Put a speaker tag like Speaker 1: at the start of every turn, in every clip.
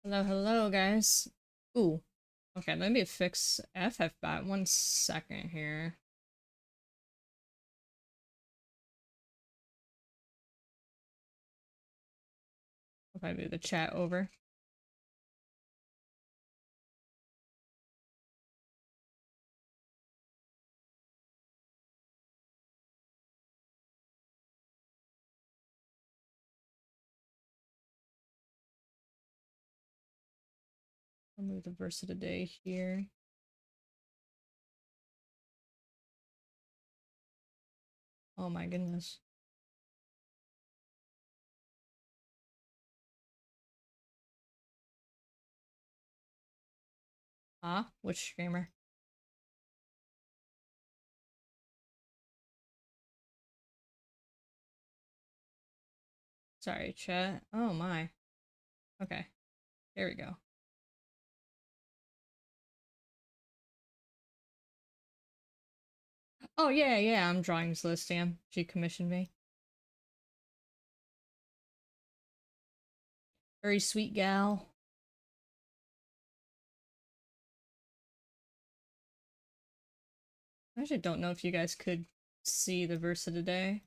Speaker 1: Hello, hello, guys. Ooh. Okay, let me fix FFbot. 1 second here. If I move the chat over. I'll move the verse of the day here. Oh my goodness. Ah, which streamer? Sorry, chat. Oh my. Okay, there we go. Oh yeah, yeah, I'm drawing this list, damn. She commissioned me. Very sweet gal. I actually don't know if you guys could see the verse of the day.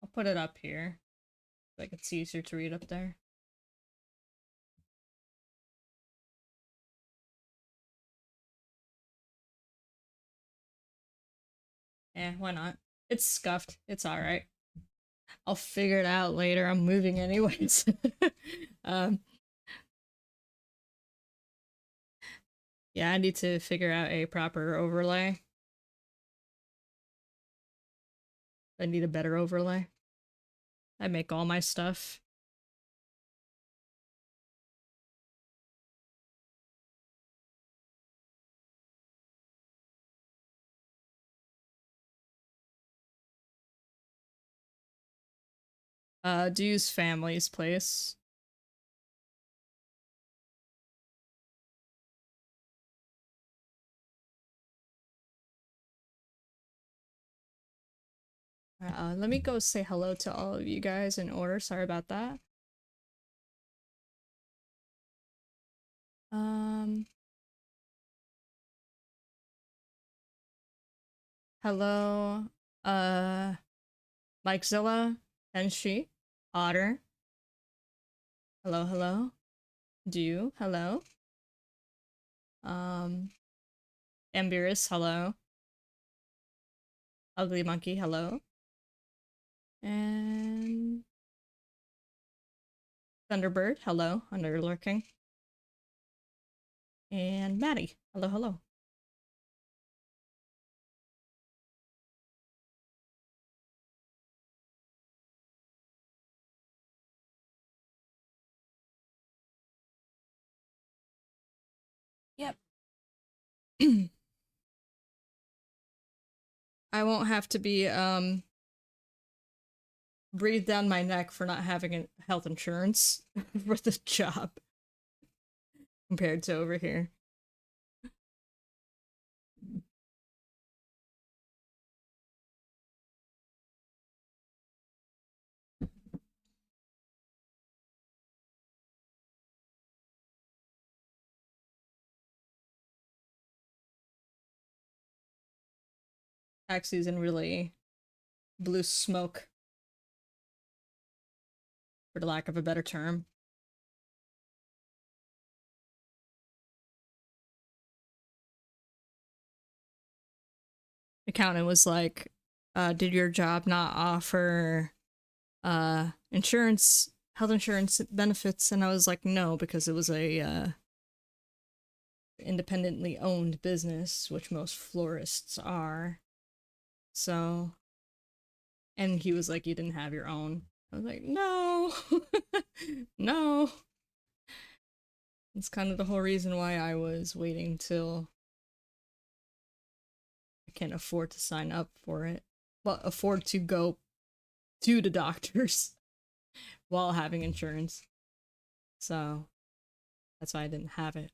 Speaker 1: I'll put it up here. Like it's easier to read up there. Why not? It's scuffed. It's alright. I'll figure it out later. I'm moving anyways. um, yeah, I need to figure out a proper overlay. I need a better overlay. I make all my stuff. Do use family's place. Let me go say hello to all of you guys in order. Sorry about that. Um, hello, uh, Mikezilla, Henshi, Otter. Hello, hello. Do, hello. Um, Amberus, hello. Ugly Monkey, hello. And Thunderbird, hello, under lurking. And Maddie, hello, hello. Yep. I won't have to be breathed down my neck for not having health insurance for the job compared to over here. Tax season really blew smoke, for the lack of a better term. Accountant was like, did your job not offer insurance, health insurance benefits? And I was like, no, because it was a independently owned business, which most florists are. So, and he was like, you didn't have your own. I was like, no, no. It's kind of the whole reason why I was waiting till I can't afford to sign up for it. Well, afford to go to the doctors while having insurance. So that's why I didn't have it.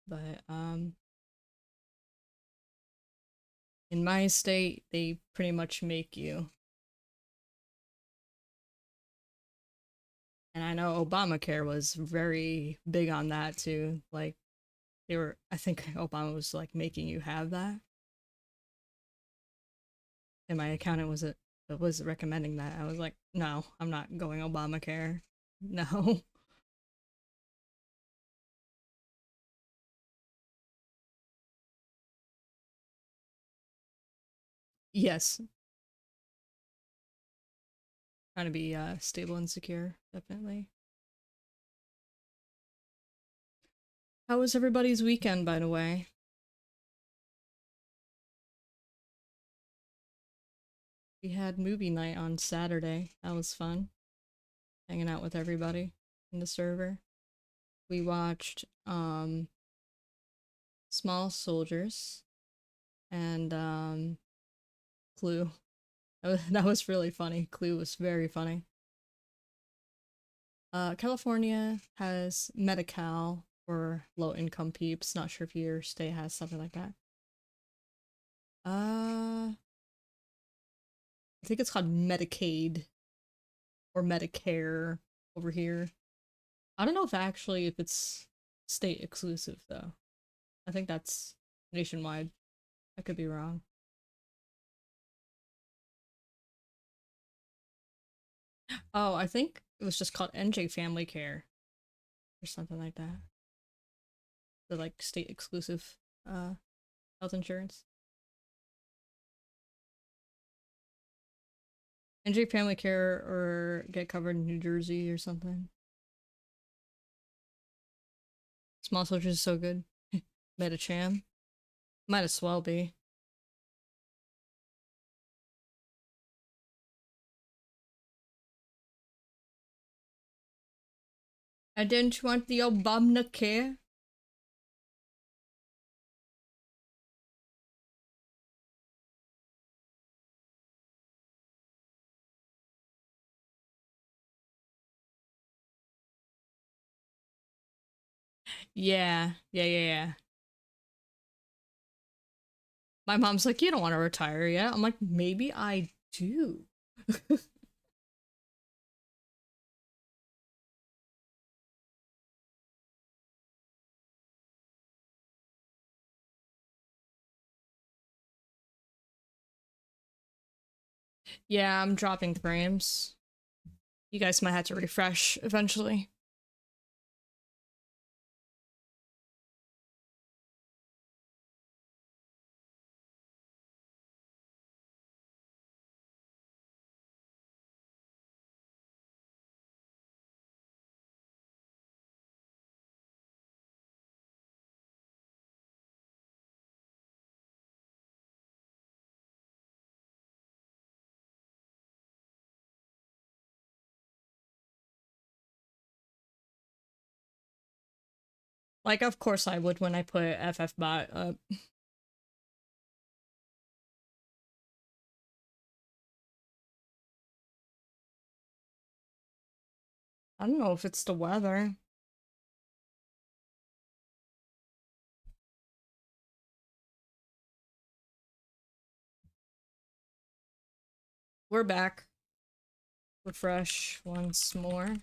Speaker 1: But in my state, they pretty much make you And I know Obamacare was very big on that too. Like they were, I think Obama was like making you have that, and my accountant was recommending that. I was like, no, I'm not going Obamacare. No. Yes, trying to be stable and secure, definitely. How was everybody's weekend, by the way? We had movie night on Saturday. That was fun, hanging out with everybody in the server. We watched Small Soldiers and Clue. That was really funny. Clue was very funny. California has Medi-Cal for low income peeps. Not sure if your state has something like that. I think it's called Medicaid or Medicare over here. I don't know if it's state exclusive though. I think that's nationwide. I could be wrong. Oh, I think it was just called NJ Family Care or something like that. The like state exclusive uh health insurance. NJ Family Care or Get Covered in New Jersey or something. Small Soldiers is so good. Metacham. Might as well be. I didn't want the Obamacare. Yeah. My mom's like, you don't want to retire yet. I'm like, maybe I do. Yeah, I'm dropping frames. You guys might have to refresh eventually. Like, of course I would when I put FFbot up. I don't know if it's the weather. We're back. Refresh once more.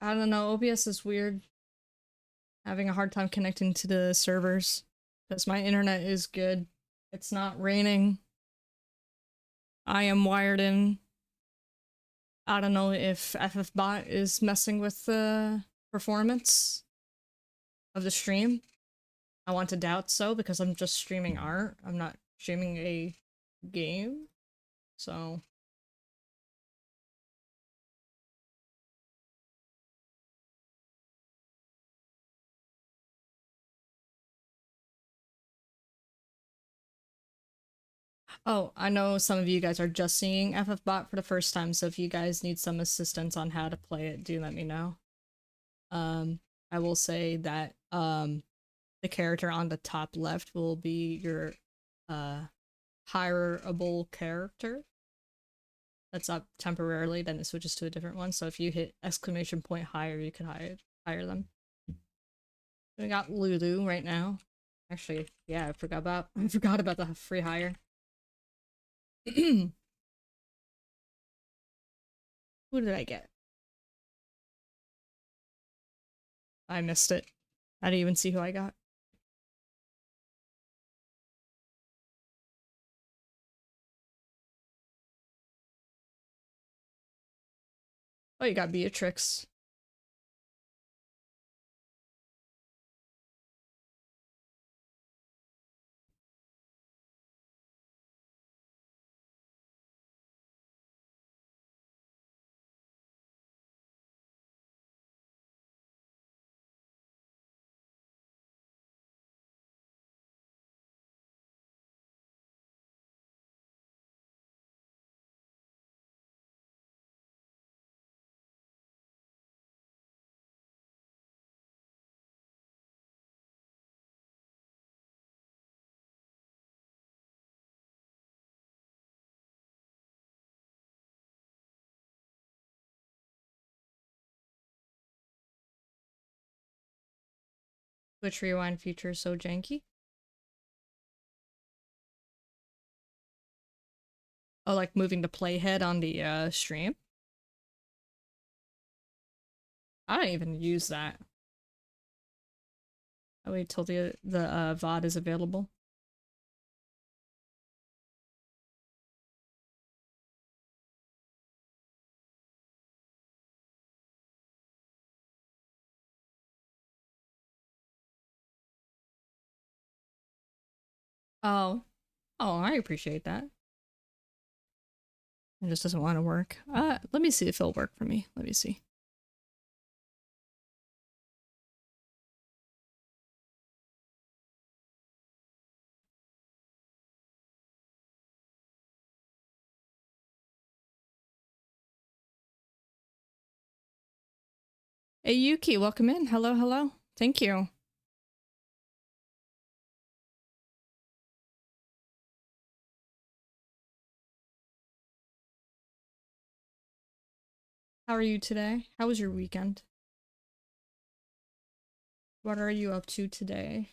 Speaker 1: I don't know. OBS is weird. Having a hard time connecting to the servers because my internet is good. It's not raining. I am wired in. I don't know if FFbot is messing with the performance of the stream. I want to doubt so because I'm just streaming art. I'm not streaming a game. So, oh, I know some of you guys are just seeing FFbot for the first time, so if you guys need some assistance on how to play it, do let me know. Um, I will say that the character on the top left will be your uh hireable character. that's up temporarily, then it switches to a different one. So if you hit exclamation point higher, you can hire them. We got Lulu right now. Actually, yeah, I forgot about the free hire. Who did I get? I missed it. I didn't even see who I got. Oh, you got Beatrix. Which rewind feature is so janky? Oh, like moving the playhead on the stream? I don't even use that. I wait till the VOD is available. Oh. Oh, I appreciate that. It just doesn't want to work. Let me see if it'll work for me. Let me see. Hey Yuki, welcome in. Hello, hello. Thank you. How are you today? How was your weekend? What are you up to today?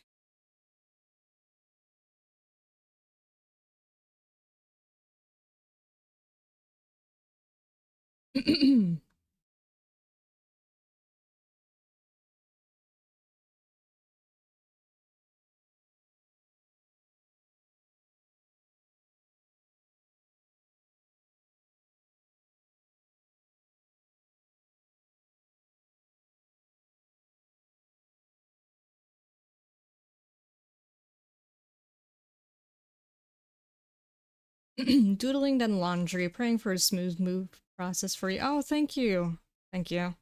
Speaker 1: Doodling, then laundry, praying for a smooth move process for you. Oh, thank you. Thank you.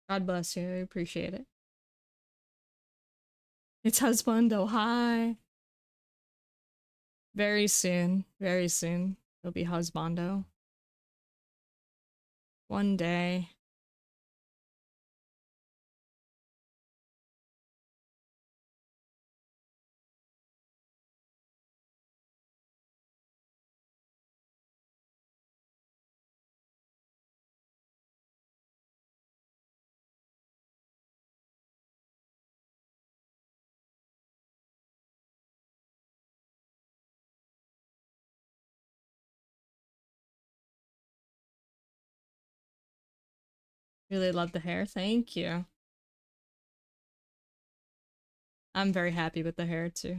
Speaker 1: God bless you. I appreciate it. It's husbando. Hi. Very soon. Very soon. It'll be husbando. One day. Really love the hair. Thank you. I'm very happy with the hair too.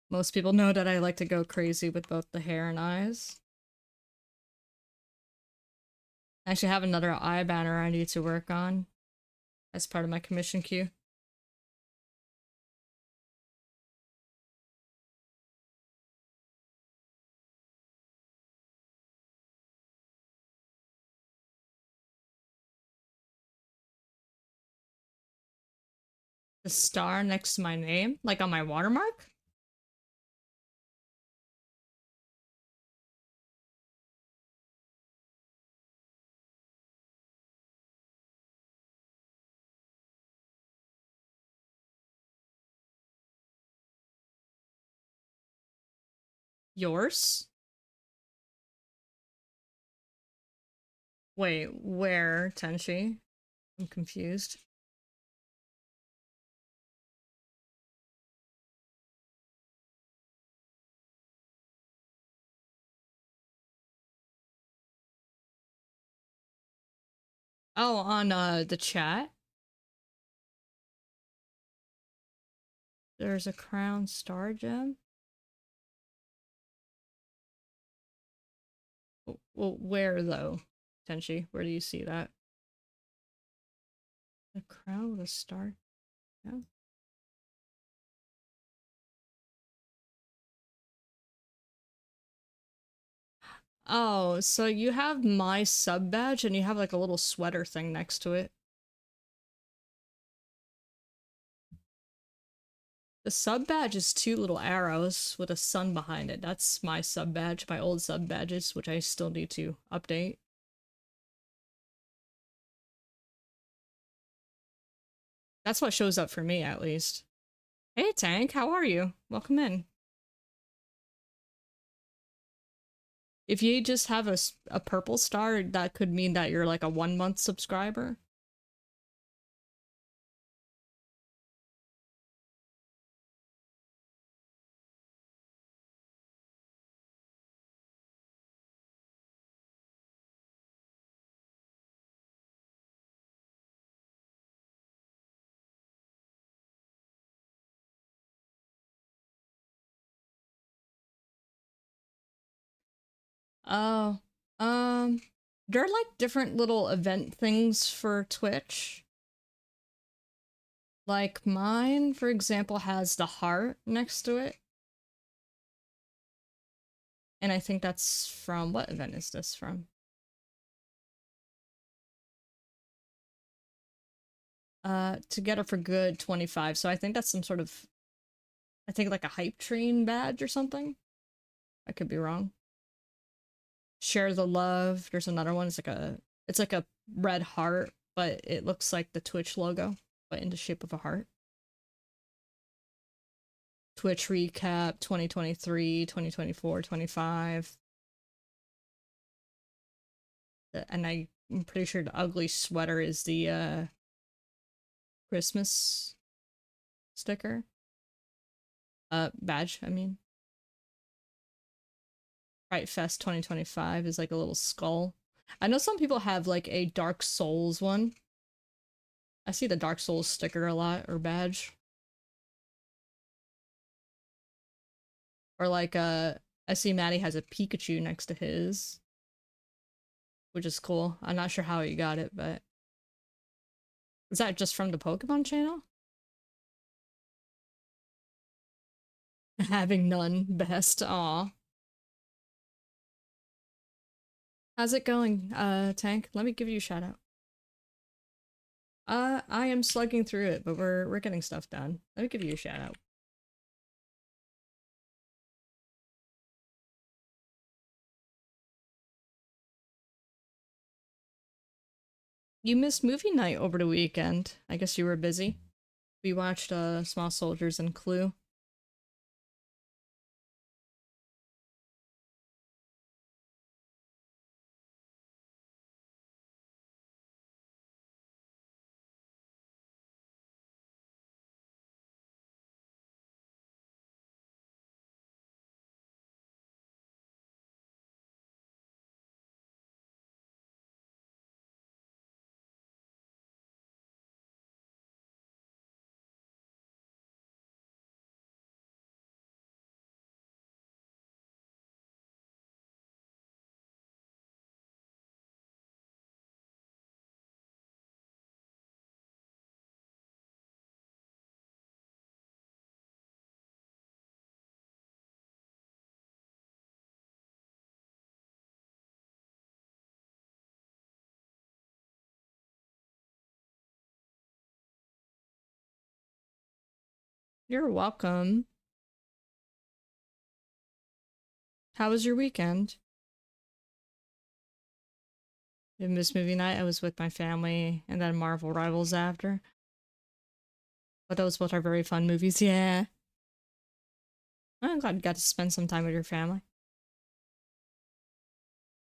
Speaker 1: Most people know that I like to go crazy with both the hair and eyes. I actually have another eye banner I need to work on as part of my commission queue. The star next to my name, like on my watermark? Yours? Wait, where, Tenchi? I'm confused. Oh, on the chat? There's a crown star gem? Well, where though, Tenchi? Where do you see that? The crown with a star? Yeah. Oh, so you have my sub badge and you have like a little sweater thing next to it. The sub badge is two little arrows with a sun behind it. That's my sub badge, my old sub badges, which I still need to update. That's what shows up for me, at least. Hey, Tank, how are you? Welcome in. If you just have a purple star, that could mean that you're like a 1 month subscriber. Oh, um, there are like different little event things for Twitch. Like mine, for example, has the heart next to it. And I think that's from, what event is this from? Together for Good 25. So I think that's some sort of, I think like a hype train badge or something. I could be wrong. Share the love. There's another one. It's like a red heart, but it looks like the Twitch logo, but in the shape of a heart. Twitch recap 2023, 2024, 25. And I'm pretty sure the ugly sweater is the Christmas sticker. Badge, I mean. Fright Fest 2025 is like a little skull. I know some people have like a Dark Souls one. I see the Dark Souls sticker a lot, or badge. Or like I see Maddie has a Pikachu next to his, which is cool. I'm not sure how he got it, but is that just from the Pokemon channel? Having none, best. Aw. How's it going, Tank? Let me give you a shout out. I am slugging through it, but we're getting stuff done. Let me give you a shout out. You missed movie night over the weekend. I guess you were busy. We watched Small Soldiers and Clue. You're welcome. How was your weekend? Did miss movie night? I was with my family and then Marvel Rivals after. But those both are very fun movies, yeah. I'm glad you got to spend some time with your family.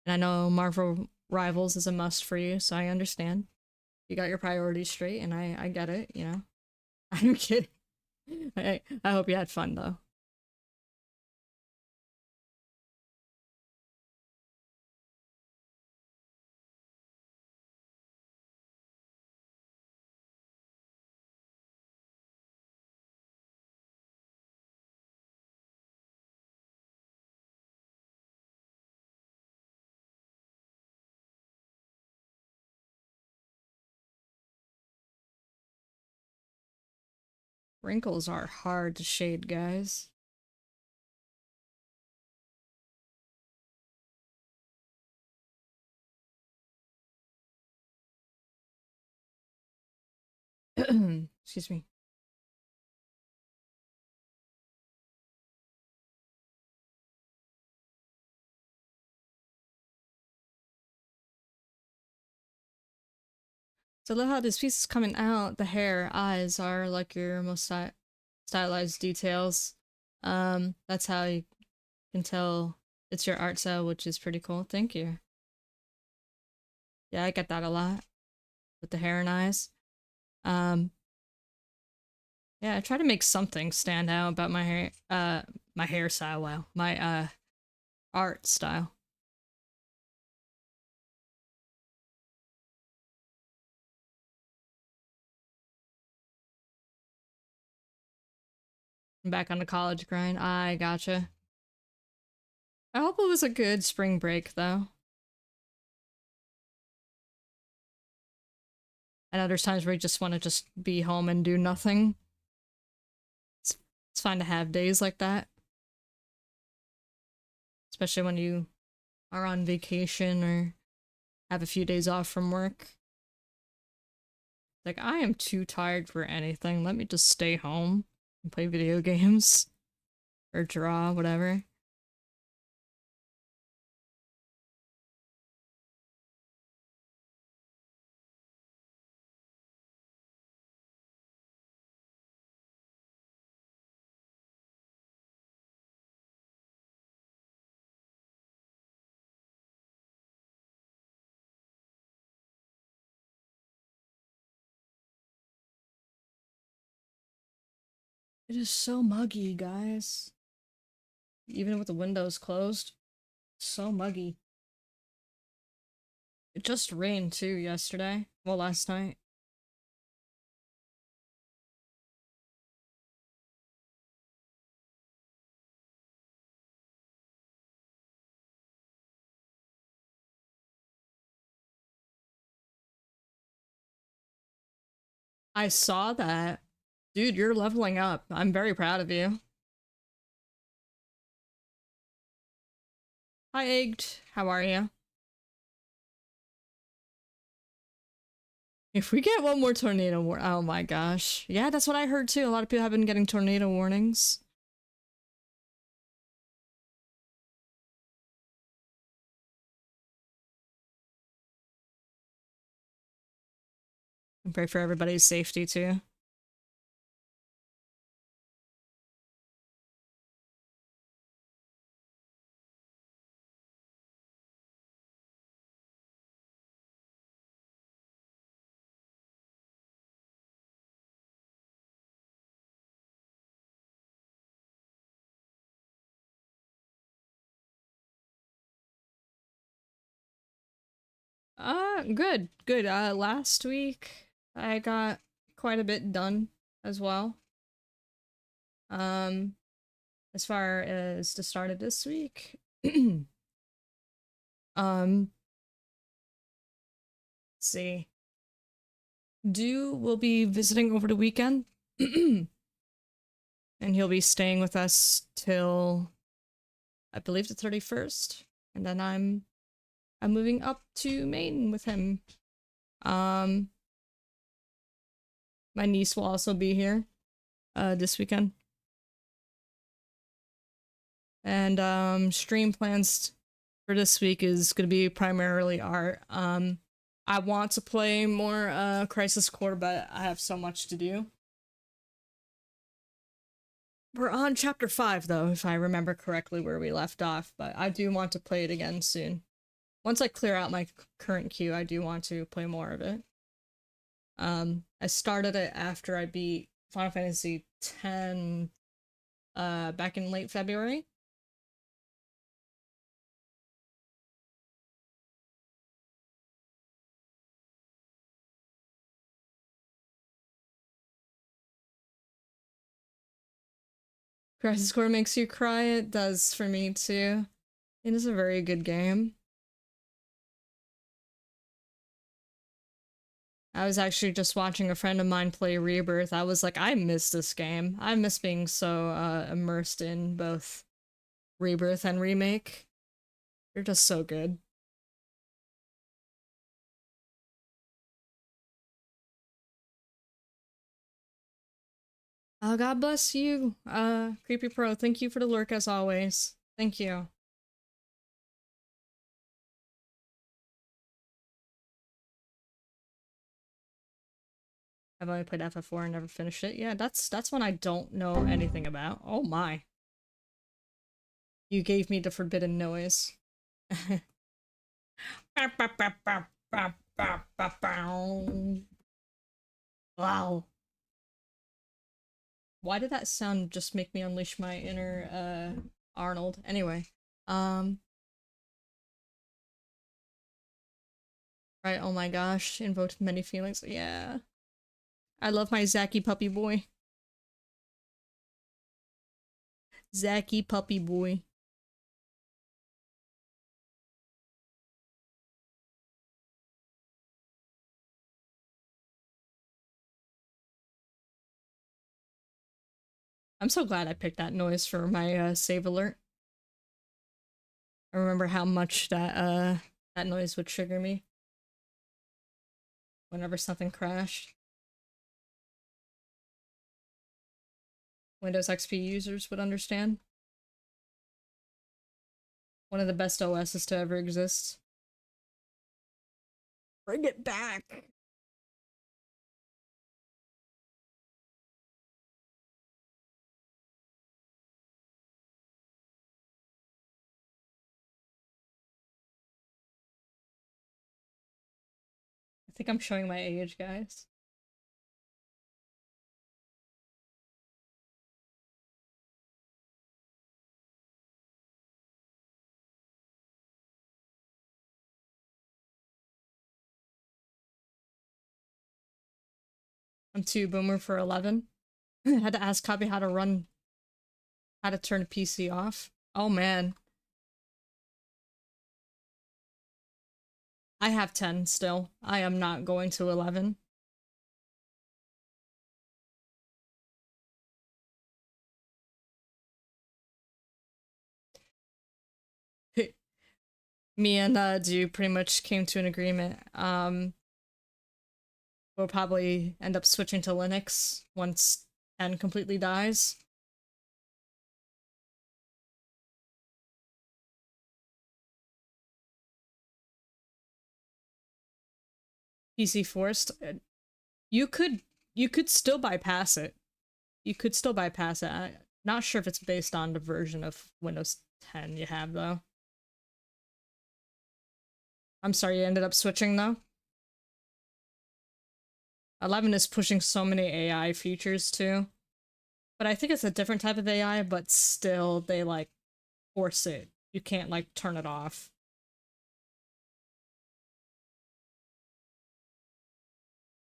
Speaker 1: And I know Marvel Rivals is a must for you, so I understand. You got your priorities straight, and I get it, you know? I'm kidding. I hope you had fun, though. Wrinkles are hard to shade, guys. Excuse me. So look how this piece is coming out. The hair, eyes are like your most stylized details. That's how you can tell it's your art style, which is pretty cool. Thank you. Yeah, I get that a lot with the hair and eyes. Um, yeah, I try to make something stand out about my hairstyle. Wow, my art style. I'm back on the college grind. I gotcha. I hope it was a good spring break, though. I know there's times where you just want to just be home and do nothing. It's, it's fine to have days like that, especially when you are on vacation or have a few days off from work. Like, I am too tired for anything. Let me just stay home and play video games or draw, whatever. It is so muggy, guys. Even with the windows closed. So muggy. It just rained too yesterday. Well, last night. I saw that. Dude, you're leveling up. I'm very proud of you. Hi, Egged. How are you? If we get one more tornado oh my gosh. Yeah, that's what I heard too. A lot of people have been getting tornado warnings. And pray for everybody's safety too. Good, good. Last week I got quite a bit done as well. Um, as far as the start of this week, um, let's see. Do will be visiting over the weekend, and he'll be staying with us till I believe the 31st, and then I'm moving up to Maine with him. Um, my niece will also be here this weekend. And stream plans for this week is going to be primarily art. I want to play more Crisis Core, but I have so much to do. We're on chapter 5, though, if I remember correctly where we left off, but I do want to play it again soon. Once I clear out my current queue, I do want to play more of it. I started it after I beat Final Fantasy X back in late February. Crisis Core makes you cry. It does for me too. It is a very good game. I was actually just watching a friend of mine play Rebirth. I was like, I miss this game. I miss being so immersed in both Rebirth and Remake. They're just so good. Oh, God bless you, Creepy Pro. Thank you for the lurk as always. Thank you. I've only played FF4 and never finished it. Yeah, that's one I don't know anything about. Oh my. You gave me the forbidden noise. Wow. Why did that sound just make me unleash my inner Arnold? Anyway. Right, oh my gosh. Invoked many feelings. Yeah. I love my Zacky puppy boy. Zacky puppy boy. I'm so glad I picked that noise for my save alert. I remember how much that noise would trigger me whenever something crashed. Windows XP users would understand. One of the best OSs to ever exist. Bring it back! I think I'm showing my age, guys. I'm too boomer for 11. I had to ask Copy how to turn a PC off. Oh man. I have 10 still. I am not going to 11. Me and Do pretty much came to an agreement. We'll probably end up switching to Linux once 10 completely dies. PC forced. You could you could still bypass it. You could still bypass it. I'm not sure if it's based on the version of Windows 10 you have though. I'm sorry you ended up switching though. 11 is pushing so many AI features too. But I think it's a different type of AI, but still they like force it. You can't like turn it off.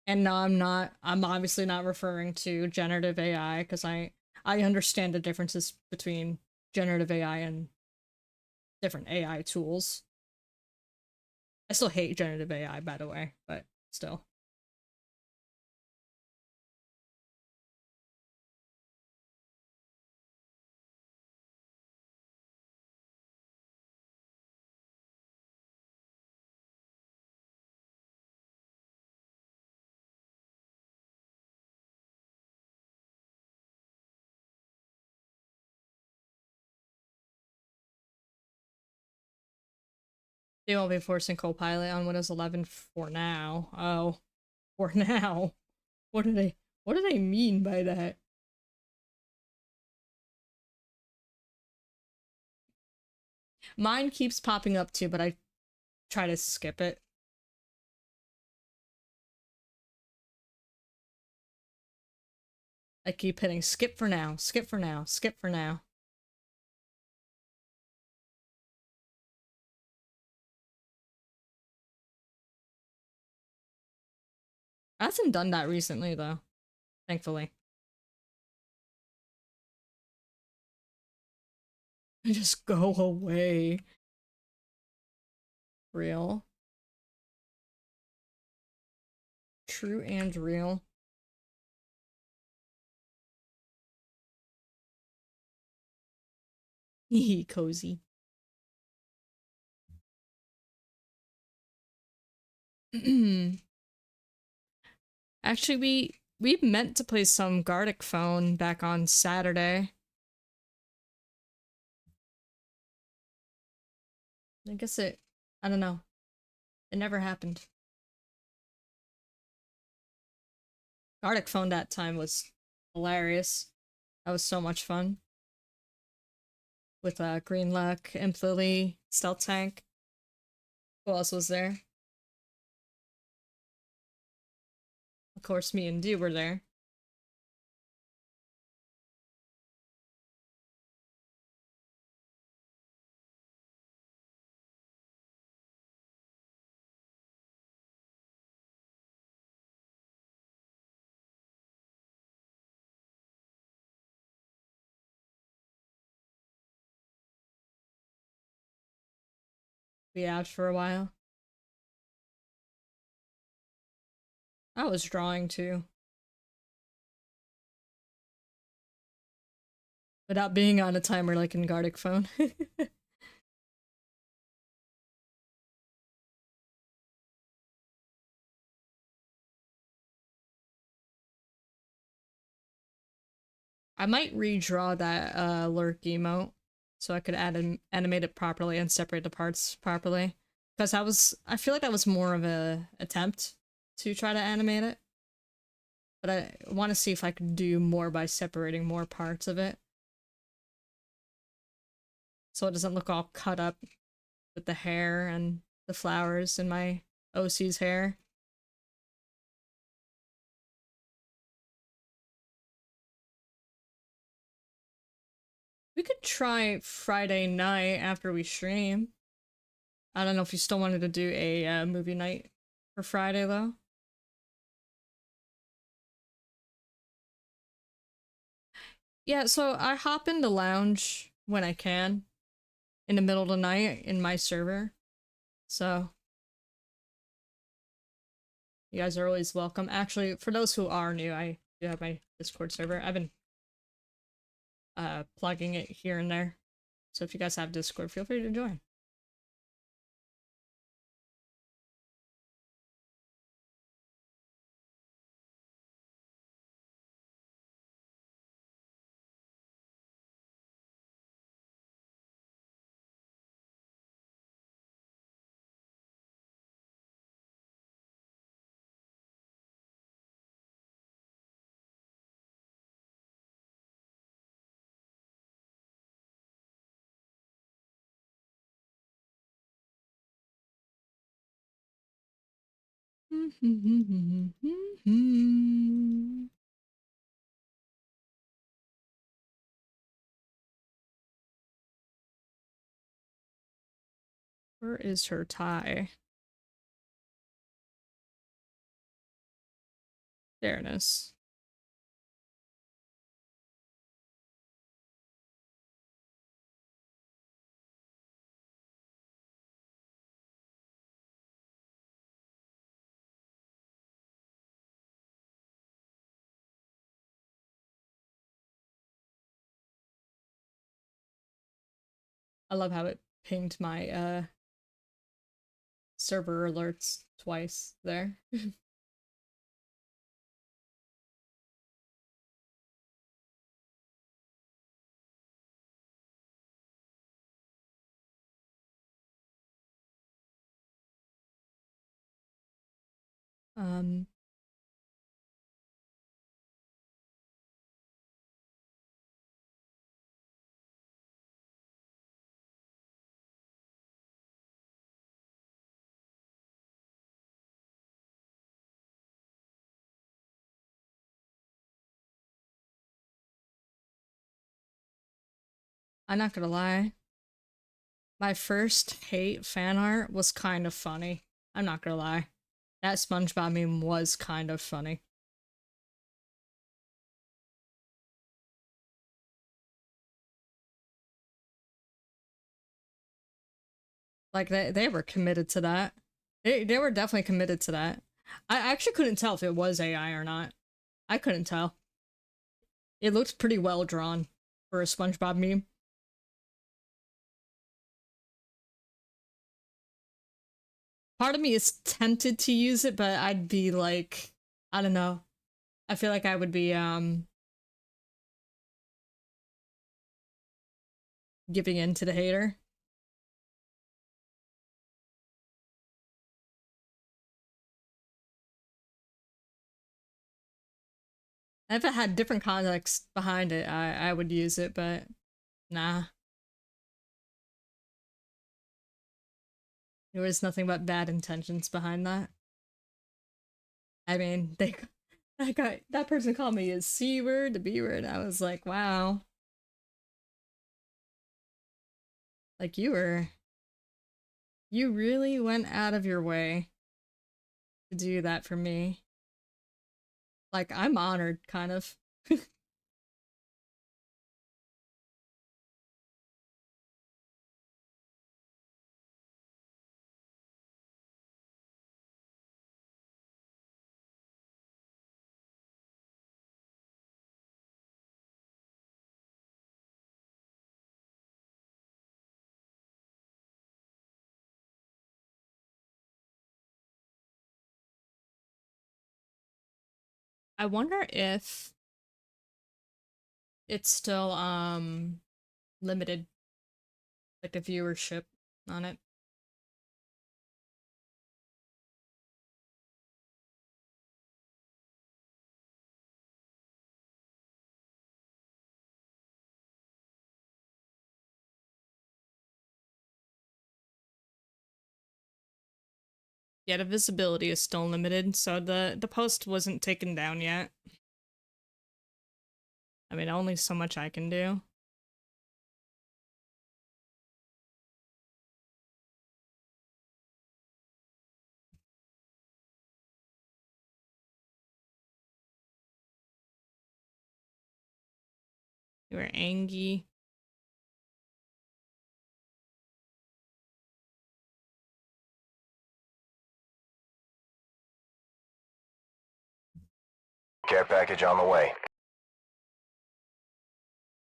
Speaker 1: And no, I'm not. I'm obviously not referring to generative AI because I understand the differences between generative AI and different AI tools. I still hate generative AI, by the way, but still. They won't be forcing Copilot on Windows 11 for now. Oh, for now. What do they mean by that? Mine keeps popping up too, but I try to skip it. I keep hitting skip for now, skip for now, skip for now. I haven't done that recently though, thankfully. Just go away. Real. True and real. Hee cozy. Actually, we meant to play some Gartic Phone back on Saturday. I guess I don't know. It never happened. Gartic Phone that time was hilarious. That was so much fun. With Green Luck, Imp Lily, Stealth Tank. Who else was there? Of course, me and Dee were there. We out for a while. I was drawing too. Without being on a timer like in Gartic Phone. I might redraw that lurk emote so I could animate it properly and separate the parts properly. Because I feel like that was more of a attempt to try to animate it. But I want to see if I could do more by separating more parts of it. So it doesn't look all cut up with the hair and the flowers in my OC's hair. We could try Friday night after we stream. I don't know if you still wanted to do a movie night for Friday though. Yeah, so I hop in the lounge when I can in the middle of the night in my server. So you guys are always welcome. Actually, for those who are new, I do have my Discord server. I've been plugging it here and there. So if you guys have Discord, feel free to join. Where is her tie? There it is. I love how it pinged my server alerts twice there. um I'm not gonna lie. My first hate fan art was kind of funny. I'm not gonna lie. That SpongeBob meme was kind of funny. Like they were committed to that. They were definitely committed to that. I actually couldn't tell if it was AI or not. I couldn't tell. It looked pretty well drawn for a SpongeBob meme. Part of me is tempted to use it, but I'd be like, I don't know. I feel like I would be giving in to the hater. If it had different context behind it, I would use it, but nah. There was nothing but bad intentions behind that. I mean, they that person called me a C word, the B word. I was like, wow. Like you really went out of your way to do that for me. Like, I'm honored, kind of. I wonder if it's still limited, like the viewership on it. Yeah, the visibility is still limited, so the post wasn't taken down yet. I mean, only so much I can do. You were angry.
Speaker 2: Care package on the way.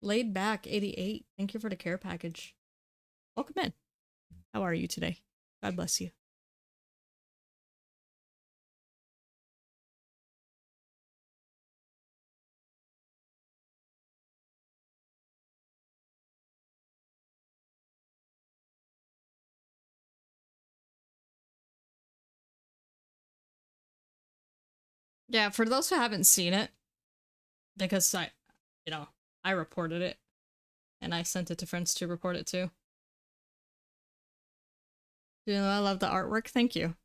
Speaker 1: Laid back 88. Thank you for the care package. Welcome in. How are you today? God bless you. Yeah, for those who haven't seen it, because you know, I reported it and I sent it to friends to report it too. You know, I love the artwork. Thank you.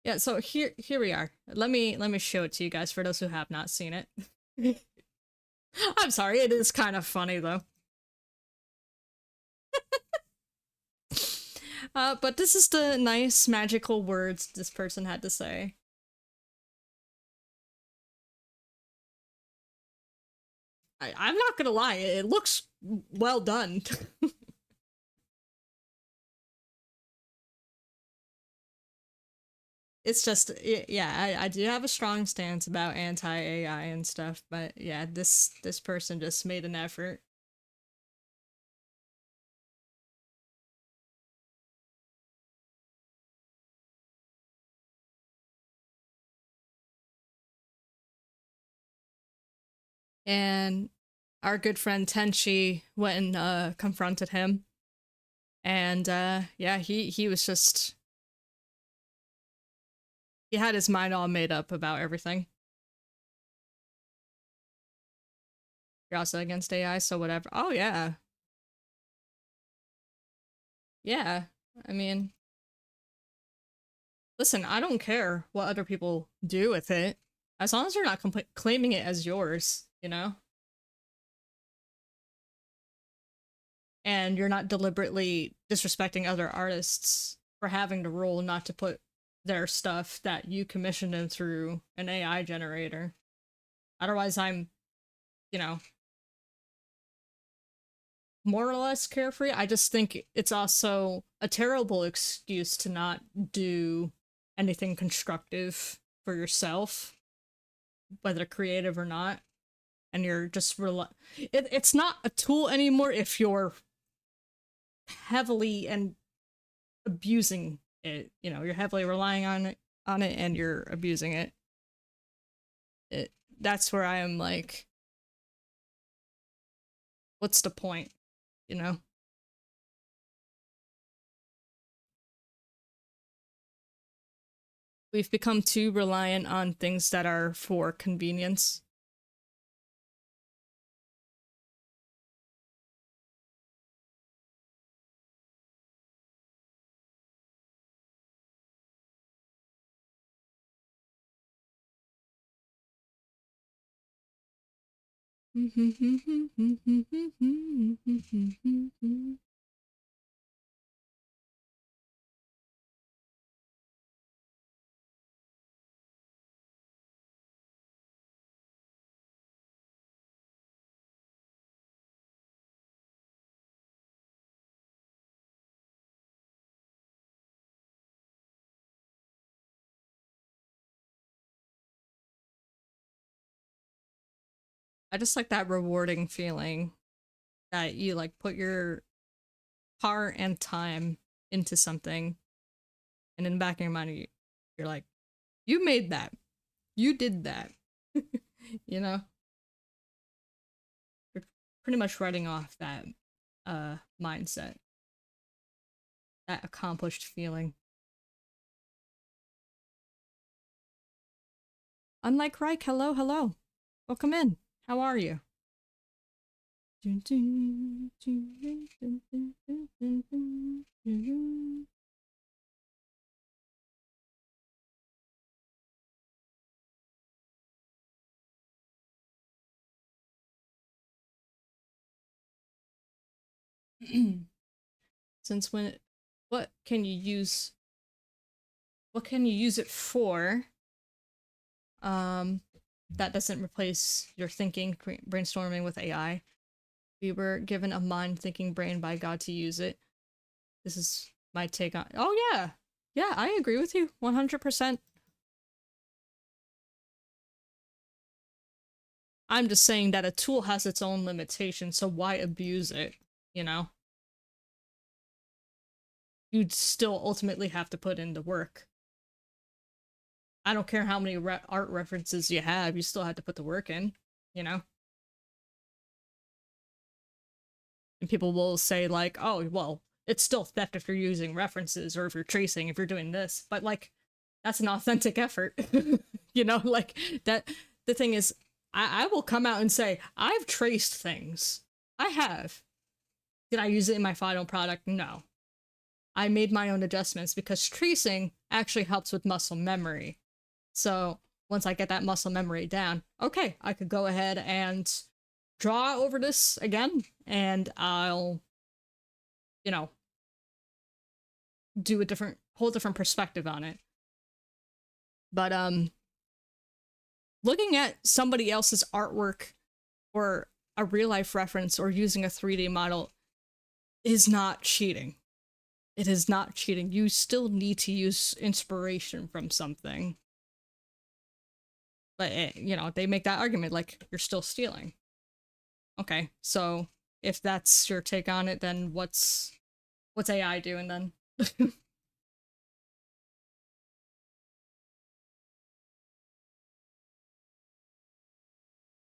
Speaker 1: Yeah, so here we are. Let me show it to you guys for those who have not seen it. I'm sorry, it is kind of funny though. But this is the nice magical words this person had to say. I'm not gonna lie, it looks well done. It's just, yeah, I do have a strong stance about anti AI and stuff, but yeah, this person just made an effort. And our good friend Tenchi went and confronted him, and yeah, he was just, he had his mind all made up about everything. You're also against AI, so whatever. Oh yeah, yeah. I mean, listen, I don't care what other people do with it, as long as you're not claiming it as yours. You know. and you're not deliberately disrespecting other artists for having the rule not to put their stuff that you commissioned them through an AI generator. Otherwise, I'm, you know, more or less carefree. I just think it's also a terrible excuse to not do anything constructive for yourself, whether creative or not. And you're just it's not a tool anymore if you're heavily and abusing it. You know, you're heavily relying on it and you're abusing it. It that's where I am like, what's the point? You know? We've become too reliant on things that are for convenience. I just like that rewarding feeling that you like put your heart and time into something, and in the back of your mind, you're like, you made that, you did that. You know, you're pretty much writing off that mindset, that accomplished feeling. Unlike Reich, hello, hello, welcome in. How are you? Since when? What can you use? What can you use it for? Um, that doesn't replace your thinking, brainstorming with AI. We were given a mind-thinking brain by God to use it. This is my take on. Oh yeah, yeah, I agree with you 100%. I'm just saying that a tool has its own limitations, so why abuse it? You know, you'd still ultimately have to put in the work. I don't care how many art references you have, you still have to put the work in, you know? And people will say, like, oh, well, it's still theft if you're using references or if you're tracing, if you're doing this. But, like, that's an authentic effort. You know, like, that. The thing is, I will come out and say, I've traced things. I have. Did I use it in my final product? No. I made my own adjustments because tracing actually helps with muscle memory. So once I get that muscle memory down, okay, I could go ahead and draw over this again and I'll, you know, do a whole different perspective on it. But looking at somebody else's artwork or a real life reference or using a 3D model is not cheating. It is not cheating. You still need to use inspiration from something. But you know, they make that argument like you're still stealing. Okay, so if that's your take on it, then what's AI doing then?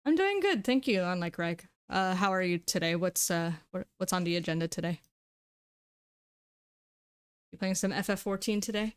Speaker 1: I'm doing good, thank you. Unlike Greg, how are you today? What's on the agenda today? You playing some FF14 today?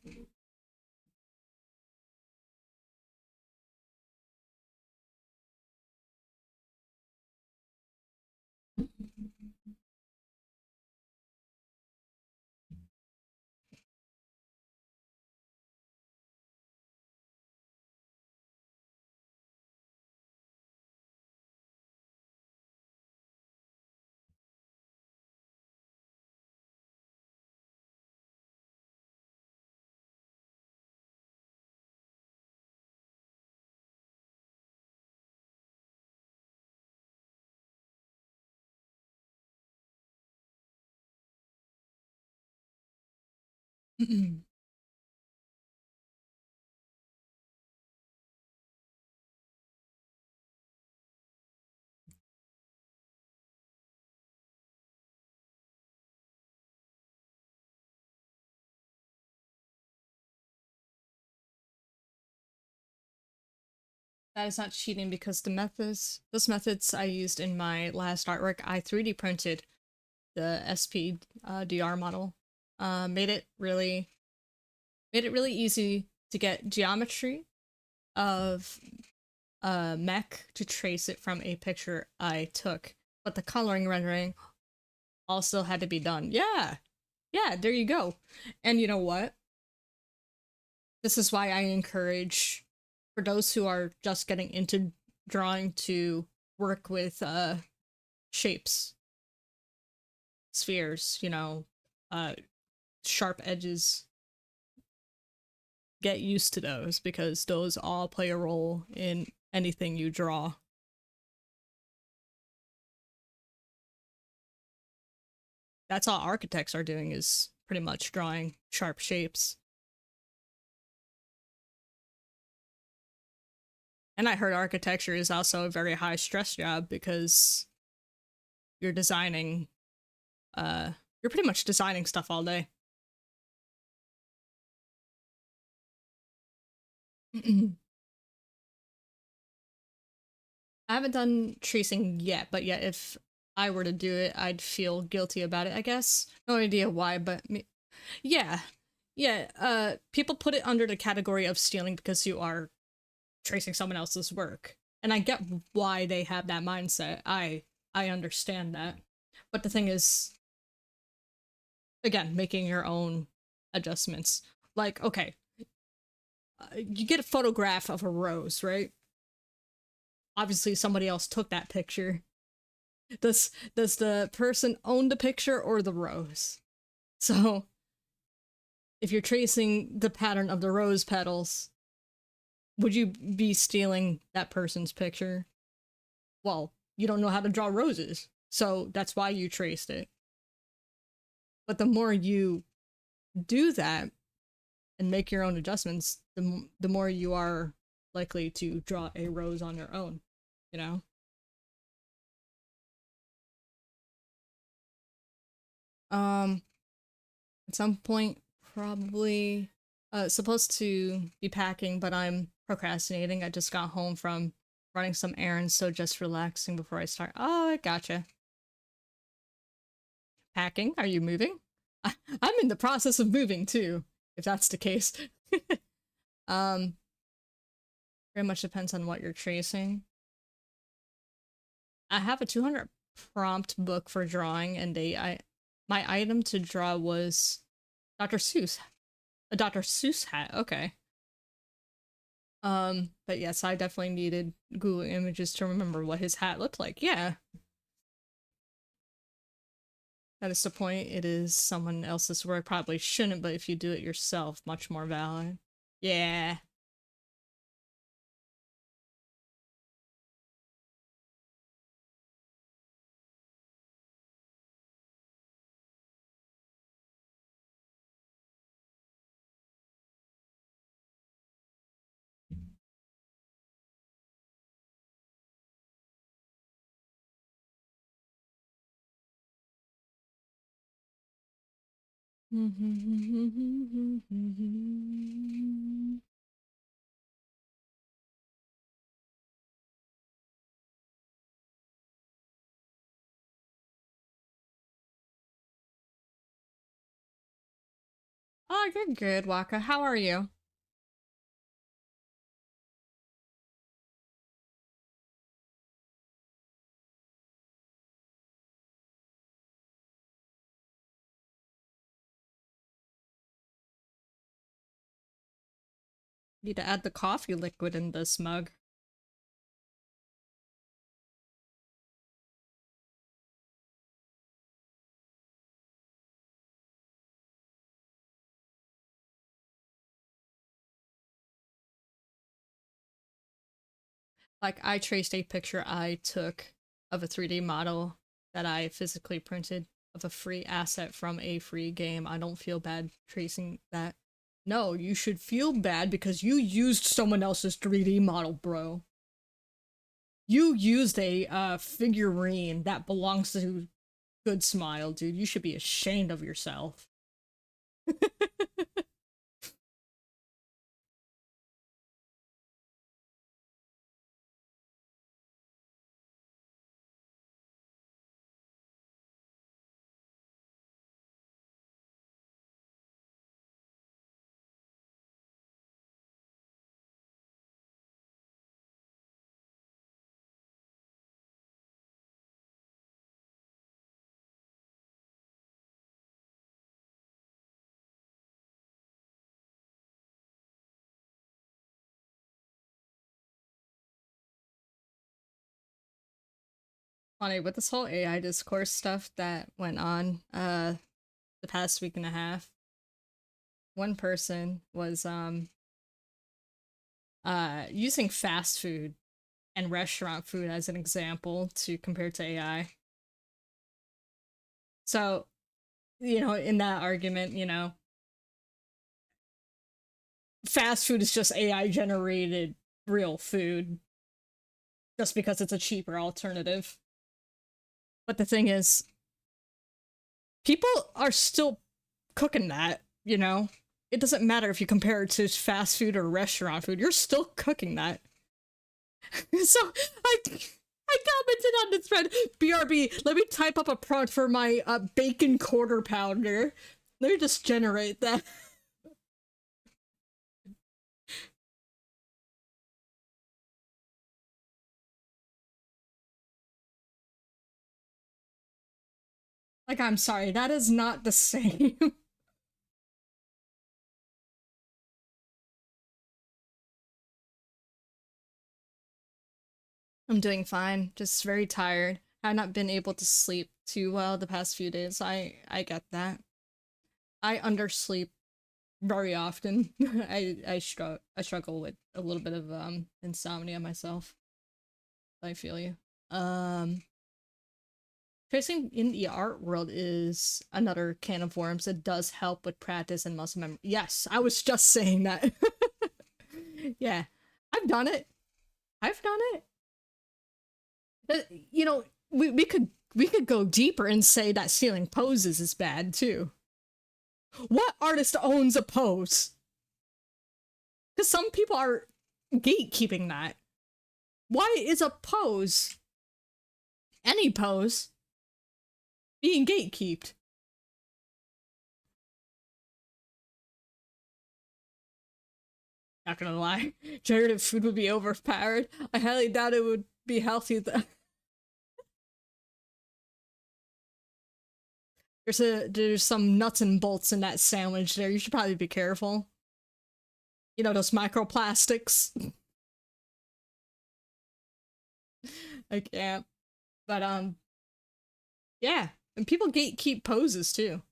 Speaker 1: That is not cheating because those methods I used in my last artwork, I 3D printed the SP DR model. Made it really easy to get geometry of a mech to trace it from a picture I took, but the coloring rendering also had to be done. Yeah, yeah, there you go. And you know what? This is why I encourage for those who are just getting into drawing to work with shapes, spheres, uh sharp edges. Get used to those because those all play a role in anything you draw. That's all architects are doing is pretty much drawing sharp shapes. And I heard architecture is also a very high stress job because you're designing uh you're pretty much designing stuff all day. I haven't done tracing yet, but yeah, if I were to do it, I'd feel guilty about it, I guess. No idea why, but yeah. Yeah, people put it under the category of stealing because you are tracing someone else's work. And I get why they have that mindset. I understand that. But the thing is, again, making your own adjustments. Like, okay, you get a photograph of a rose, right? Obviously somebody else took that picture. Does the person own the picture or the rose? So, if you're tracing the pattern of the rose petals, would you be stealing that person's picture? Well, you don't know how to draw roses, so that's why you traced it. But the more you do that and make your own adjustments, the more you are likely to draw a rose on your own, you know? Um, at some point, probably supposed to be packing, but I'm procrastinating. I just got home from running some errands, so just relaxing before I start. Oh, I gotcha. Packing? Are you moving? I'm in the process of moving too, if that's the case. um, Very much depends on what you're tracing. I have a 200 prompt book for drawing, and my item to draw was Dr. Seuss, a Dr. Seuss hat. Okay. But yes, I definitely needed Google Images to remember what his hat looked like. Yeah, that is the point. It is someone else's work. Probably shouldn't, but if you do it yourself, much more valid. Yeah. Oh, you're good, Waka. How are you? Need to add the coffee liquid in this mug. Like, I traced a picture I took of a 3D model that I physically printed. of a free asset from a free game. I don't feel bad tracing that. No, you should feel bad because you used someone else's 3D model, bro. You used a figurine that belongs to Good Smile, dude. You should be ashamed of yourself. Funny, with this whole AI discourse stuff that went on the past week and a half, one person was using fast food and restaurant food as an example to compare to AI. So, in that argument, fast food is just AI generated real food just because it's a cheaper alternative. But the thing is, people are still cooking that, It doesn't matter if you compare it to fast food or restaurant food, you're still cooking that. So I commented on the thread, BRB, let me type up a prompt for my bacon quarter pounder. Let me just generate that. Like, I'm sorry, that is not the same. I'm doing fine, just very tired. I've not been able to sleep too well the past few days. I get that. I undersleep very often. I struggle with a little bit of insomnia myself. I feel you. Tracing in the art world is another can of worms. It does help with practice and muscle memory. Yes, I was just saying that. Yeah, I've done it. I've done it. You know, we could go deeper and say that stealing poses is bad too. What artist owns a pose? Because some people are gatekeeping that. Why is a pose, any pose, being gatekeeped? Not gonna lie, generative food would be overpowered. I highly doubt it would be healthy. There's some nuts and bolts in that sandwich there. You should probably be careful. Those microplastics. I can't. But yeah, and people gatekeep poses too.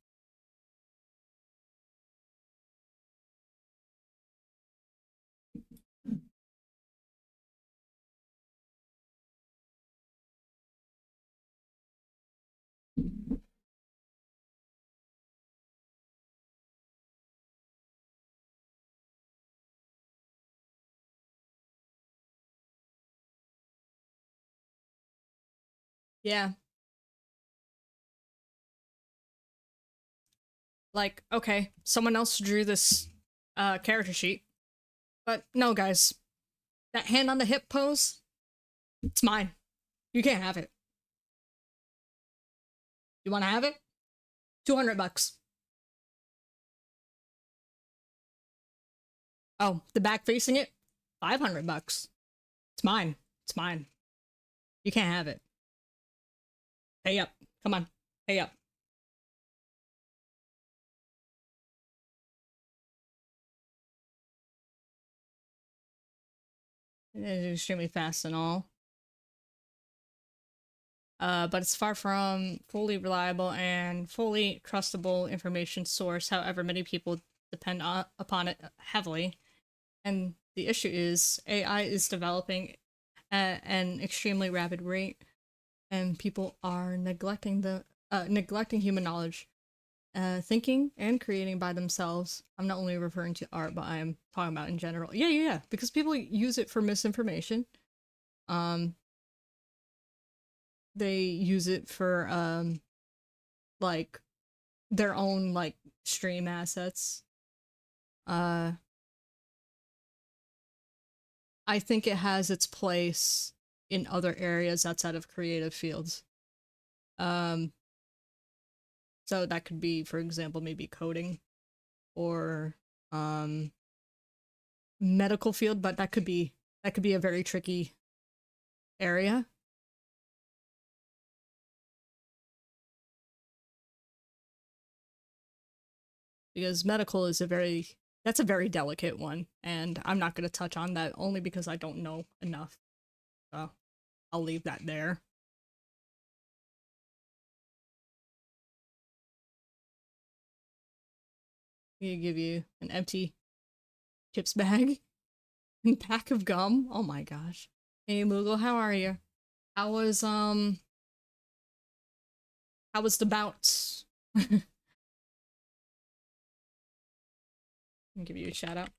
Speaker 1: Yeah, like okay, someone else drew this character sheet, but no, guys, that hand on the hip pose, it's mine. You can't have it. You want to have it? $200. Oh, the back facing it, $500. It's mine. It's mine. You can't have it. Pay up. Come on, pay up. It is extremely fast and all. But it's far from fully reliable and fully trustable information source. However, many people depend upon it heavily. And the issue is AI is developing at an extremely rapid rate, and people are neglecting the neglecting human knowledge, thinking and creating by themselves. I'm not only referring to art, but I'm talking about in general. Yeah, yeah, yeah. Because people use it for misinformation. Um, they use it for like their own like stream assets. Uh, I think it has its place in other areas outside of creative fields. Um, so that could be, for example, maybe coding or um medical field, but that could be a very tricky area because medical is a very delicate one, and I'm not going to touch on that only because I don't know enough. So I'll leave that there. We give you an empty chips bag and pack of gum. Oh my gosh. Hey Moogle, how are you? How was how was the bout? I'll give you a shout out.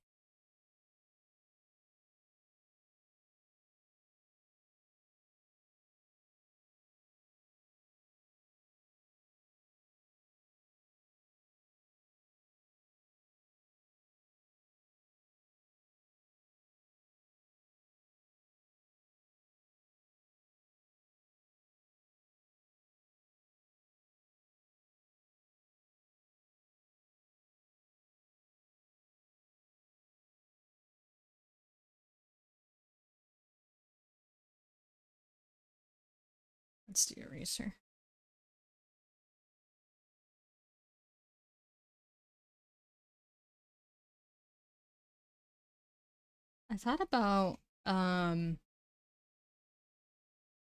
Speaker 1: Let's do eraser. I thought about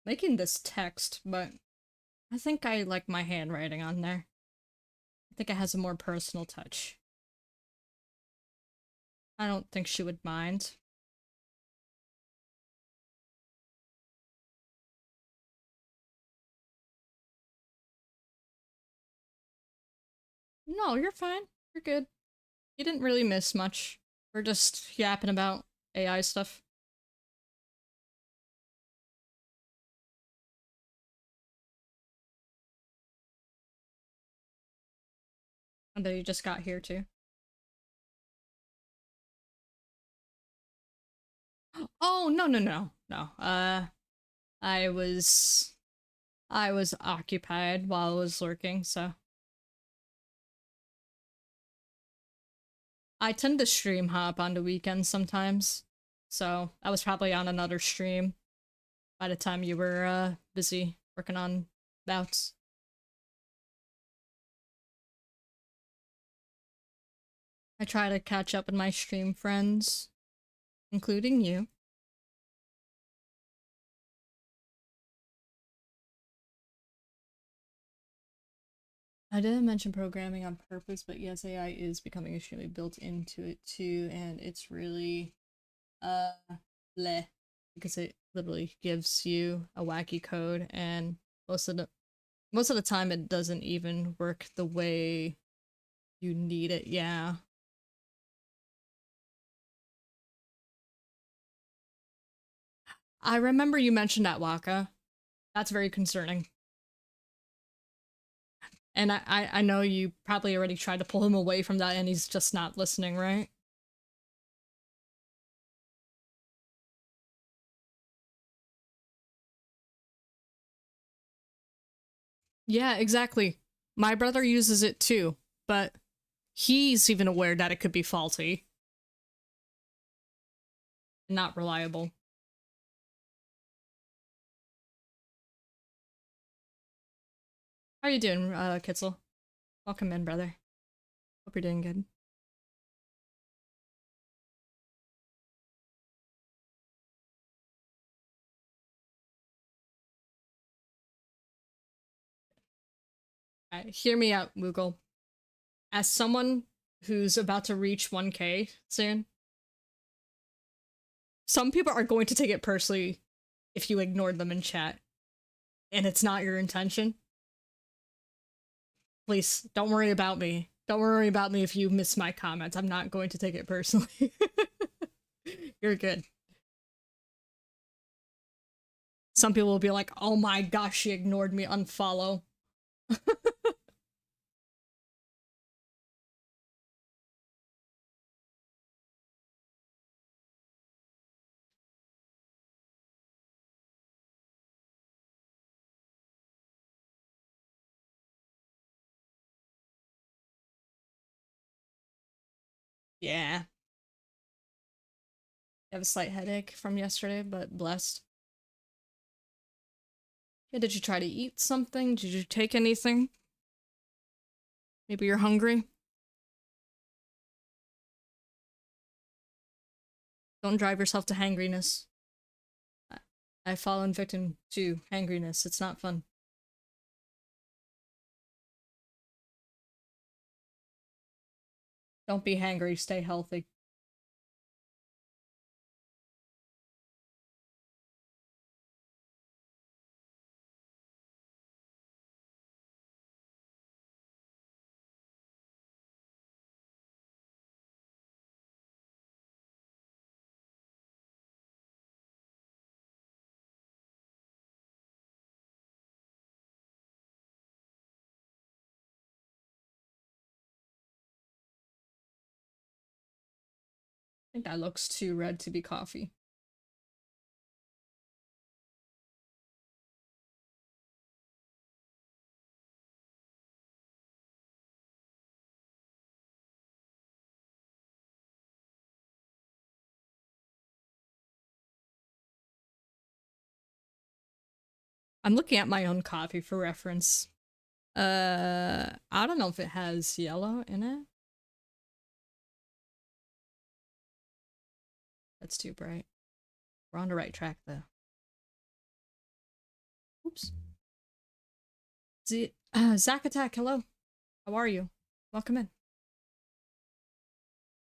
Speaker 1: making this text, but I think I like my handwriting on there. I think it has a more personal touch. I don't think she would mind. No, you're fine. You're good. You didn't really miss much. We're just yapping about AI stuff. And then you just got here too. Oh no no no no. I was I was occupied while I was lurking, so I tend to stream hop on the weekends sometimes. So I was probably on another stream by the time you were busy working on bouts. I try to catch up with my stream friends, including you. I didn't mention programming on purpose, but yes, AI is becoming extremely built into it too, and it's really uh bleh because it literally gives you a wacky code, and most of the most of the time it doesn't even work the way you need it. Yeah. I remember you mentioned that Waka. That's very concerning. And I know you probably already tried to pull him away from that and he's just not listening, right? Yeah, exactly. My brother uses it too, but he's even aware that it could be faulty and not reliable. How are you doing, Kitzel? Welcome in, brother. Hope you're doing good. Hear me out, Moogle. As someone who's about to reach 1K soon, some people are going to take it personally if you ignored them in chat, and it's not your intention. Please, don't worry about me. Don't worry about me if you miss my comments. I'm not going to take it personally. You're good. Some people will be like, oh my gosh, she ignored me, unfollow. Yeah. I have a slight headache from yesterday, but blessed. Yeah, did you try to eat something? Did you take anything? Maybe you're hungry? Don't drive yourself to hangriness. I've fallen victim to hangriness. It's not fun. Don't be hangry, stay healthy. I think that looks too red to be coffee. I'm looking at my own coffee for reference. I don't know if it has yellow in it. That's too bright. We're on the right track though. Oops. Zack Attack, hello. How are you? Welcome in.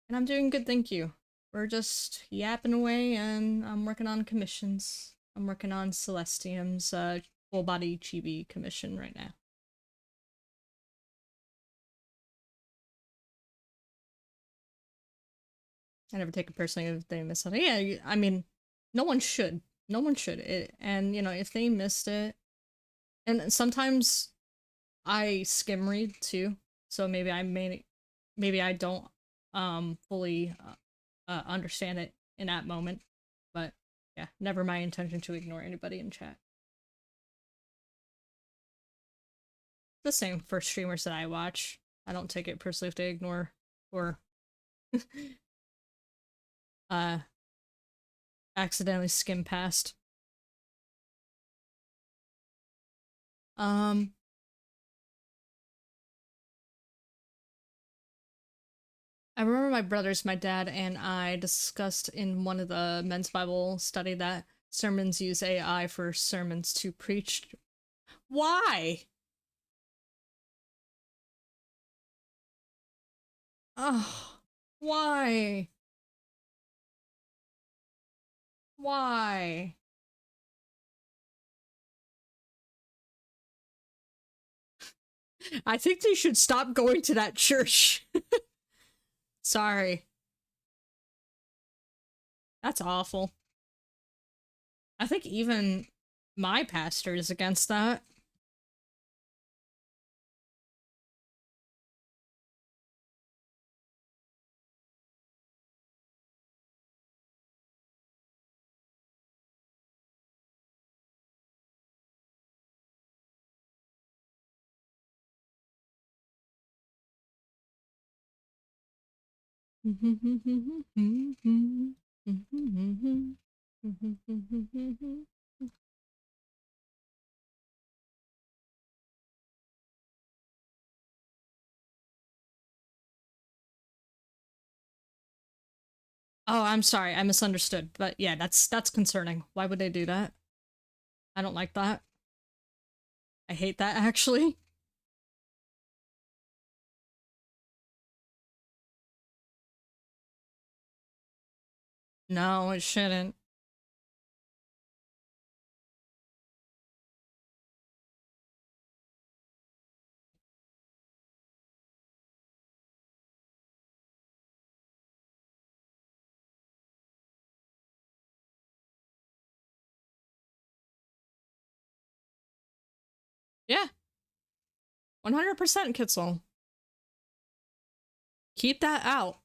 Speaker 1: And I'm doing good, thank you. We're just yapping away and I'm working on commissions. I'm working on Celestium's full body chibi commission right now. I never take it personally if they miss something. Yeah, I mean, no one should. No one should. And, you know, if they missed it, and sometimes I skim read too, so maybe I don't fully understand it in that moment. But yeah, never my intention to ignore anybody in chat. The same for streamers that I watch. I don't take it personally if they ignore or uh accidentally skim past. Um I remember my dad, and I discussed in one of the men's Bible study that sermons use AI for sermons to preach. Why? Oh, why? Why? I think they should stop going to that church. Sorry. That's awful. I think even my pastor is against that. Oh, I'm sorry. I misunderstood. But yeah, that's concerning. Why would they do that? I don't like that. I hate that actually. No, it shouldn't. Yeah, 100% Kitzel. Keep that out.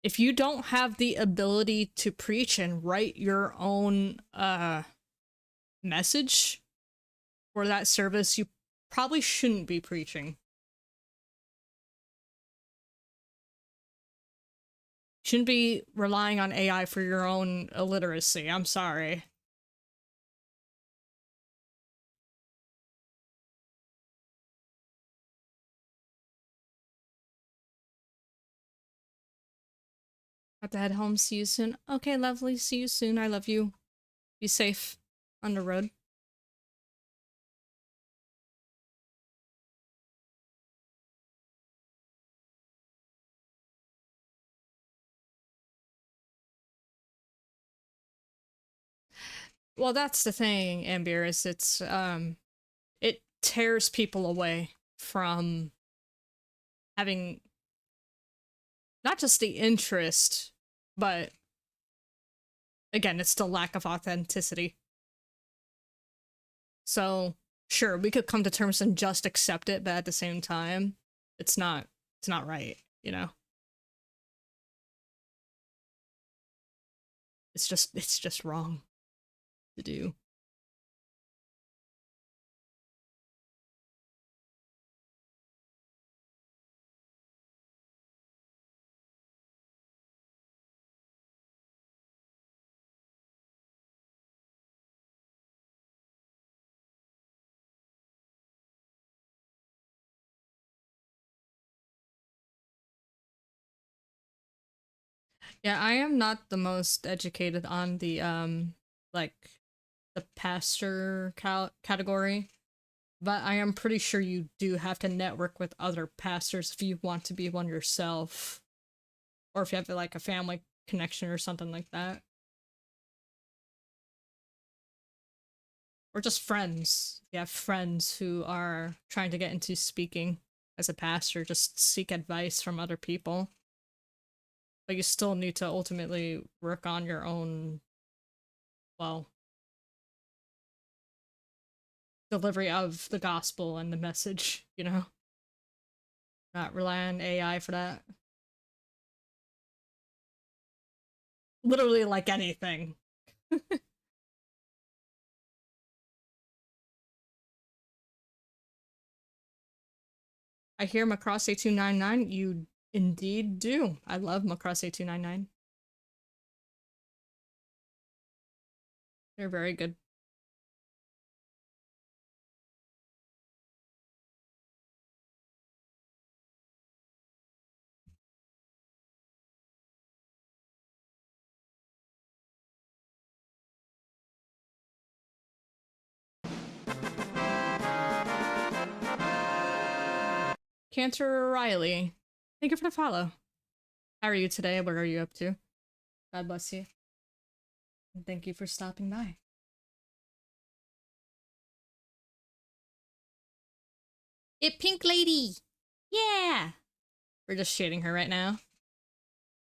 Speaker 1: If you don't have the ability to preach and write your own message for that service, you probably shouldn't be preaching. Shouldn't be relying on AI for your own illiteracy. I'm sorry. Have to head home. See you soon. Okay, lovely. See you soon. I love you. Be safe on the road. Well, that's the thing, Amber, is it tears people away from having not just the interest, but again, it's the lack of authenticity. So, sure, we could come to terms and just accept it, but at the same time, it's not right, you know? It's just wrong to do. Yeah, I am not the most educated on the like the pastor category, but I am pretty sure you do have to network with other pastors if you want to be one yourself, or if you have like a family connection or something like that, or just friends. If you have friends who are trying to get into speaking as a pastor, just seek advice from other people. But you still need to ultimately work on your own, well, delivery of the gospel and the message, you know? Not rely on AI for that. Literally like anything. I hear Macross 8299. You indeed do. I love Macross 8299. They're very good. Cantor Riley, thank you for the follow. How are you today? What are you up to? God bless you. And thank you for stopping by. It Pink Lady! Yeah! We're just shading her right now.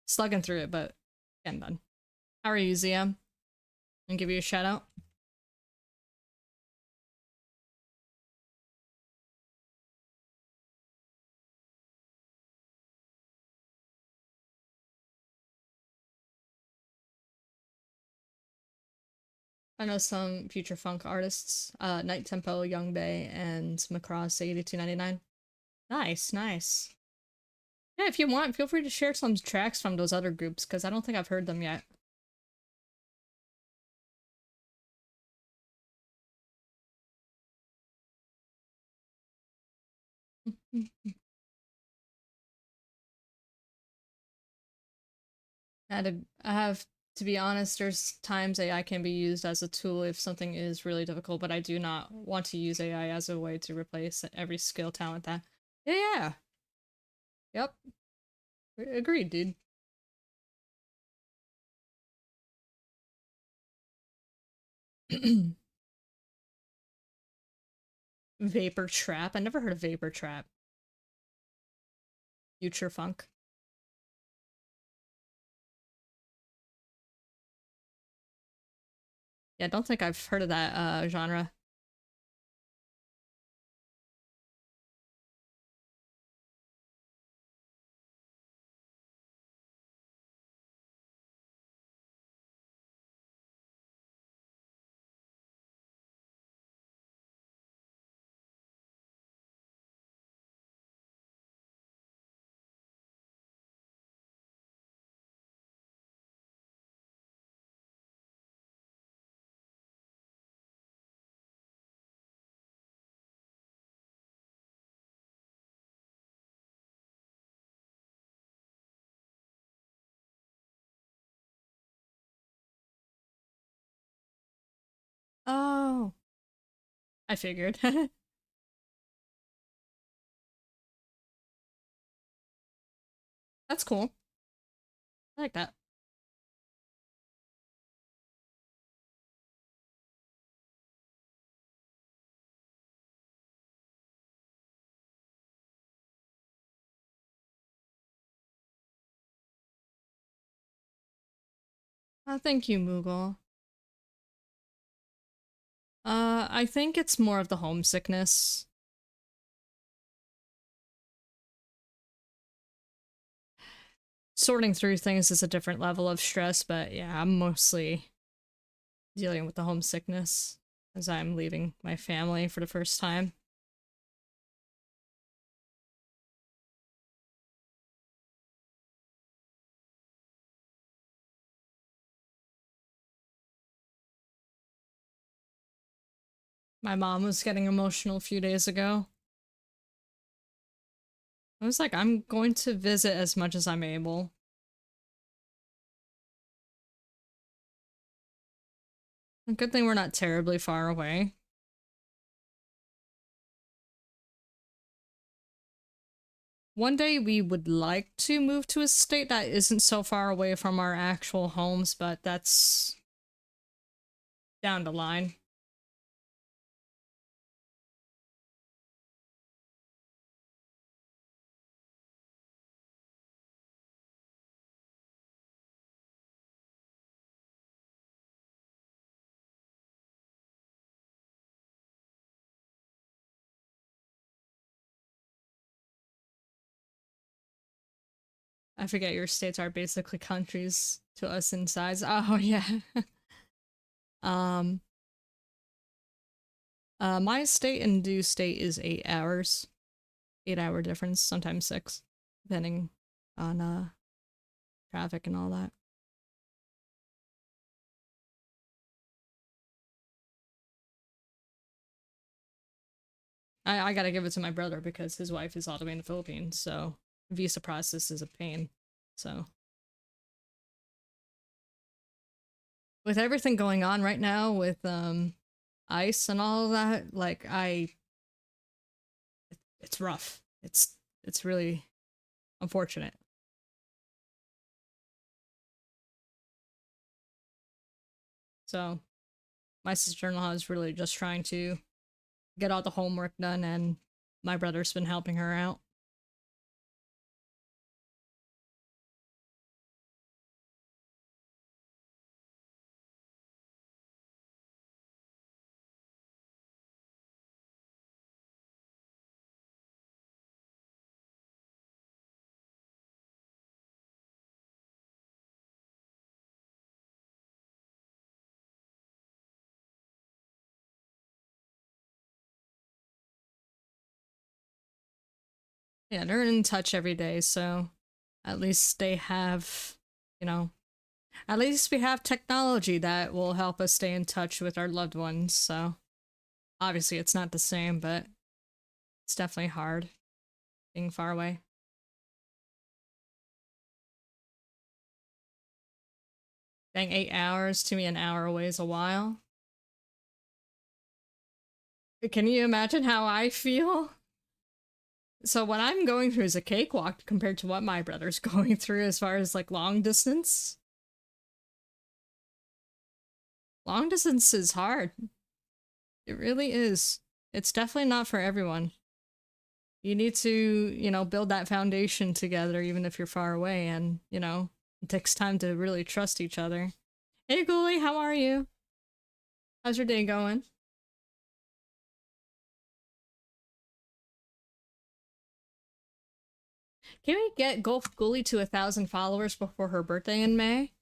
Speaker 1: Slugging through it, but getting done. How are you, ZM? And give you a shout out. I know some future funk artists, Night Tempo, Young Bay, and Macross 8299. Nice, nice. Yeah, if you want, feel free to share some tracks from those other groups, because I don't think I've heard them yet. I have to be honest, there's times AI can be used as a tool if something is really difficult, but I do not want to use AI as a way to replace every skill talent that. Yeah, yep. Agreed, dude. Vapor Trap. I never heard of Vapor Trap. Future Funk. Yeah, I don't think I've heard of that genre. Oh, I figured. That's cool. I like that. Thank you, Moogle. I think it's more of the homesickness. Sorting through things is a different level of stress, but yeah, I'm mostly dealing with the homesickness as I'm leaving my family for the first time. My mom was getting emotional a few days ago. I was like, I'm going to visit as much as I'm able. A good thing we're not terribly far away. One day we would like to move to a state that isn't so far away from our actual homes, but that's down the line. I forget your states are basically countries to us in size. Oh yeah. um my state and due state is 8 hours. 8 hour difference, sometimes six, depending on traffic and all that. I gotta give it to my brother because his wife is all the way in the Philippines, so visa process is a pain. So with everything going on right now with ice and all of that, like it's rough. It's really unfortunate. So my sister-in-law is really just trying to get all the homework done, and my brother's been helping her out. Yeah, they're in touch every day, so at least they have, you know, at least we have technology that will help us stay in touch with our loved ones. So obviously it's not the same, but it's definitely hard being far away. Dang, 8 hours to me, an hour away is a while. Can you imagine how I feel? So what I'm going through is a cakewalk compared to what my brother's going through as far as like long distance. Long distance is hard. It really is. It's definitely not for everyone. You need to, build that foundation together even if you're far away, and, it takes time to really trust each other. Hey Ghoulie, how are you? How's your day going? Can we get Golf Gully to 1,000 followers before her birthday in May?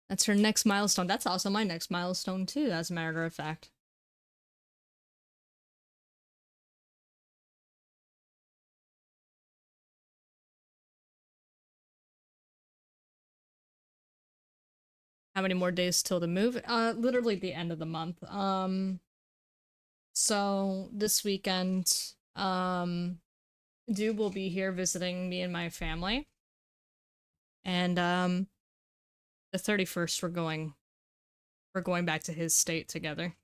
Speaker 1: That's her next milestone. That's also my next milestone too, as a matter of fact. How many more days till the move? Literally the end of the month. So this weekend, Dude will be here visiting me and my family. And the 31st we're going back to his state together.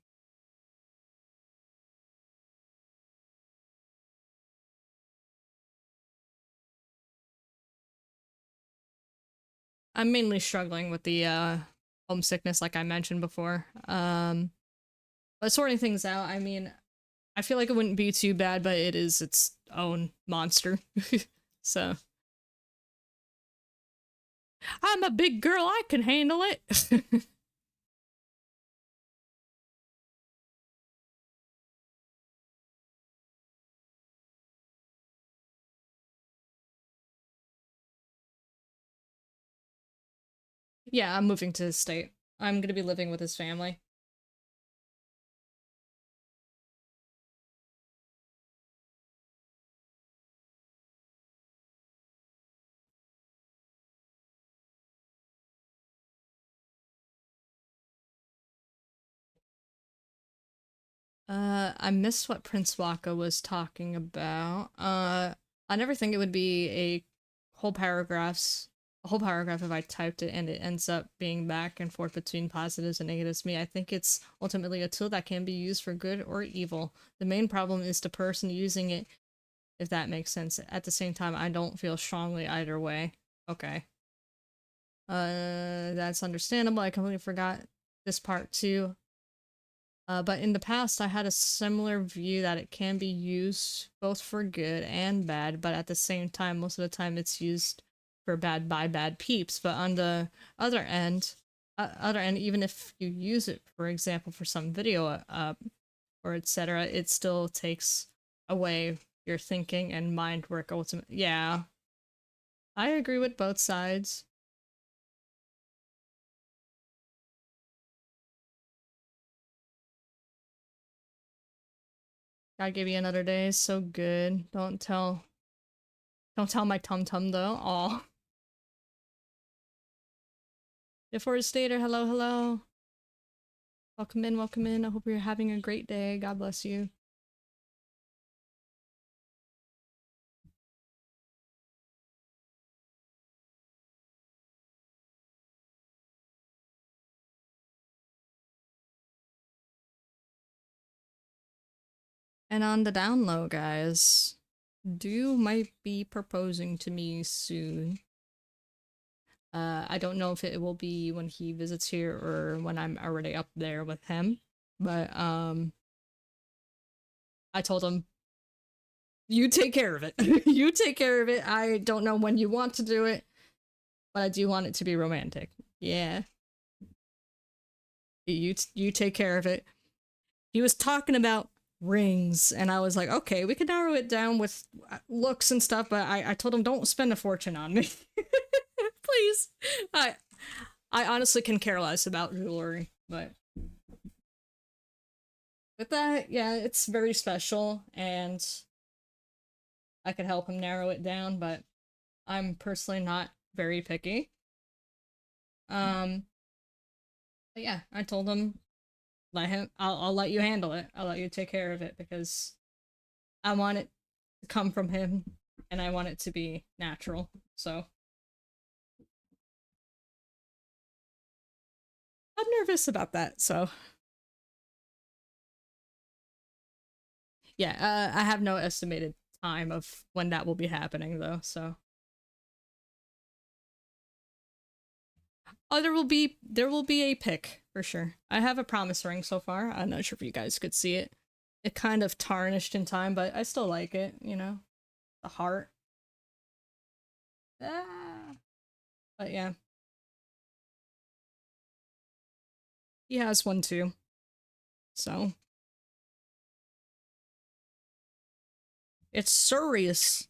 Speaker 1: I'm mainly struggling with the homesickness like I mentioned before. But sorting things out, I mean, I feel like it wouldn't be too bad, but it is its own monster. So, I'm a big girl, I can handle it. Yeah, I'm moving to his state. I'm gonna be living with his family. I missed what Prince Waka was talking about. I never think it would be a whole paragraph if I typed it and it ends up being back and forth between positives and negatives to me. I think it's ultimately a tool that can be used for good or evil. The main problem is the person using it, if that makes sense. At the same time, I don't feel strongly either way. Okay. That's understandable. I completely forgot this part too. But in the past, I had a similar view that it can be used both for good and bad, but at the same time, most of the time it's used for bad by bad peeps. But on the other end, even if you use it, for example, for some video or etc., it still takes away your thinking and mind work. Ultimately, yeah, I agree with both sides. God give you another day. So good. Don't tell my tum tum though. Aw. Deforestator, hello, hello. Welcome in, welcome in. I hope you're having a great day. God bless you. And on the down low, guys, Dew might be proposing to me soon. I don't know if it will be when he visits here or when I'm already up there with him. But I told him, you take care of it. You take care of it. I don't know when you want to do it, but I do want it to be romantic. Yeah. You take care of it. He was talking about rings, and I was like, okay, we could narrow it down with looks and stuff, but I told him don't spend a fortune on me. Please. I I honestly can care less about jewelry, but with that, yeah, it's very special and I could help him narrow it down, but I'm personally not very picky. Um but yeah, I told him I'll let you handle it. I'll let you take care of it because I want it to come from him and I want it to be natural. So I'm nervous about that. So yeah, I have no estimated time of when that will be happening though. So oh, there will be a pick for sure. I have a promise ring so far. I'm not sure if you guys could see it. It kind of tarnished in time, but I still like it. You know, the heart. Ah. But yeah, he has one too. So it's serious.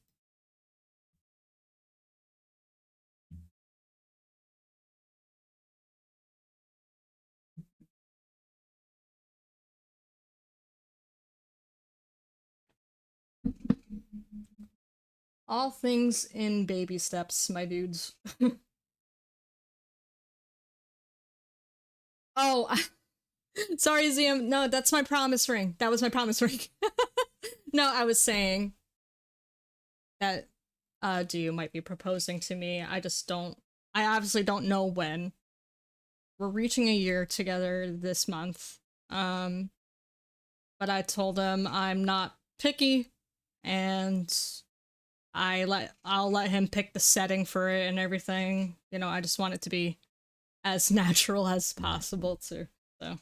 Speaker 1: All things in baby steps, my dudes. Oh, sorry, Zium. No, that's my promise ring. That was my promise ring. No, I was saying that you might be proposing to me. I obviously don't know when. We're reaching a year together this month. Um, but I told him I'm not picky and I'll let him pick the setting for it and everything. You know, I just want it to be as natural as possible too. So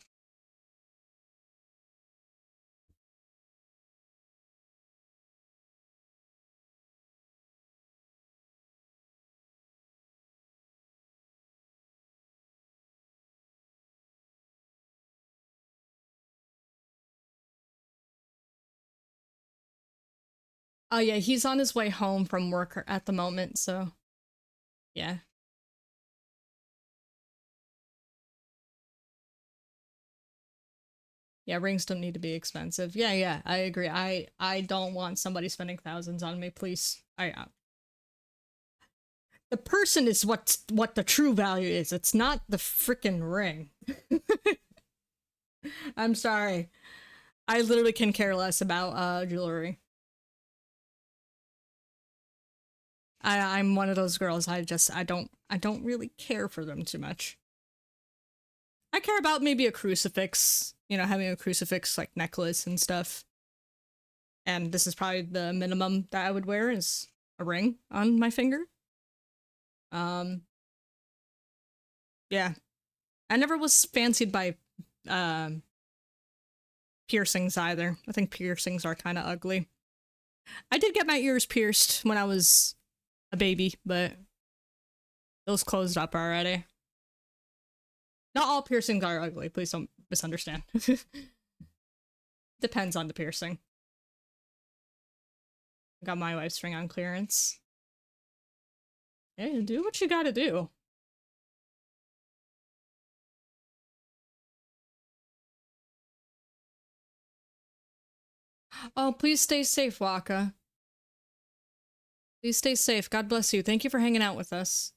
Speaker 1: oh yeah, he's on his way home from work at the moment, so yeah. Yeah, rings don't need to be expensive. Yeah, yeah, I agree. I don't want somebody spending thousands on me, please. The person is what the true value is. It's not the freaking ring. I'm sorry. I literally can care less about jewelry. I'm one of those girls. I don't really care for them too much. I care about maybe a crucifix, you know, having a crucifix like necklace and stuff. And this is probably the minimum that I would wear is a ring on my finger. Um yeah. I never was fancied by um piercings either. I think piercings are kind of ugly. I did get my ears pierced when I was a baby, but those closed up already. Not all piercings are ugly. Please don't misunderstand. Depends on the piercing. Got my wife's ring on clearance. Hey, do what you gotta do. Oh, please stay safe, Waka. Please stay safe. God bless you. Thank you for hanging out with us.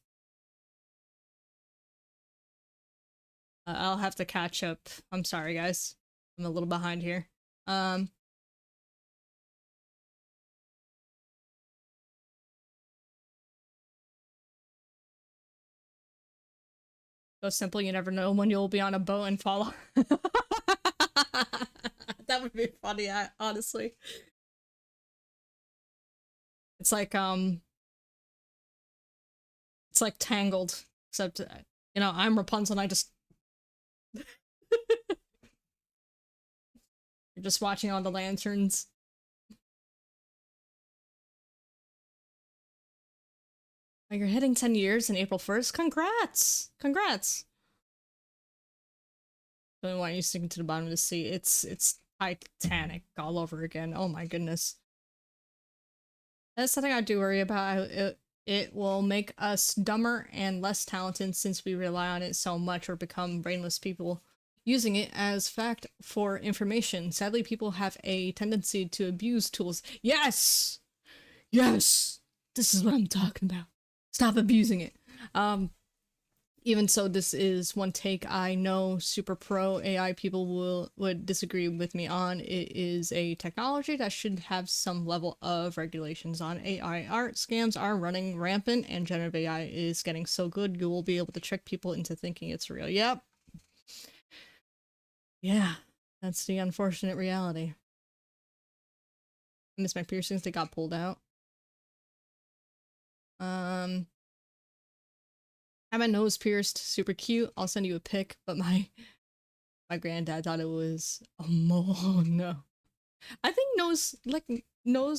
Speaker 1: I'll have to catch up. I'm sorry, guys. I'm a little behind here. Um, so simple. You never know when you'll be on a boat and fall off. That would be funny, honestly. It's like um, it's like Tangled, except you know I'm Rapunzel and I just you're just watching all the lanterns. Oh, you're hitting 10 years in April 1st. Congrats! Congrats! Don't want you sinking to the bottom of the sea. It's Titanic all over again. Oh my goodness. That's something I do worry about. It will make us dumber and less talented since we rely on it so much or become brainless people using it as fact for information. Sadly, people have a tendency to abuse tools. Yes! Yes! This is what I'm talking about. Stop abusing it. Even so, this is one take I know super pro AI people would disagree with me on. It is a technology that should have some level of regulations on. AI art scams are running rampant, and generative AI is getting so good you will be able to trick people into thinking it's real. Yep. Yeah, that's the unfortunate reality. I miss my piercings; they got pulled out. Um, had my nose pierced, super cute. I'll send you a pic, but my granddad thought it was a mole. Oh no. I think nose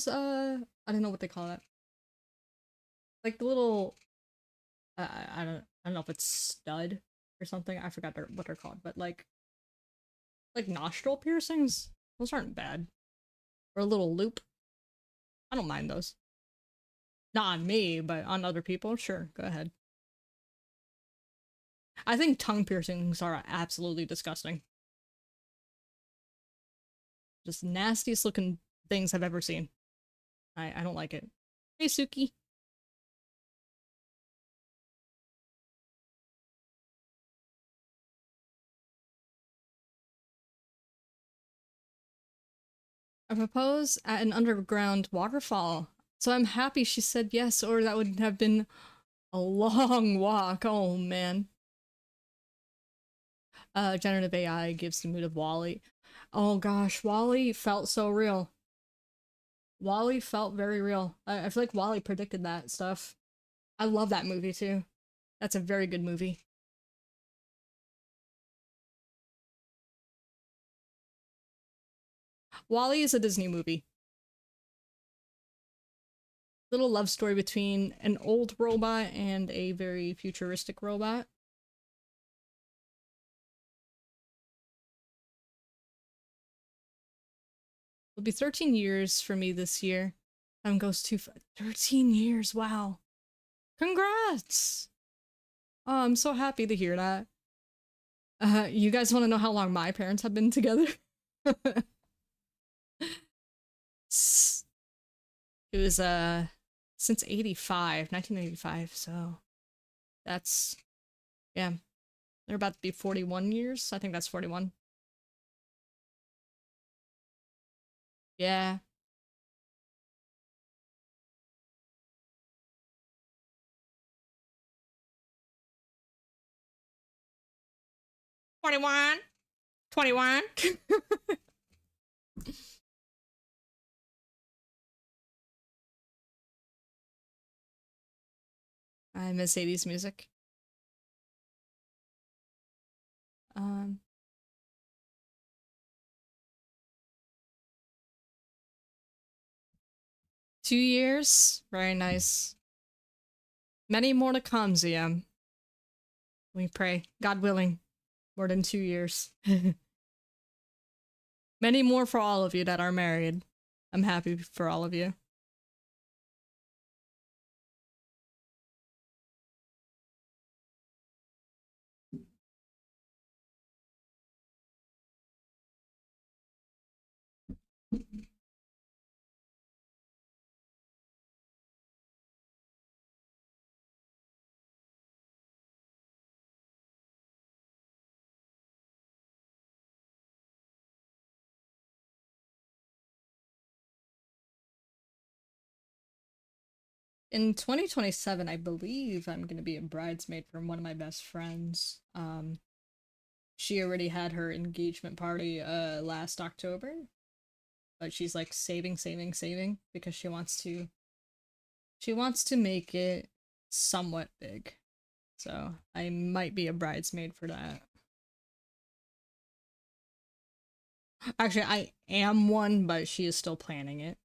Speaker 1: I don't know what they call that. Like the little I don't know if it's stud or something. I forgot what they're called, but like Like nostril piercings? Those aren't bad. Or a little loop. I don't mind those. Not on me, but on other people. Sure, go ahead. I think tongue piercings are absolutely disgusting. Just nastiest looking things I've ever seen. I don't like it. Hey, Suki. I propose at an underground waterfall. So I'm happy she said yes, or that would have been a long walk. Oh, man. Generative AI gives the mood of Wally. Oh gosh, Wally felt so real. Wally felt very real. I feel like Wally predicted that stuff. I love that movie too. That's a very good movie. Wally is a Disney movie. Little love story between an old robot and a very futuristic robot. It'll be 13 years for me this year. Time goes too 13 years, wow. Congrats! Oh, I'm so happy to hear that. You guys want to know how long my parents have been together? It was since 85, 1985, so that's yeah. They're about to be 41 years. I think that's 41. Yeah. 21. 21. I miss 80s music. Um 2 years. Very nice. Many more to come, ZM. We pray. God willing. More than 2 years. Many more for all of you that are married. I'm happy for all of you. In 2027, I believe I'm gonna be a bridesmaid for one of my best friends. She already had her engagement party last October, but she's like saving because she wants to make it somewhat big. So I might be a bridesmaid for that. Actually, I am one, but she is still planning it.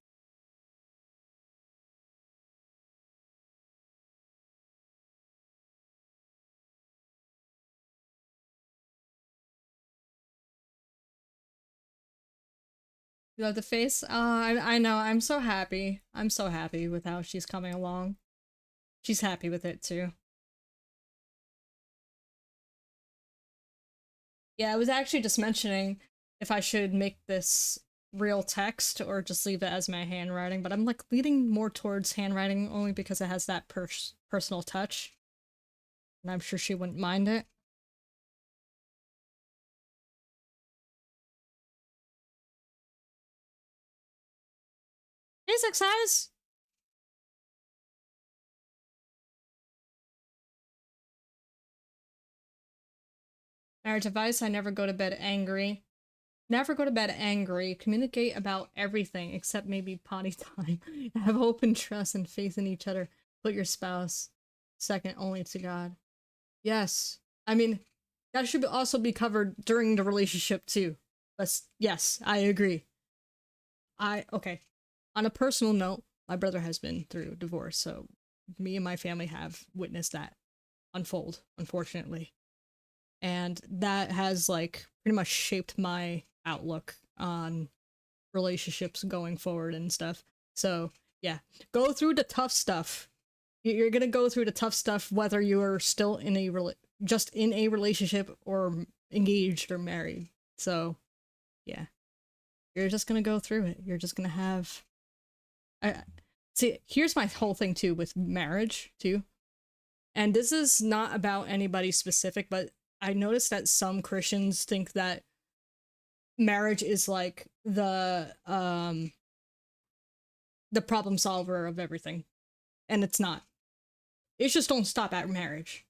Speaker 1: You love the face? I know. I'm so happy. I'm so happy with how she's coming along. She's happy with it too. Yeah, I was actually just mentioning if I should make this real text or just leave it as my handwriting, but I'm like leaning more towards handwriting only because it has that personal touch, and I'm sure she wouldn't mind it. Hey, Six Eyes! Marriage advice: I never go to bed angry. Never go to bed angry. Communicate about everything except maybe potty time. Have hope and trust and faith in each other. Put your spouse second only to God. Yes. I mean, that should also be covered during the relationship too. But yes, I agree. Okay. On a personal note, my brother has been through divorce, so me and my family have witnessed that unfold, unfortunately. and that has like pretty much shaped my outlook on relationships going forward and stuff. So yeah, go through the tough stuff. You're gonna go through the tough stuff whether you are still in a just in a relationship or engaged or married. So yeah, you're just gonna go through it. You're just gonna have. I see. Here's my whole thing too with marriage too, and this is not about anybody specific, but I noticed that some Christians think that marriage is like the problem solver of everything, and it's not. It's just don't stop at marriage.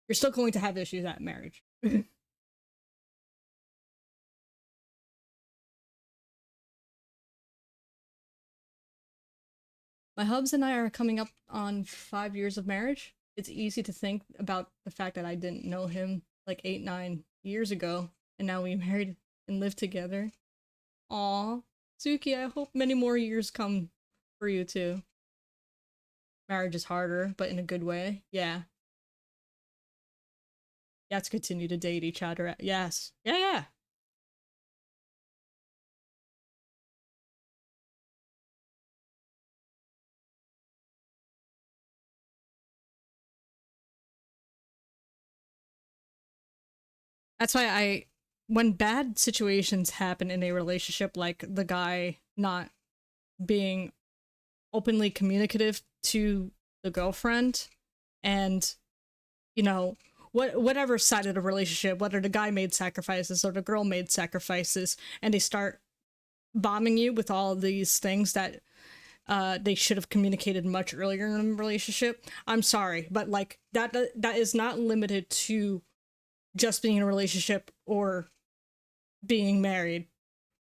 Speaker 1: You're still going to have issues at marriage. My hubs and I are coming up on 5 years of marriage. It's easy to think about the fact that I didn't know him like 8, 9 years ago, and now we married and live together. Aw, Suki, I hope many more years come for you too. Marriage is harder, but in a good way. Yeah. You have to continue to date each other. Yes. Yeah, yeah. That's why when bad situations happen in a relationship, like the guy not being openly communicative to the girlfriend, and you know, whatever side of the relationship, whether the guy made sacrifices or the girl made sacrifices, and they start bombing you with all of these things that they should have communicated much earlier in the relationship. I'm sorry, but like that is not limited to just being in a relationship or being married.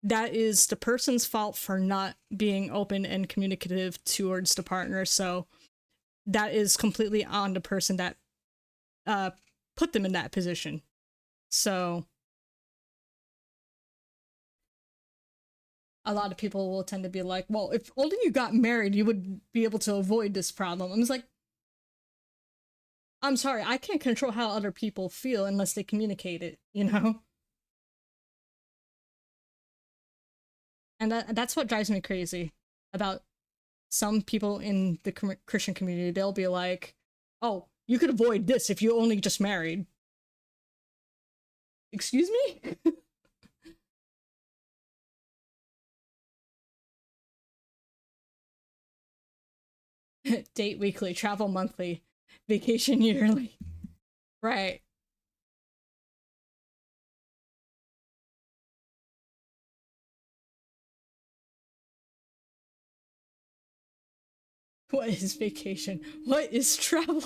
Speaker 1: That is the person's fault for not being open and communicative towards the partner. So that is completely on the person that uh, put them in that position. So a lot of people will tend to be like, well, if only you got married, you would be able to avoid this problem. I'm just like, I'm sorry, I can't control how other people feel unless they communicate it, you know? And that's what drives me crazy about some people in the Christian community. They'll be like, oh, you could avoid this if you only just married. Excuse me? Date weekly, travel monthly, vacation yearly. Right. What is vacation? What is travel?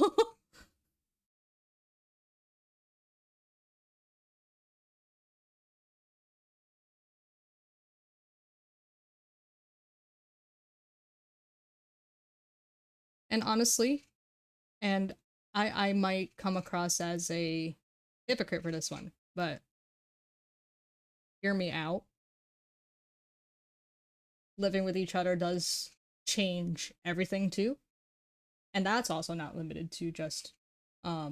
Speaker 1: And honestly, and I might come across as a hypocrite for this one, but hear me out. Living with each other does change everything too, and that's also not limited to just what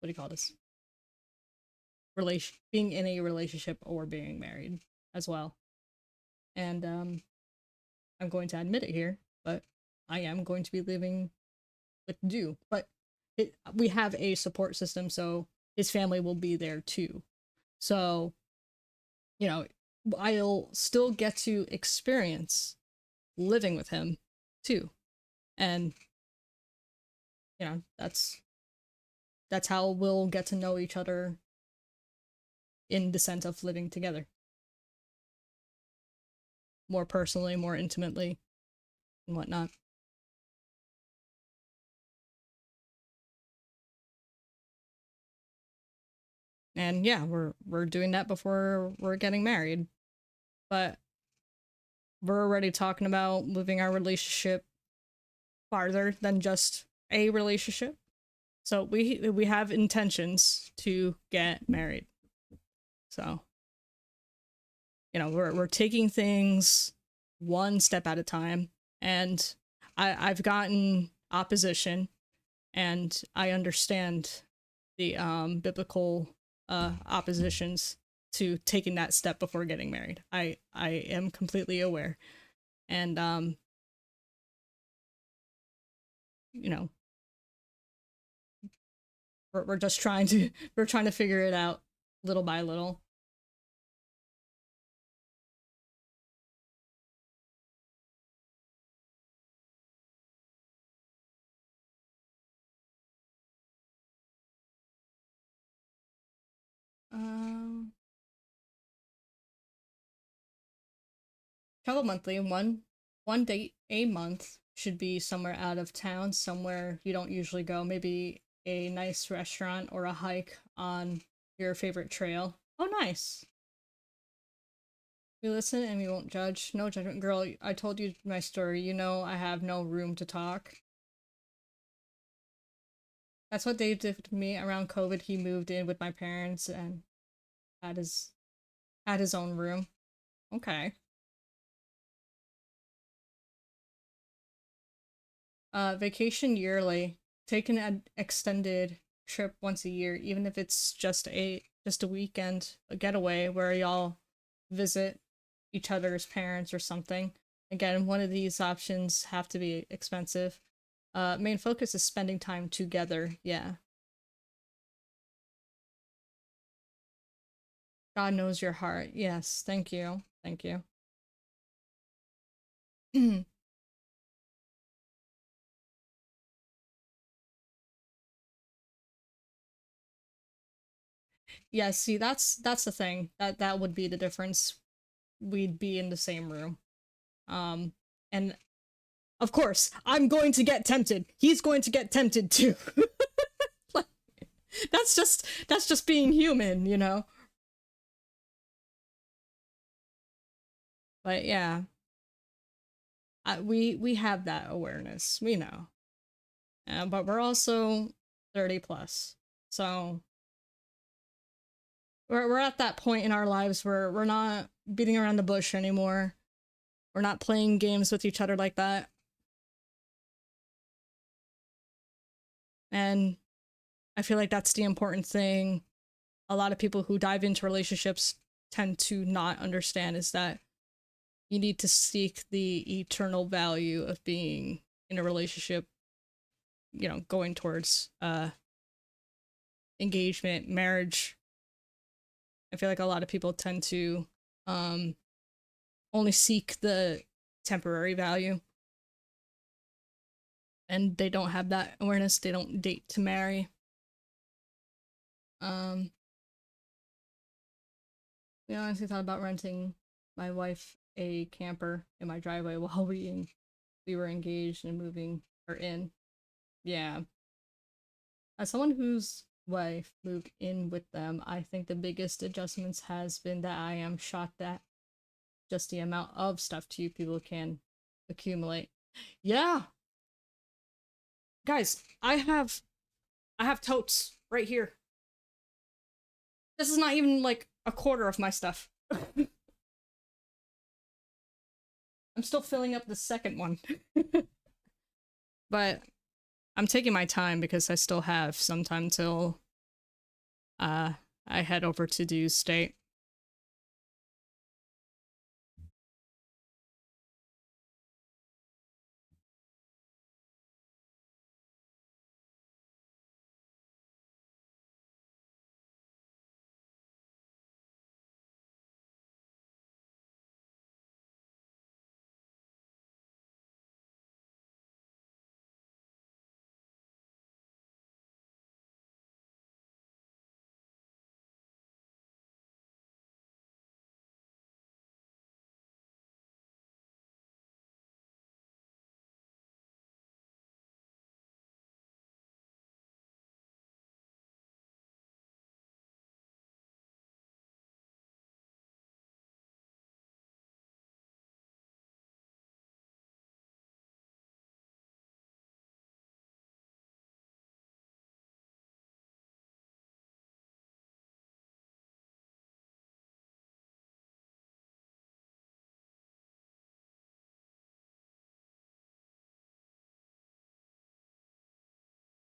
Speaker 1: do you call this? Relation being in a relationship or being married as well. And I'm going to admit it here, but I am going to be living with Dew. But we have a support system, so his family will be there too. So, you know, I'll still get to experience living with him too. And, you know, that's how we'll get to know each other in the sense of living together more personally, more intimately, and whatnot. And yeah, we're doing that before we're getting married. But we're already talking about moving our relationship farther than just a relationship. So we have intentions to get married. So, you know, we're taking things one step at a time, and I've gotten opposition, and I understand the biblical oppositions to taking that step before getting married. I am completely aware, and you know, we're just trying to we're trying to figure it out little by little. Um, Travel monthly, one date a month should be somewhere out of town, somewhere you don't usually go. Maybe a nice restaurant or a hike on your favorite trail. Oh, nice. We listen and we won't judge. No judgment. Girl, I told you my story. You know I have no room to talk. That's what Dave did to me around COVID. He moved in with my parents and had his had his own room. Okay. Vacation yearly. Take an extended trip once a year, even if it's just a weekend, a getaway where y'all visit each other's parents or something. Again, one of these options have to be expensive. Main focus is spending time together. Yeah. God knows your heart. Yes. Thank you. Thank you. Yeah, see, that's the thing. That would be the difference. We'd be in the same room. Um, and of course, I'm going to get tempted. He's going to get tempted too. Like, that's just being human, you know. But yeah, we have that awareness. We know, but we're also 30 plus, so we're at that point in our lives where we're not beating around the bush anymore. We're not playing games with each other like that, and I feel like that's the important thing. A lot of people who dive into relationships tend to not understand is that you need to seek the eternal value of being in a relationship, going towards engagement, marriage. I feel like a lot of people tend to um only seek the temporary value, and they don't have that awareness. They don't date to marry. um we honestly thought about renting my wife a camper in my driveway while we were engaged and moving her in. Yeah. As someone whose wife moved in with them, I think the biggest adjustments has been that I am shocked at just the amount of stuff two people can accumulate. Yeah, guys, I have totes right here. This is not even like a quarter of my stuff. I'm still filling up the second one. But I'm taking my time because I still have some time till uh I head over to Dew's State.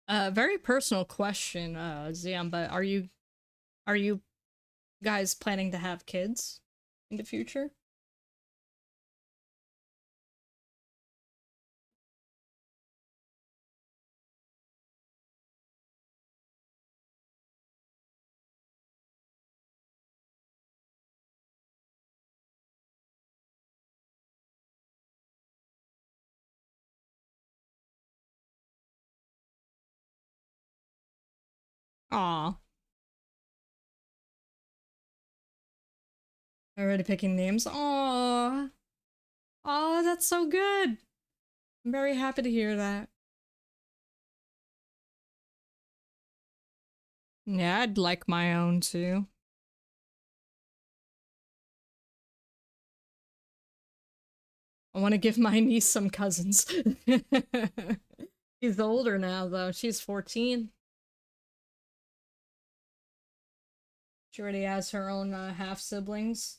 Speaker 1: Very personal question, Zion, but are you guys planning to have kids in the future? Aw, already picking names. Aw, aw, that's so good. I'm very happy to hear that. Yeah, I'd like my own too. I want to give my niece some cousins. She's older now, though. She's 14. She already has her own half siblings.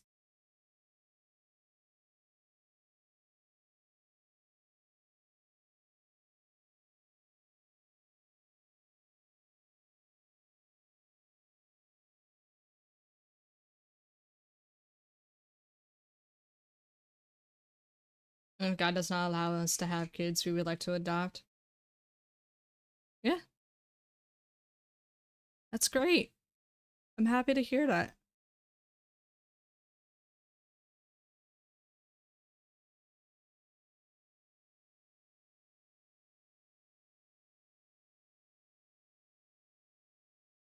Speaker 1: And if God does not allow us to have kids, we would like to adopt. Yeah, that's great. I'm happy to hear that.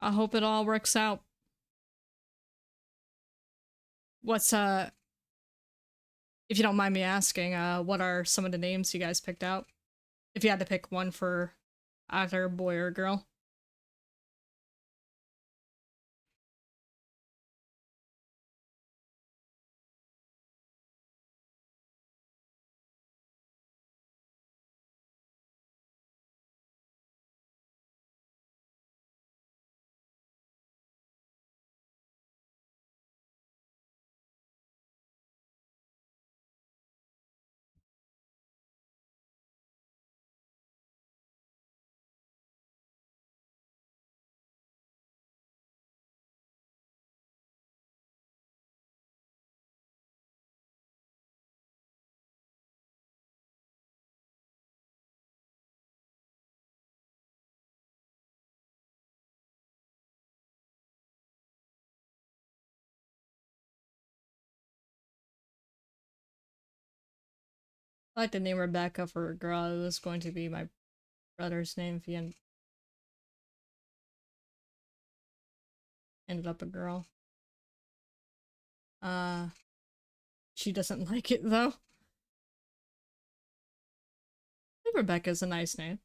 Speaker 1: I hope it all works out. What's if you don't mind me asking, what are some of the names you guys picked out? If you had to pick one for either boy or girl. I like the name Rebecca for a girl. It was going to be my brother's name if he ended up a girl. Uh, she doesn't like it though. I think Rebecca's a nice name.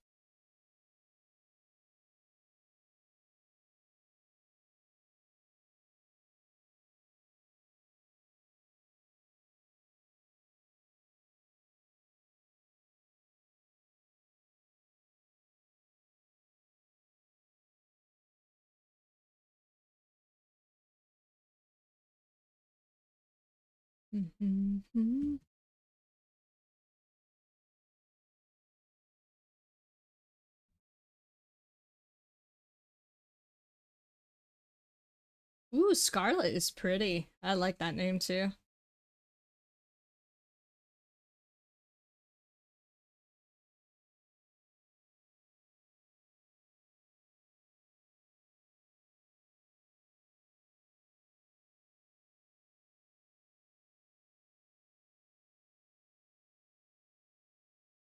Speaker 1: Ooh, Scarlet is pretty. I like that name too.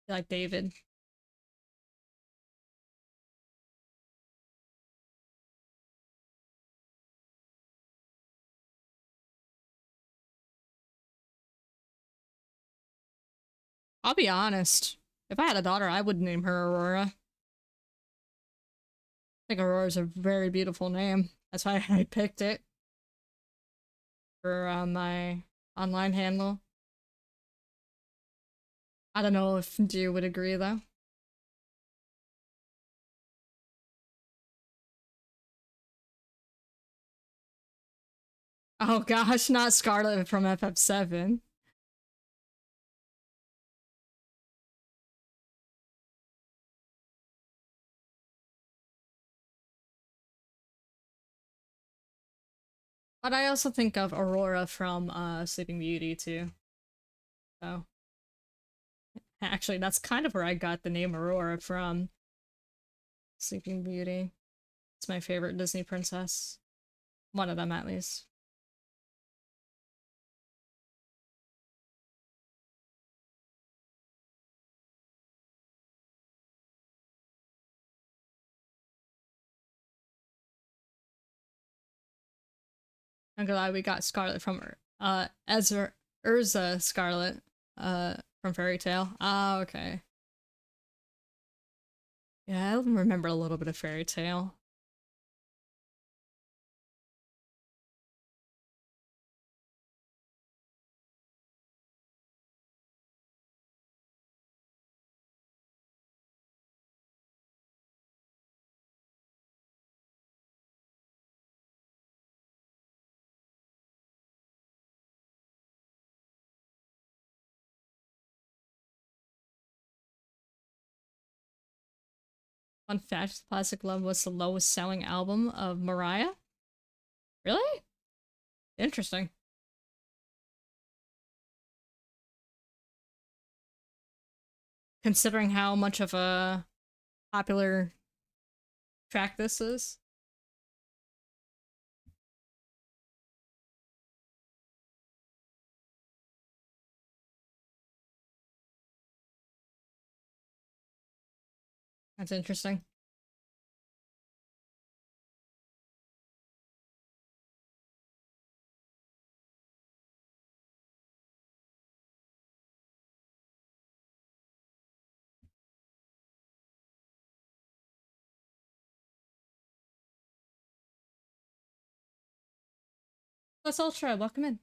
Speaker 1: I like David. I'll be honest. If I had a daughter, I would name her Aurora. I think Aurora is a very beautiful name. That's why I picked it for my online handle. I don't know if you would agree though. Oh gosh, not Scarlet from FF7. But I also think of Aurora from Sleeping Beauty too. So actually, that's kind of where I got the name Aurora from. Sleeping Beauty. It's my favorite Disney princess. One of them, at least. I'm glad we got Scarlet from Ezra Urza Scarlet from Fairy Tale. Ah, okay. Yeah, I remember a little bit of Fairy Tale. Fun fact: Plastic Love was the lowest selling album of Mariah. Really? Interesting. Considering how much of a popular track this is. That's interesting. Let's all try. Welcome in.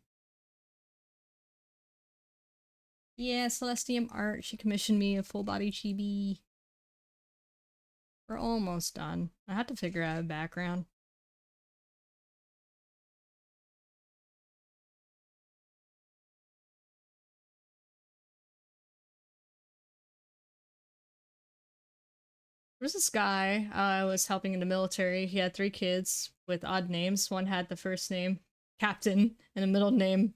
Speaker 1: Yeah, Celestium Art. She commissioned me a full body chibi. We're almost done. I have to figure out a background. There's this guy I was helping in the military. He had 3 kids with odd names. One had the first name Captain and a middle name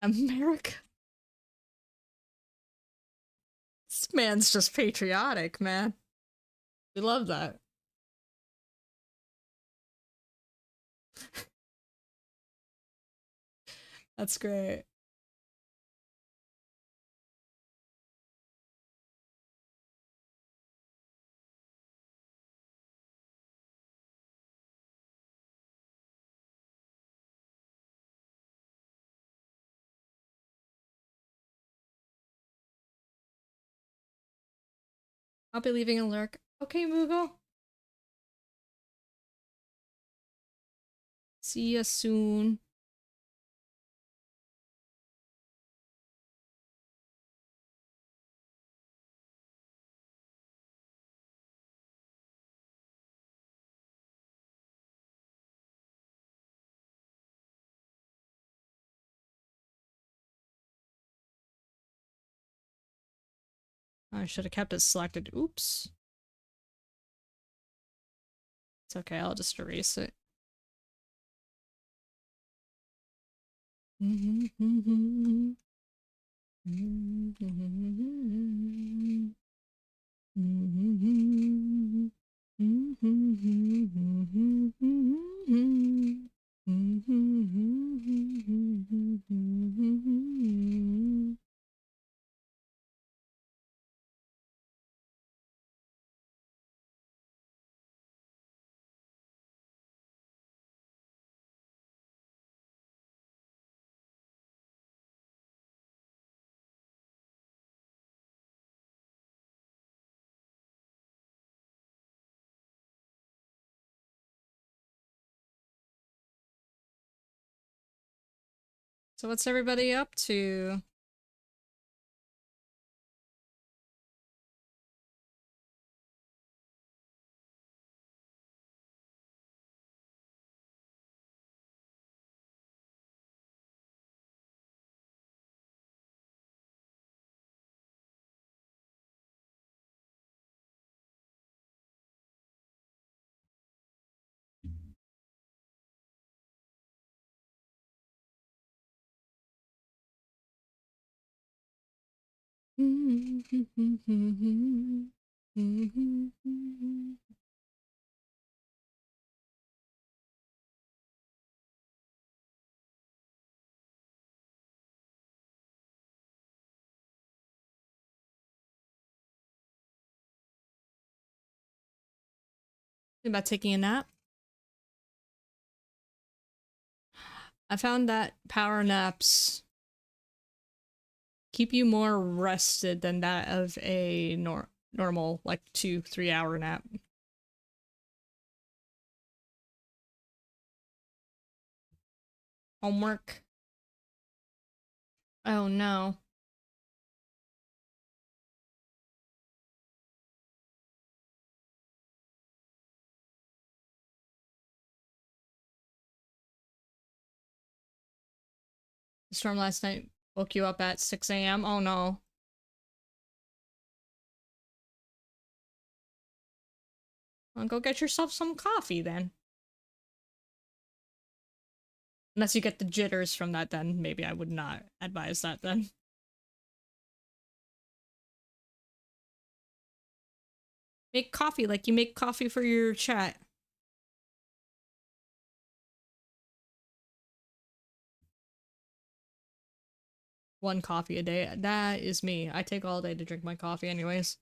Speaker 1: America. This man's just patriotic, man. We love that. That's great. I'll be leaving a lurk. Okay, Moogle. See you soon. I should have kept it selected. Oops. It's okay, I'll just erase it. So what's everybody up to? About taking a nap. I found that power naps keep you more rested than that of a normal, like 2-3 hour nap. Homework. Oh no. The storm last night woke you up at 6 a.m. Oh no. Well, go get yourself some coffee then. Unless you get the jitters from that, then maybe I would not advise that then. Make coffee like you make coffee for your chat. One coffee a day. That is me. I take all day to drink my coffee anyways.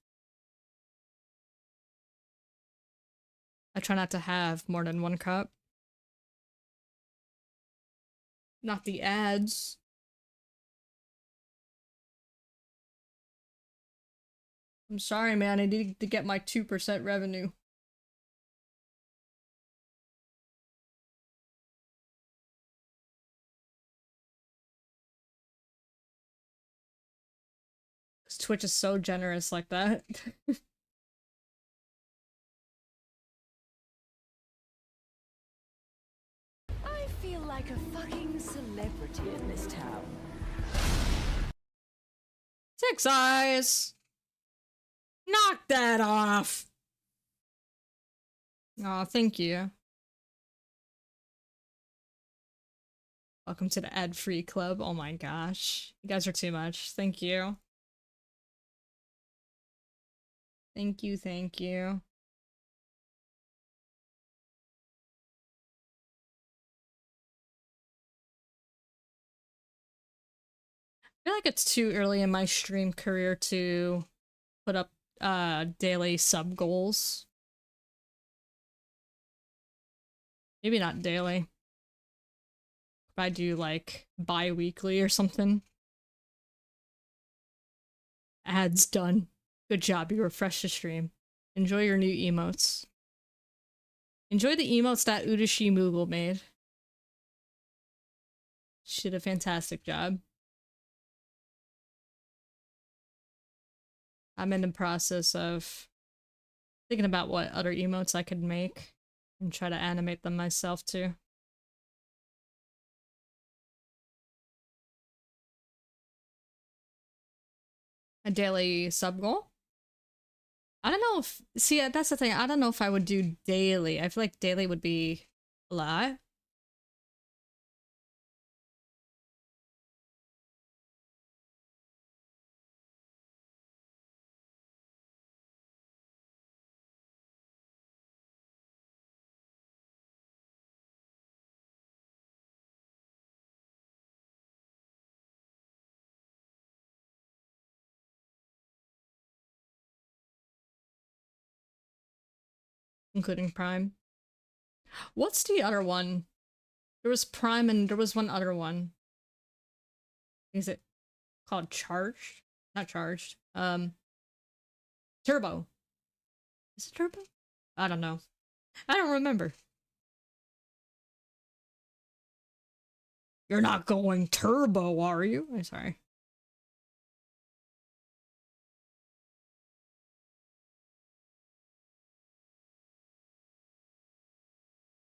Speaker 1: I try not to have more than one cup. Not the ads. I'm sorry, man. I need to get my 2% revenue. Twitch is so generous like that.
Speaker 3: I feel like a fucking celebrity in this town.
Speaker 1: Six Eyes! Knock that off! Oh, thank you. Welcome to the ad-free club. Oh my gosh. You guys are too much. Thank you. Thank you, thank you. I feel like it's too early in my stream career to put up daily sub goals. Maybe not daily. If I do like bi-weekly or something. Ads done. Good job, you refreshed the stream. Enjoy your new emotes. Enjoy the emotes that Udashi Moogle made. She did a fantastic job. I'm in the process of thinking about what other emotes I could make and try to animate them myself too. A daily sub goal? I don't know if, see, that's the thing. I don't know if I would do daily. I feel like daily would be a lot. Including Prime. What's the other one? There was Prime and there was one other one. Is it called Charged? Not Charged. Turbo. Is it Turbo? I don't know. I don't remember. You're not going turbo, are you? I'm sorry.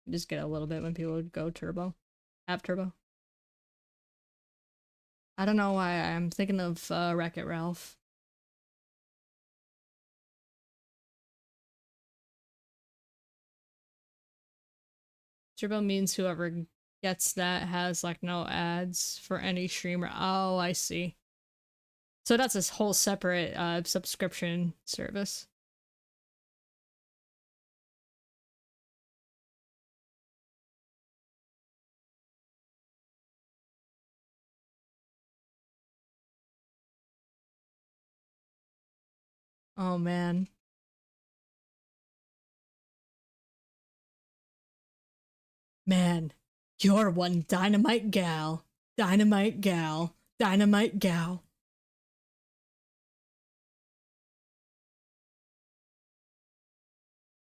Speaker 1: You just get a little bit when people go turbo. Have turbo. I don't know why I'm thinking of Wreck-It Ralph. Turbo means whoever gets that has like no ads for any streamer. Oh, I see. So that's this whole separate subscription service. Oh man. Man, you're one dynamite gal. Dynamite gal. Dynamite gal.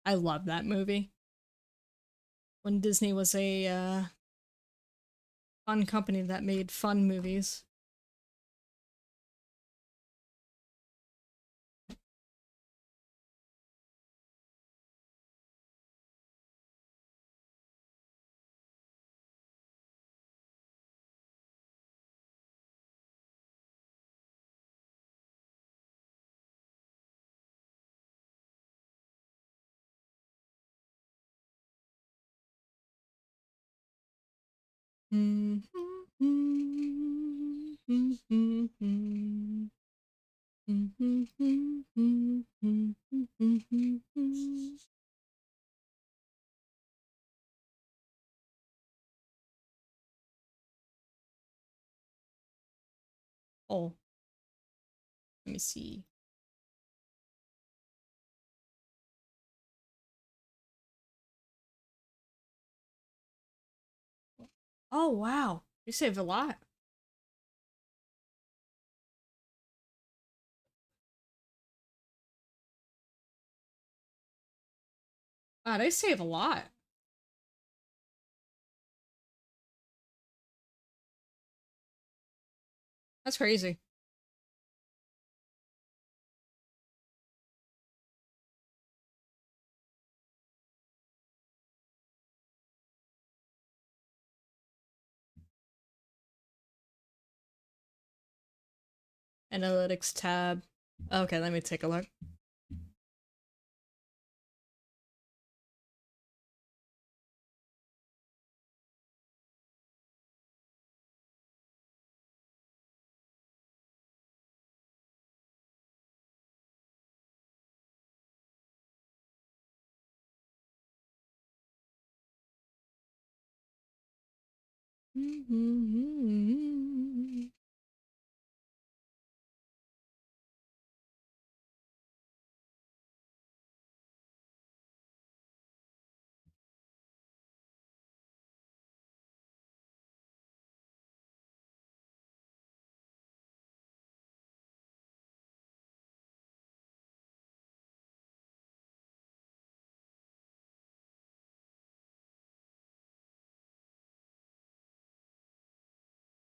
Speaker 1: I love that movie. When Disney was a fun company that made fun movies. Oh, let me see. Oh, wow. You saved a lot. Wow, they save a lot. That's crazy. Analytics tab. Okay, let me take a look.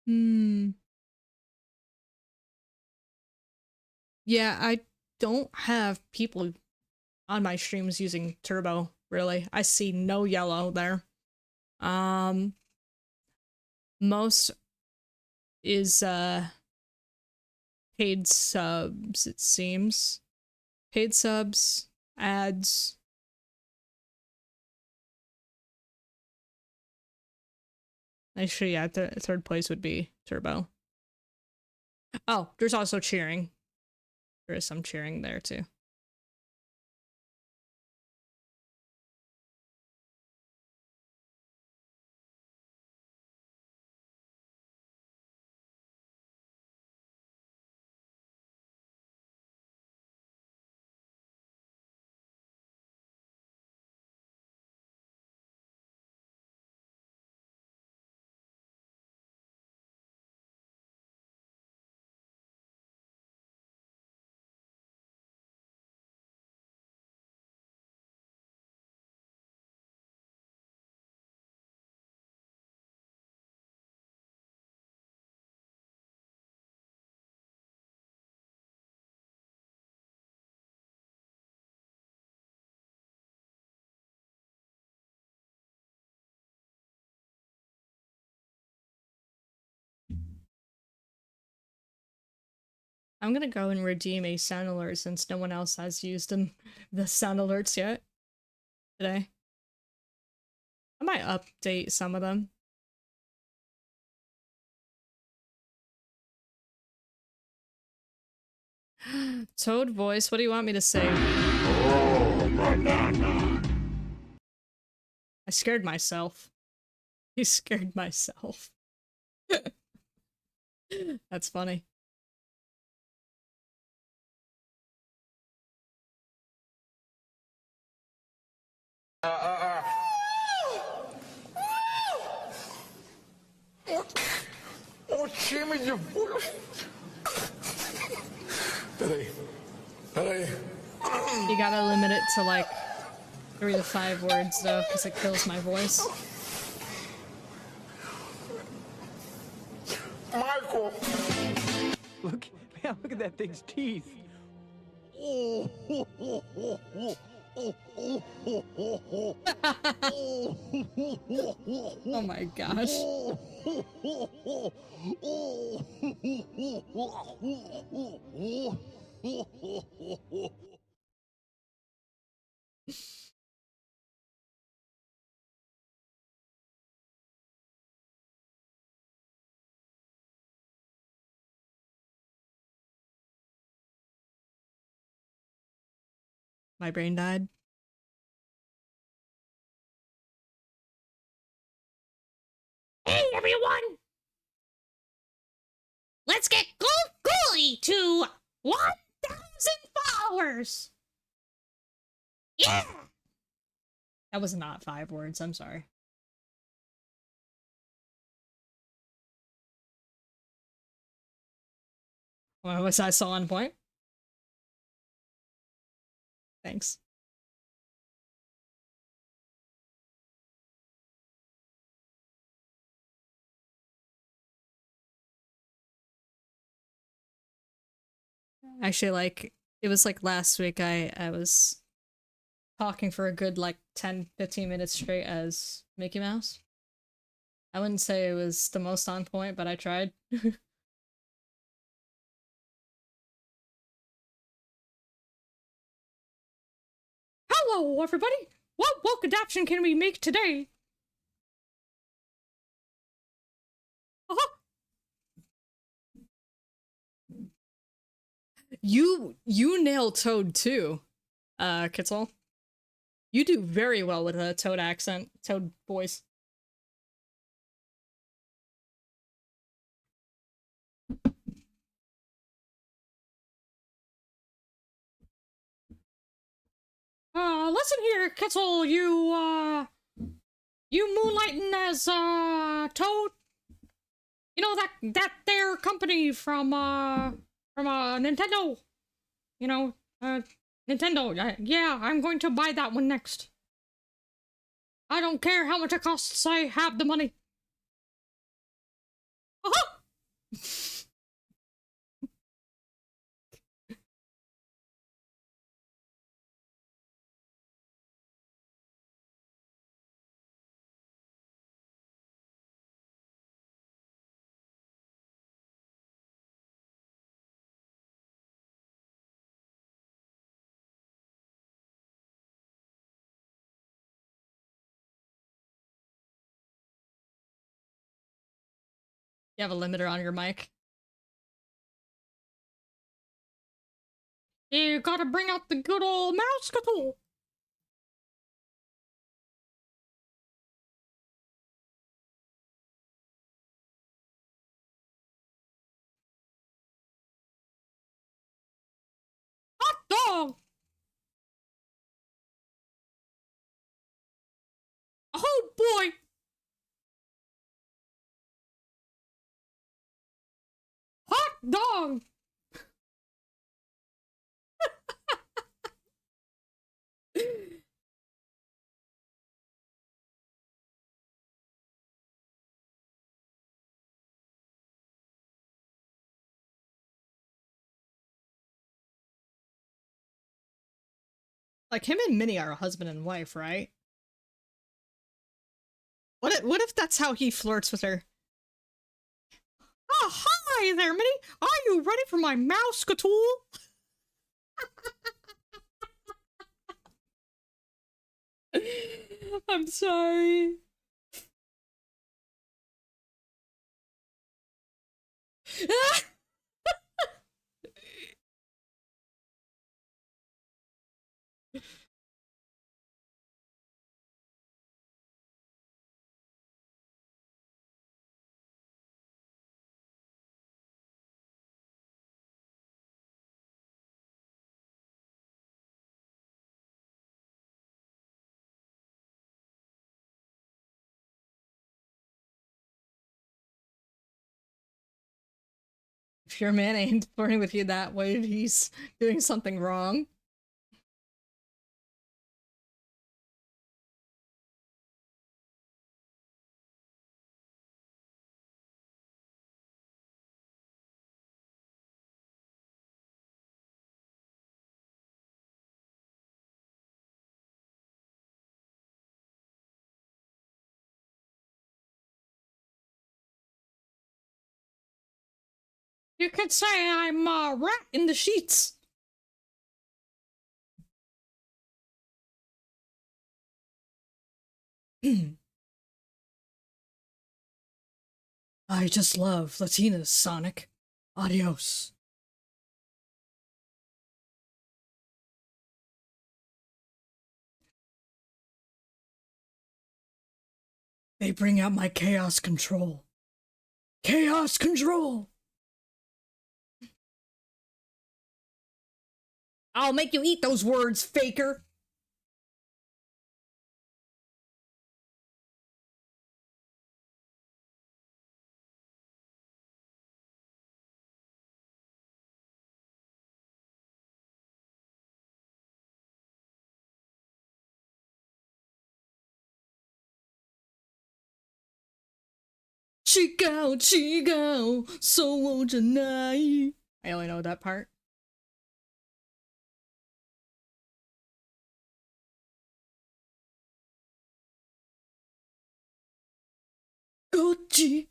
Speaker 1: Hmm. Yeah, I don't have people on my streams using Turbo, really. I see no yellow there. Um, most is paid subs, it seems. Paid subs, ads. Actually, yeah, third place would be Turbo. Oh, there's also cheering. There is some cheering there too. I'm gonna go and redeem a sound alert since no one else has used the sound alerts yet today. I might update some of them. Toad voice, what do you want me to say?
Speaker 4: Oh, banana.
Speaker 1: I scared myself. He scared myself. That's funny.
Speaker 4: Oh, Jimmy, you... Peraí. Peraí.
Speaker 1: You gotta limit it to like 3 to 5 words though, because it kills my voice.
Speaker 4: Michael!
Speaker 5: Look, man, look at that thing's teeth.
Speaker 4: Oh,
Speaker 1: Oh my gosh. My brain died. Hey everyone! Let's get Gooley to 1,000 followers! Yeah! That was not 5 words, I'm sorry. Well, was I still on point? Thanks. Actually, like, it was like last week I was talking for a good like 10-15 minutes straight as Mickey Mouse. I wouldn't say it was the most on point, but I tried. Hello, everybody! What woke adaptation can we make today? Uh-huh. You nailed Toad too, Kitzel. You do very well with a Toad accent, Toad voice. Listen here, Kitzel, you moonlighting as, Toad? You know, that there company from Nintendo? You know, Nintendo, yeah, I'm going to buy that one next. I don't care how much it costs, I have the money. Uh-huh! You have a limiter on your mic. You gotta bring out the good old mouse scuttle. Hot dog! Oh boy! Hot dog! Like, him and Minnie are a husband and wife, right? What if that's how he flirts with her? Oh, hi there, Minnie! Are you ready for my mouse scuttle? I'm sorry. If your man ain't flirting with you that way, he's doing something wrong. You could say I'm a rat in the sheets. I just love Latinas, Sonic. Adios. They bring out my chaos control. Chaos control! I'll make you eat those words, faker! Chico, Chico, so won't deny. I only know that part. Gucci.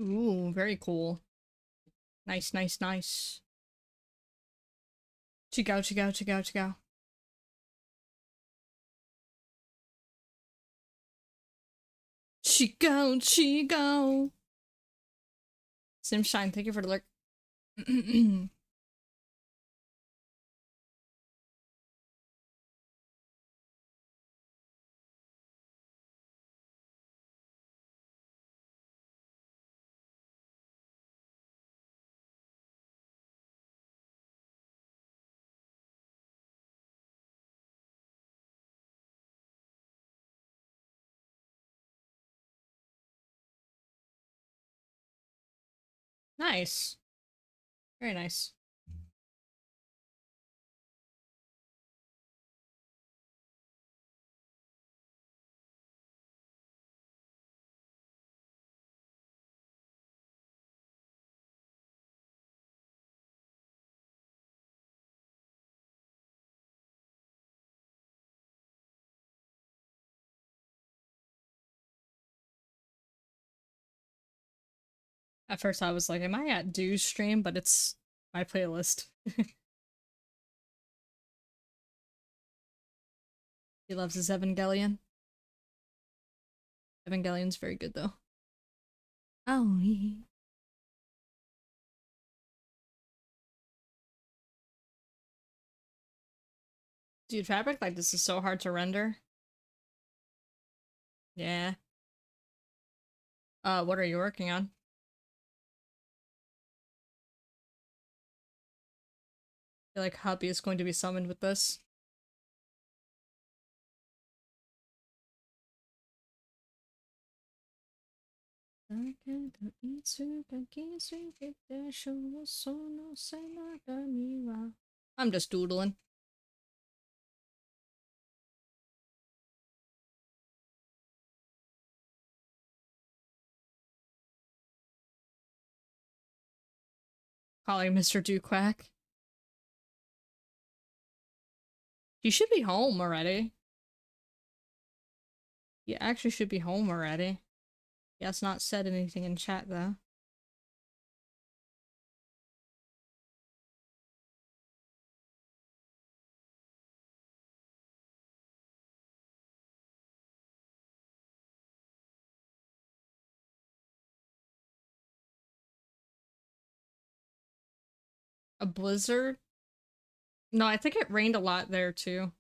Speaker 1: Ooh, very cool. Nice, nice, nice. Chico, Chico, Chico, Chico. Chico, Chico. Simshine, thank you for the lurk. Nice. Very nice. At first I was like, am I at Dew's stream? But it's my playlist. He loves his Evangelion. Evangelion's very good though. Oh, dude, fabric like this is so hard to render. Yeah. What are you working on? I feel like Hubby is going to be summoned with this. I'm just doodling. Calling Mr. Duquack. He should be home already. He actually should be home already. He has not said anything in chat though. A blizzard? No, I think it rained a lot there too.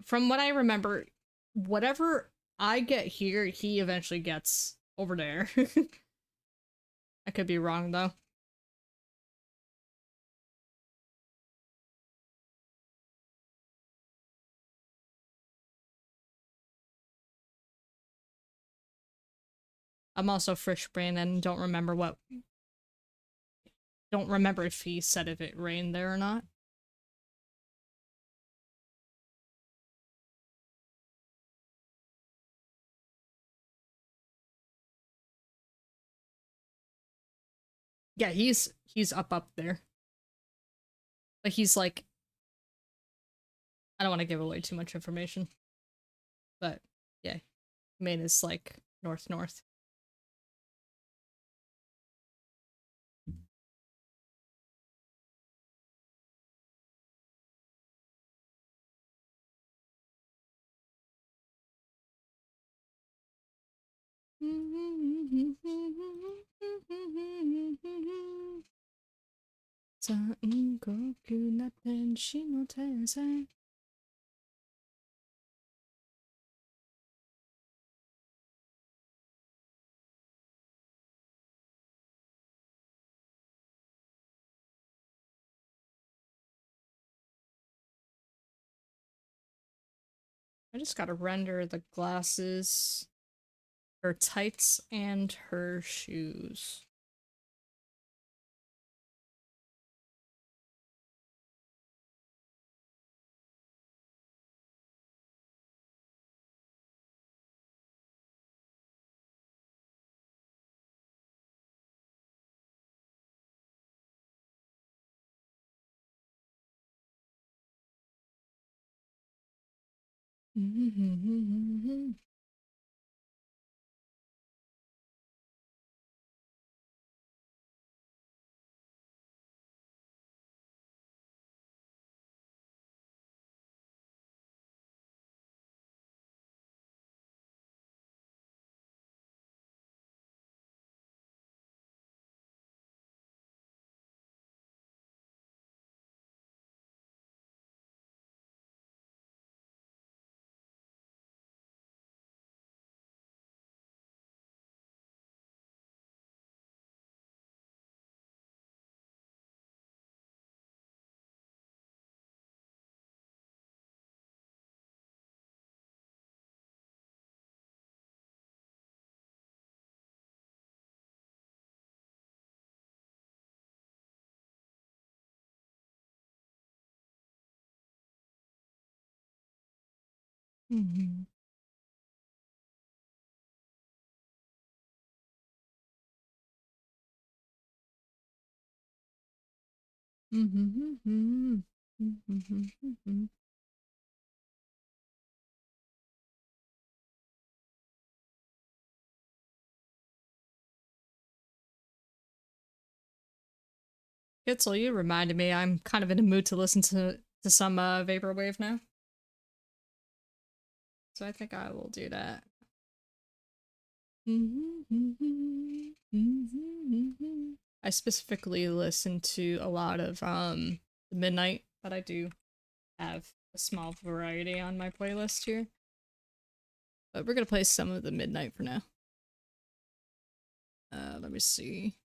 Speaker 1: From what I remember, whatever I get here, he eventually gets over there. I could be wrong though. I'm also frish brain and don't remember if he said if it rained there or not. Yeah, he's up there. Like he's like I don't want to give away too much information, but yeah, Maine is like north. I just gotta render the glasses, her tights, and her shoes. Itzel, you reminded me I'm kind of in a mood to listen to some Vaporwave now. So I think I will do that. I specifically listen to a lot of Midnight, but I do have a small variety on my playlist here. But we're gonna play some of the Midnight for now. Let me see.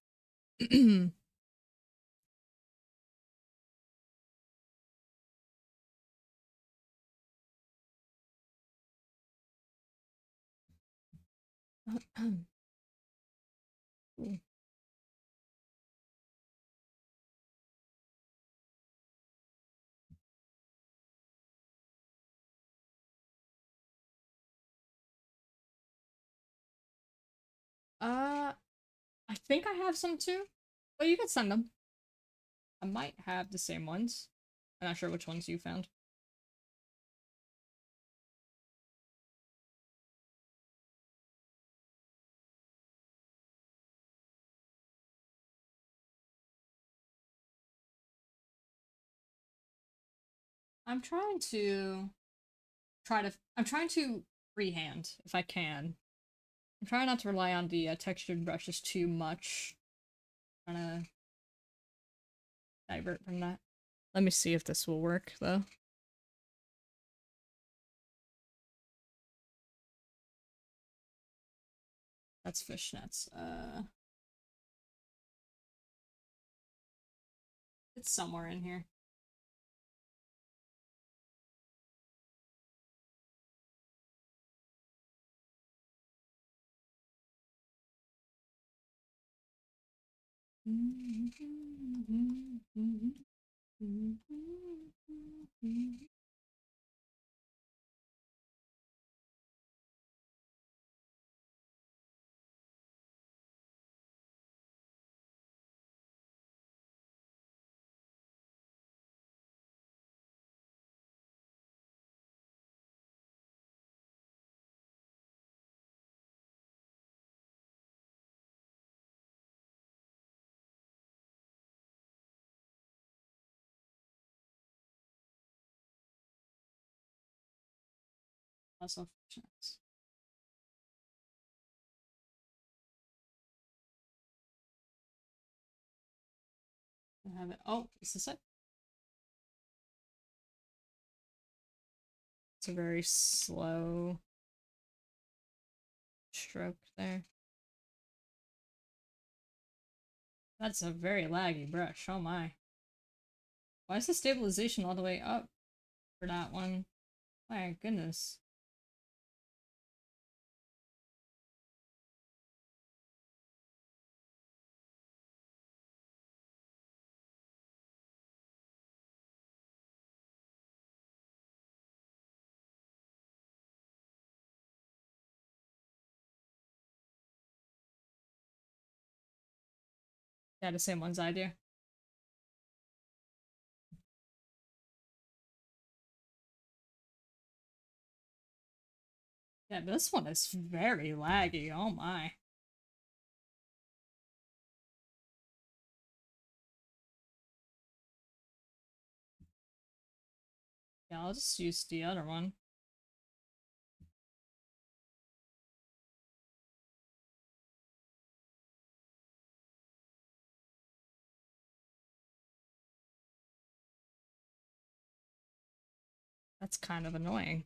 Speaker 1: I think I have some too. But you can send them. I might have the same ones. I'm not sure which ones you found. I'm trying to I'm trying to freehand if I can. I'm trying not to rely on the textured brushes too much. Trying to divert from that. Let me see if this will work, though. That's fishnets. It's somewhere in here. Also fishnets. I have it. Oh, is this it? It's a very slow stroke there. That's a very laggy brush. Oh my. Why is the stabilization all the way up for that one? My goodness. Yeah, the same ones I do. Yeah, but this one is very laggy. Oh my. Yeah, I'll just use the other one. That's kind of annoying.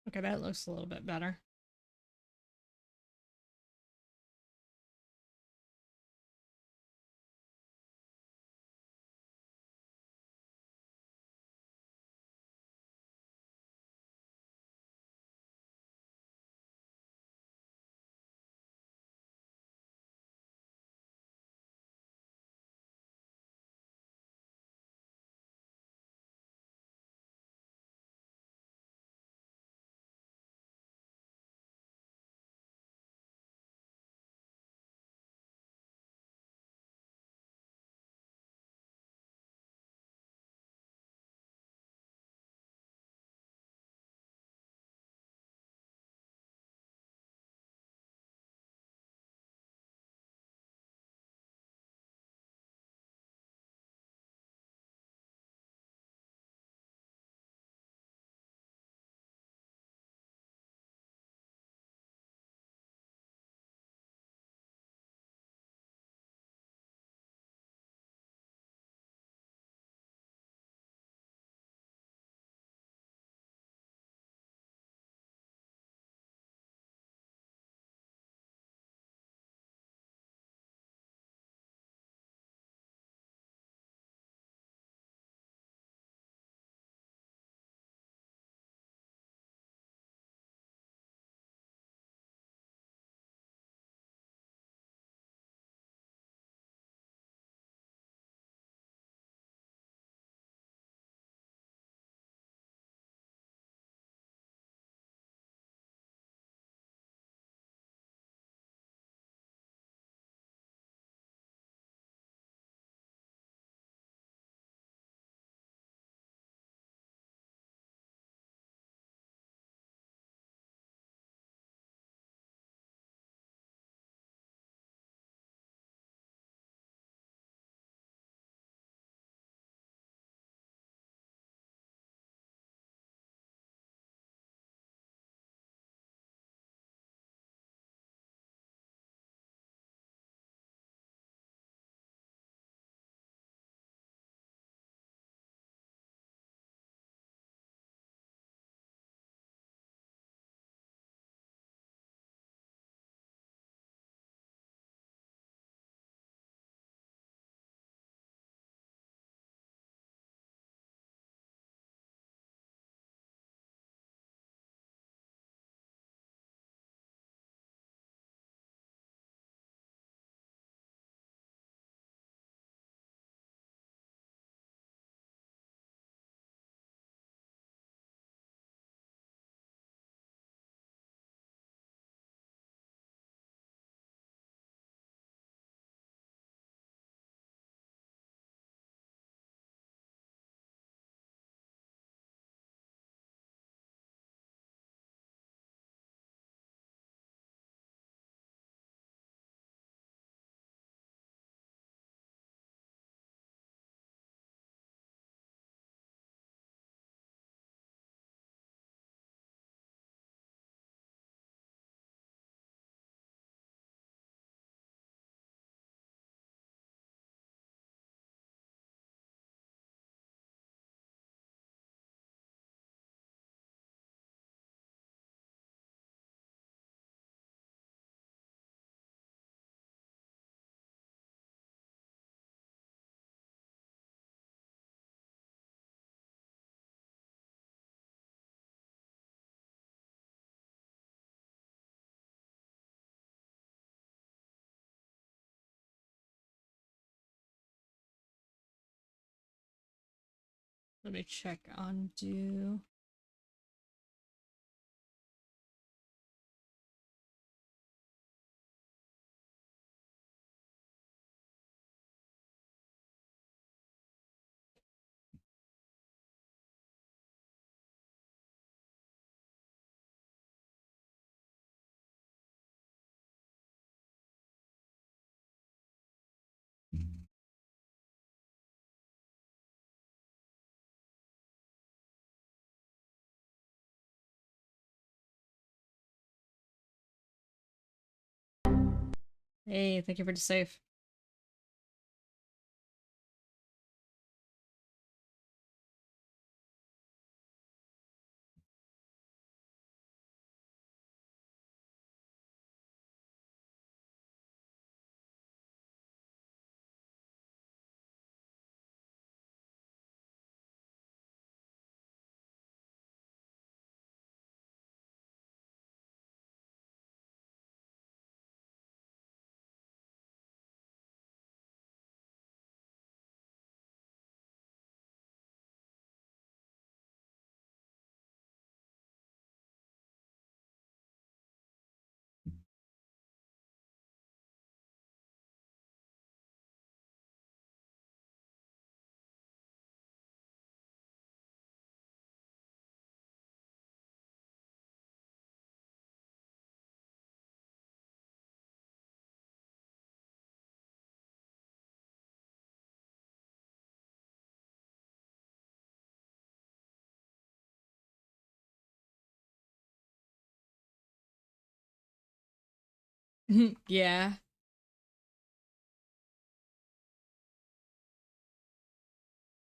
Speaker 1: Okay, that looks a little bit better. Let me check undo. Hey, thank you for the save. Yeah.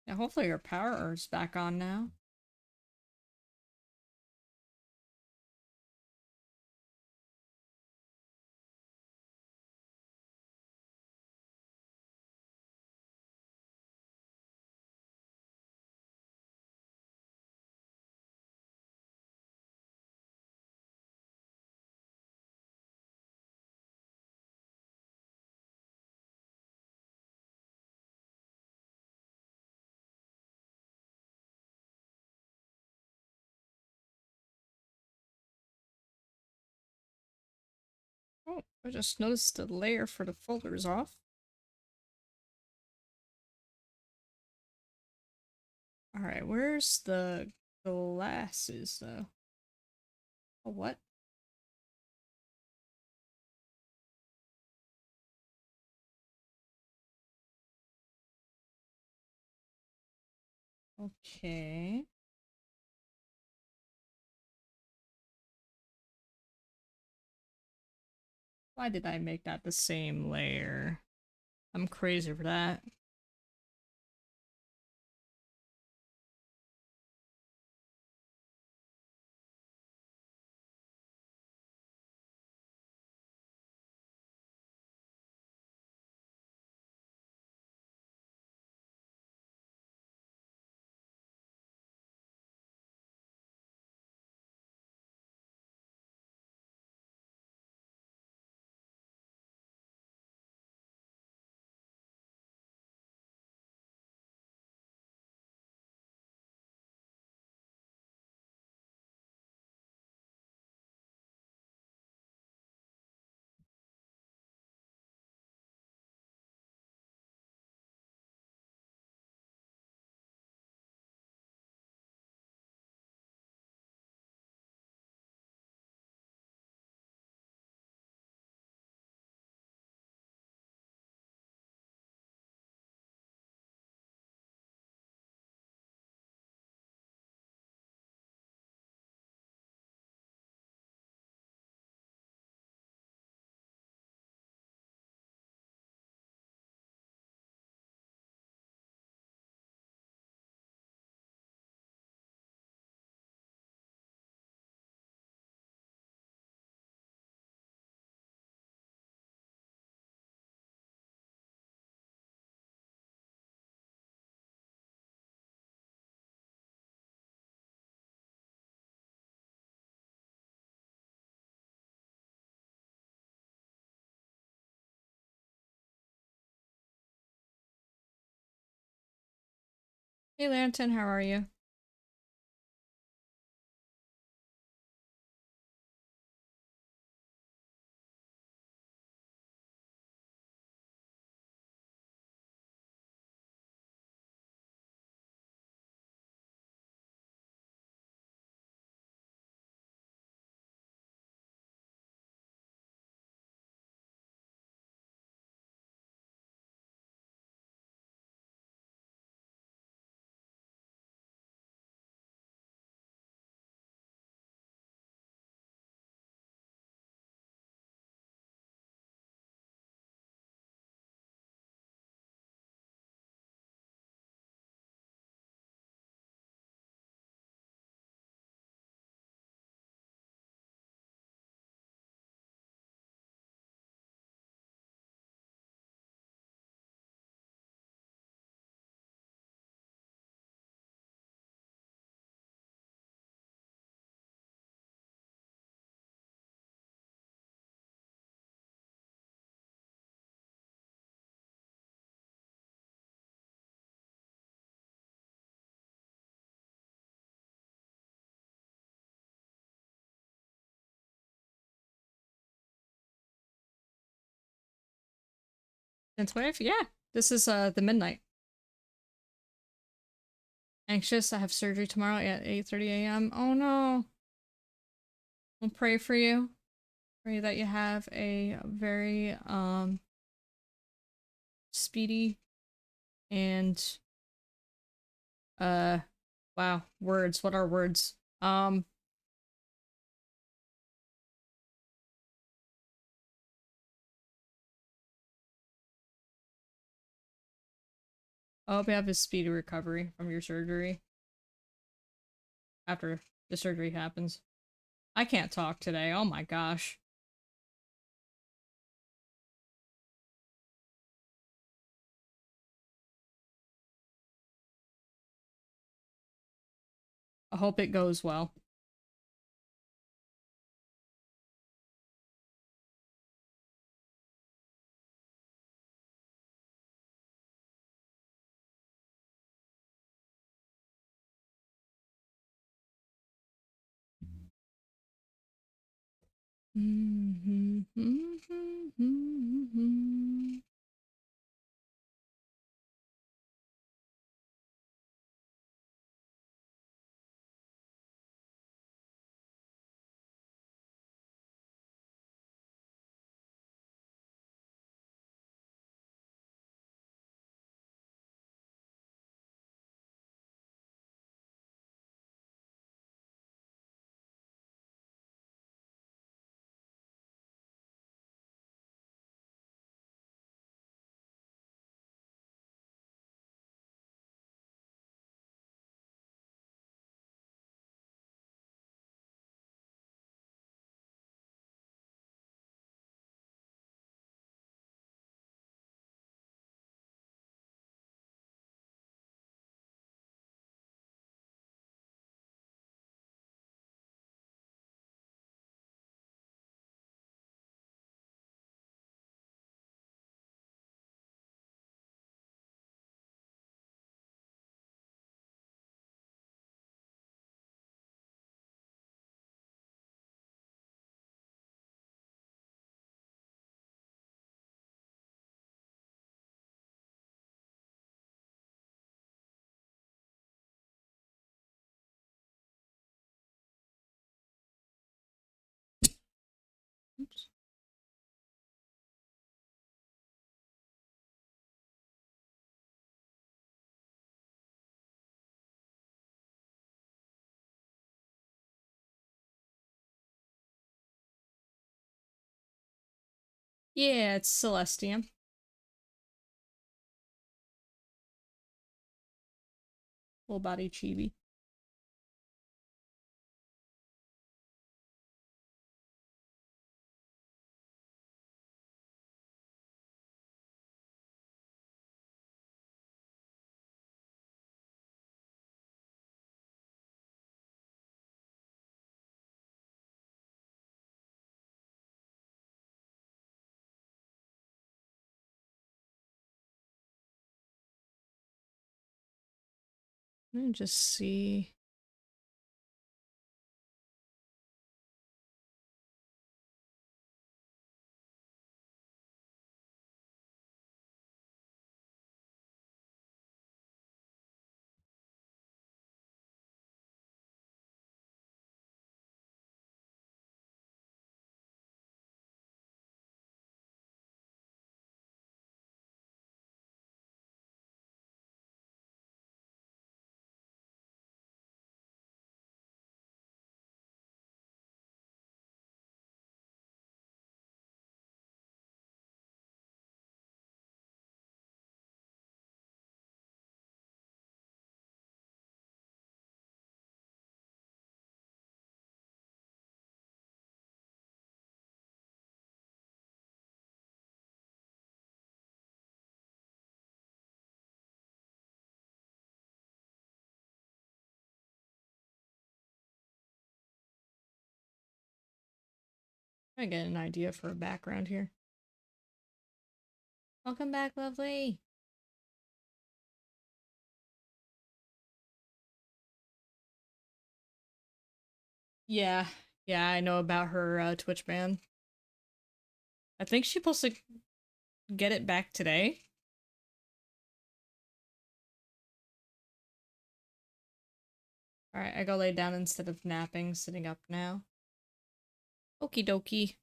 Speaker 1: Yeah, hopefully your power is back on now. Oh, I just noticed the layer for the folder is off. Alright, where's the glasses, though? Oh, what? Okay. Why did I make that the same layer? I'm crazy for that. Hey Lantern, how are you? Since wave? Yeah. This is the midnight. Anxious, I have surgery tomorrow at 8:30 a.m. Oh no. I'll pray for you. Pray that you have a very speedy and wow, words. What are words? I hope you have a speedy recovery from your surgery after the surgery happens. I can't talk today. Oh my gosh. I hope it goes well. Oops. Yeah, it's Celestium. Full body chibi. Let me just see. I get an idea for a background here. Welcome back, lovely. Yeah, yeah, I know about her Twitch ban. I think she's supposed to get it back today. Alright, I go lay down instead of napping, sitting up now. Okie dokie.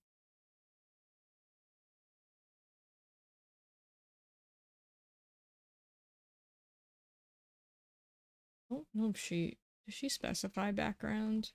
Speaker 1: I don't know if does she specify background?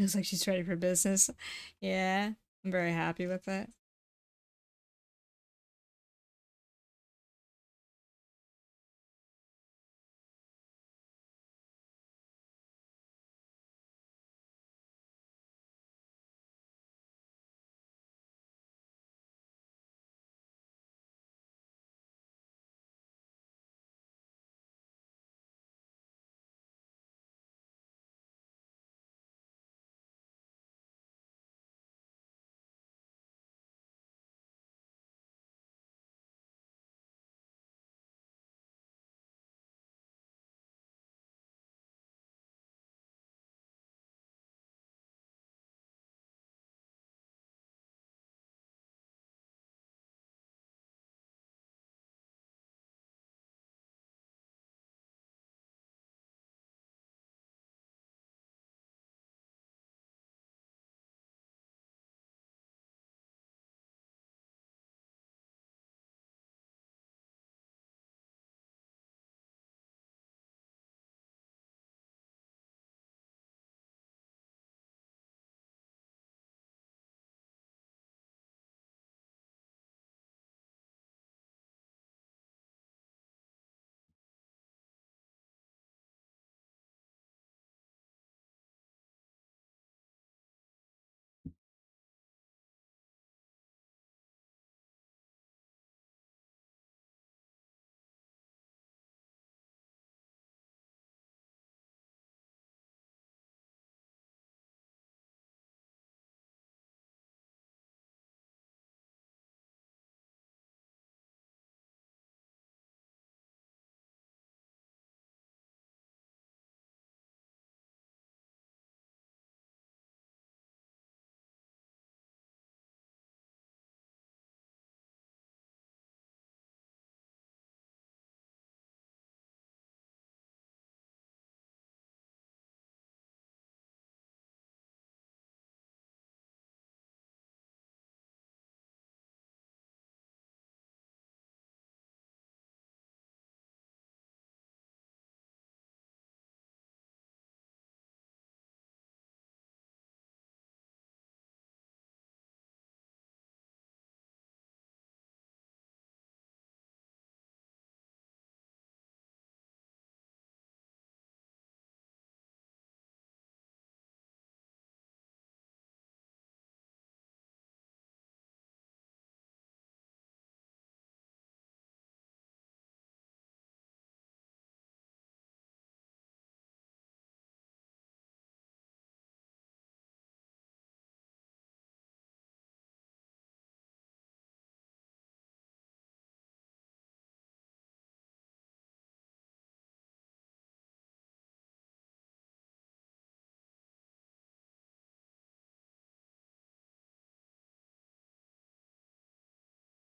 Speaker 1: Looks like she's ready for business. Yeah, I'm very happy with it.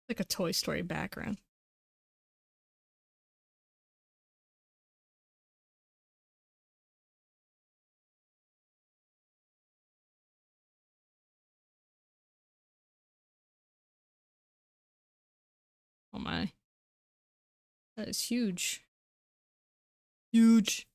Speaker 1: Like a Toy Story background. Oh my. That is huge. Huge.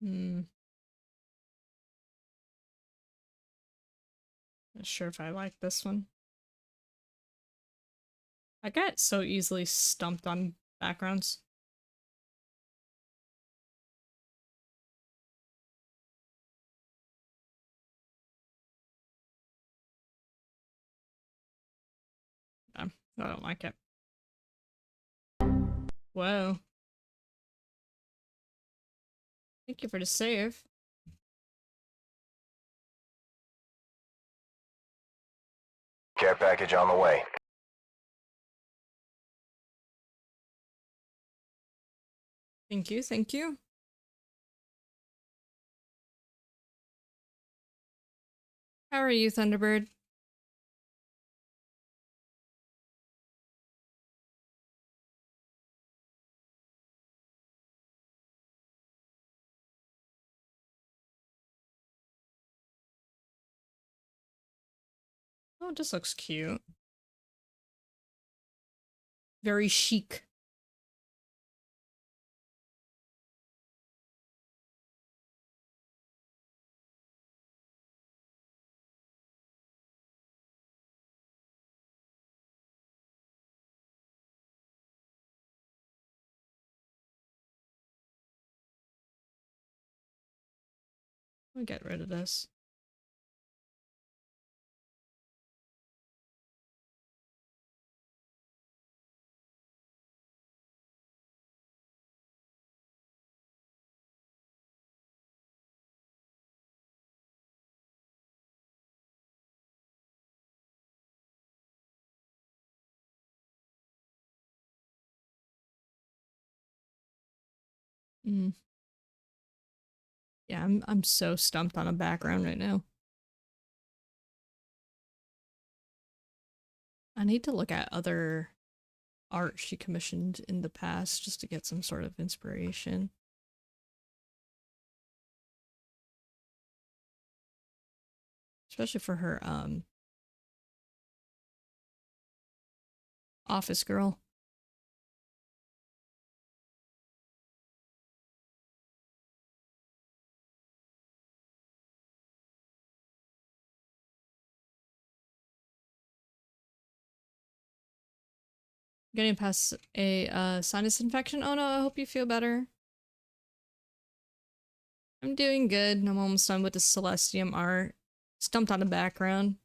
Speaker 1: Hmm. Not sure if I like this one. I get so easily stumped on backgrounds. I don't like it. Whoa. Thank you for the save.
Speaker 2: Care package on the way.
Speaker 1: Thank you, thank you. How are you, Thunderbird? Oh, it just looks cute. Very chic. I'll get rid of this. Mm. Yeah, I'm so stumped on a background right now. I need to look at other art she commissioned in the past just to get some sort of inspiration. Especially for her office girl. Getting past a sinus infection. Oh no, I hope you feel better. I'm doing good. I'm almost done with the Celestium art. Stumped on the background.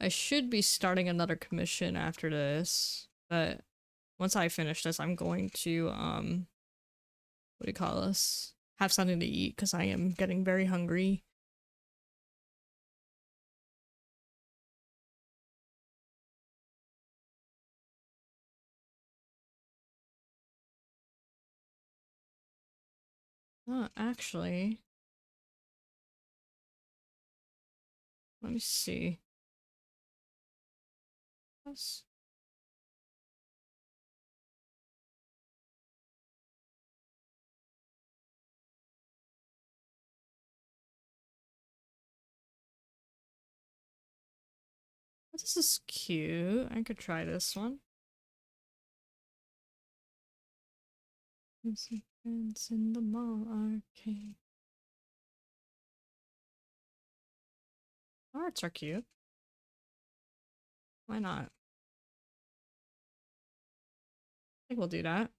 Speaker 1: I should be starting another commission after this, but once I finish this, I'm going to what do you call this? Have something to eat because I am getting very hungry. Actually, let me see. Yes. This is cute. I could try this one. It's in the mall arcade. Arts are cute. Why not? I think we'll do that.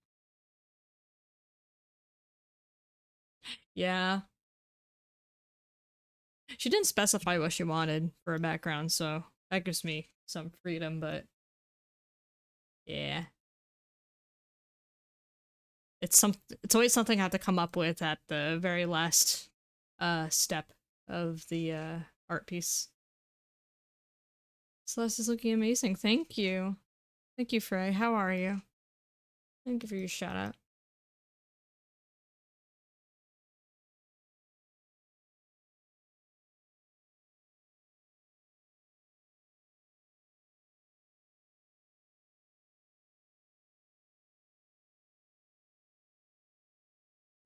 Speaker 1: Yeah. She didn't specify what she wanted for a background, so that gives me some freedom, but yeah. It's always something I have to come up with at the very last step of the art piece. Celeste is looking amazing. Thank you. Thank you, Frey. How are you? Thank you for your shout out.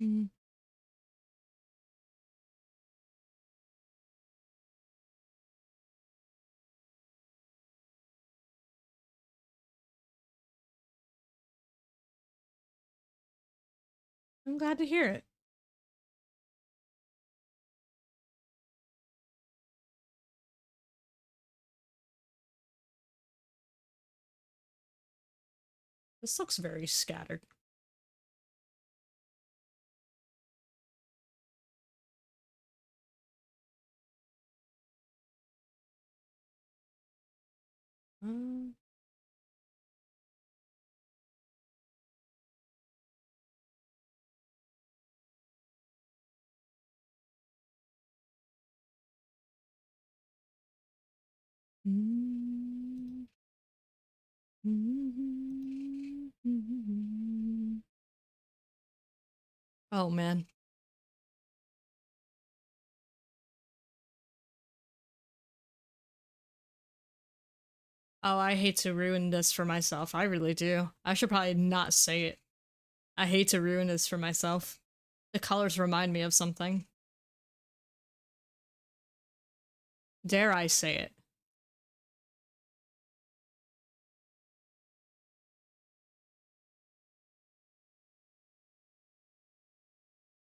Speaker 1: Mm. I'm glad to hear it. This looks very scattered. Uh, mm, Oh man. Oh, I hate to ruin this for myself. I really do. I should probably not say it. I hate to ruin this for myself. The colors remind me of something. Dare I say it?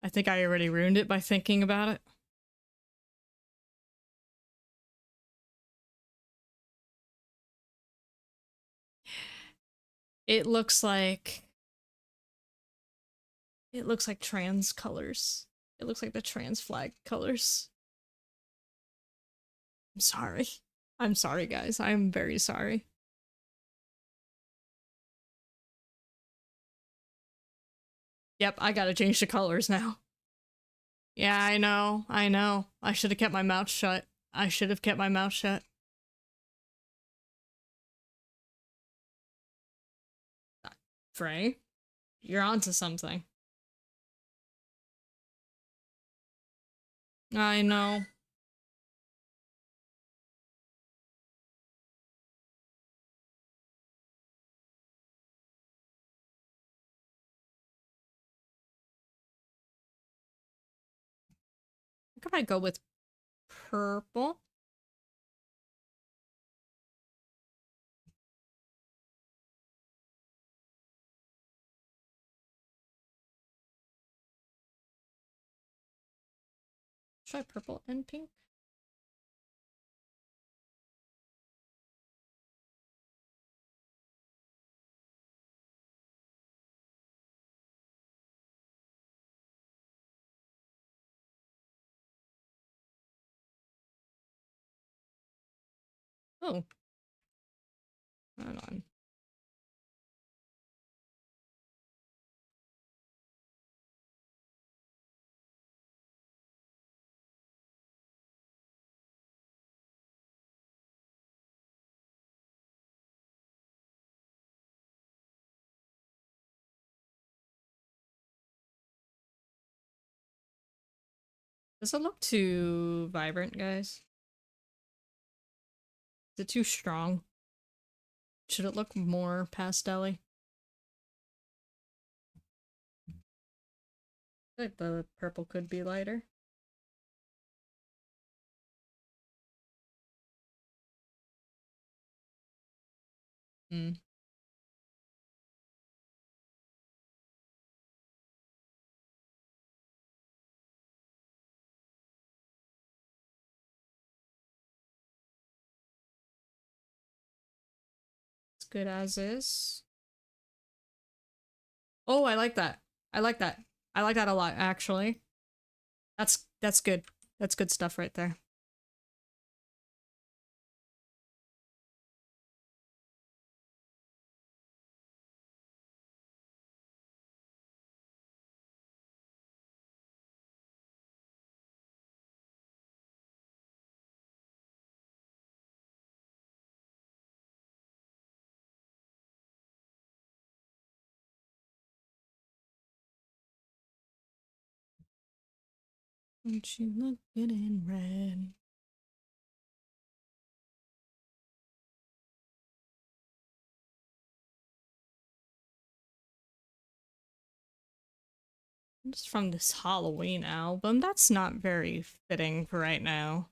Speaker 1: I think I already ruined it by thinking about it. It looks like... It looks like trans colors. It looks like the trans flag colors. I'm sorry. I'm sorry, guys. I'm very sorry. Yep, I gotta change the colors now. Yeah, I know. I know. I should have kept my mouth shut. I should have kept my mouth shut. Frey, you're onto something. I know. Could I go with purple? Try purple and pink. Oh, hold on. Does it look too vibrant, guys? Is it too strong? Should it look more pastel-y? I think the purple could be lighter. Hmm. It's good as is. Oh, I like that. I like that. I like that a lot, actually. That's good. That's good stuff right there. Don't you look good in red? Just from this Halloween album. That's not very fitting for right now.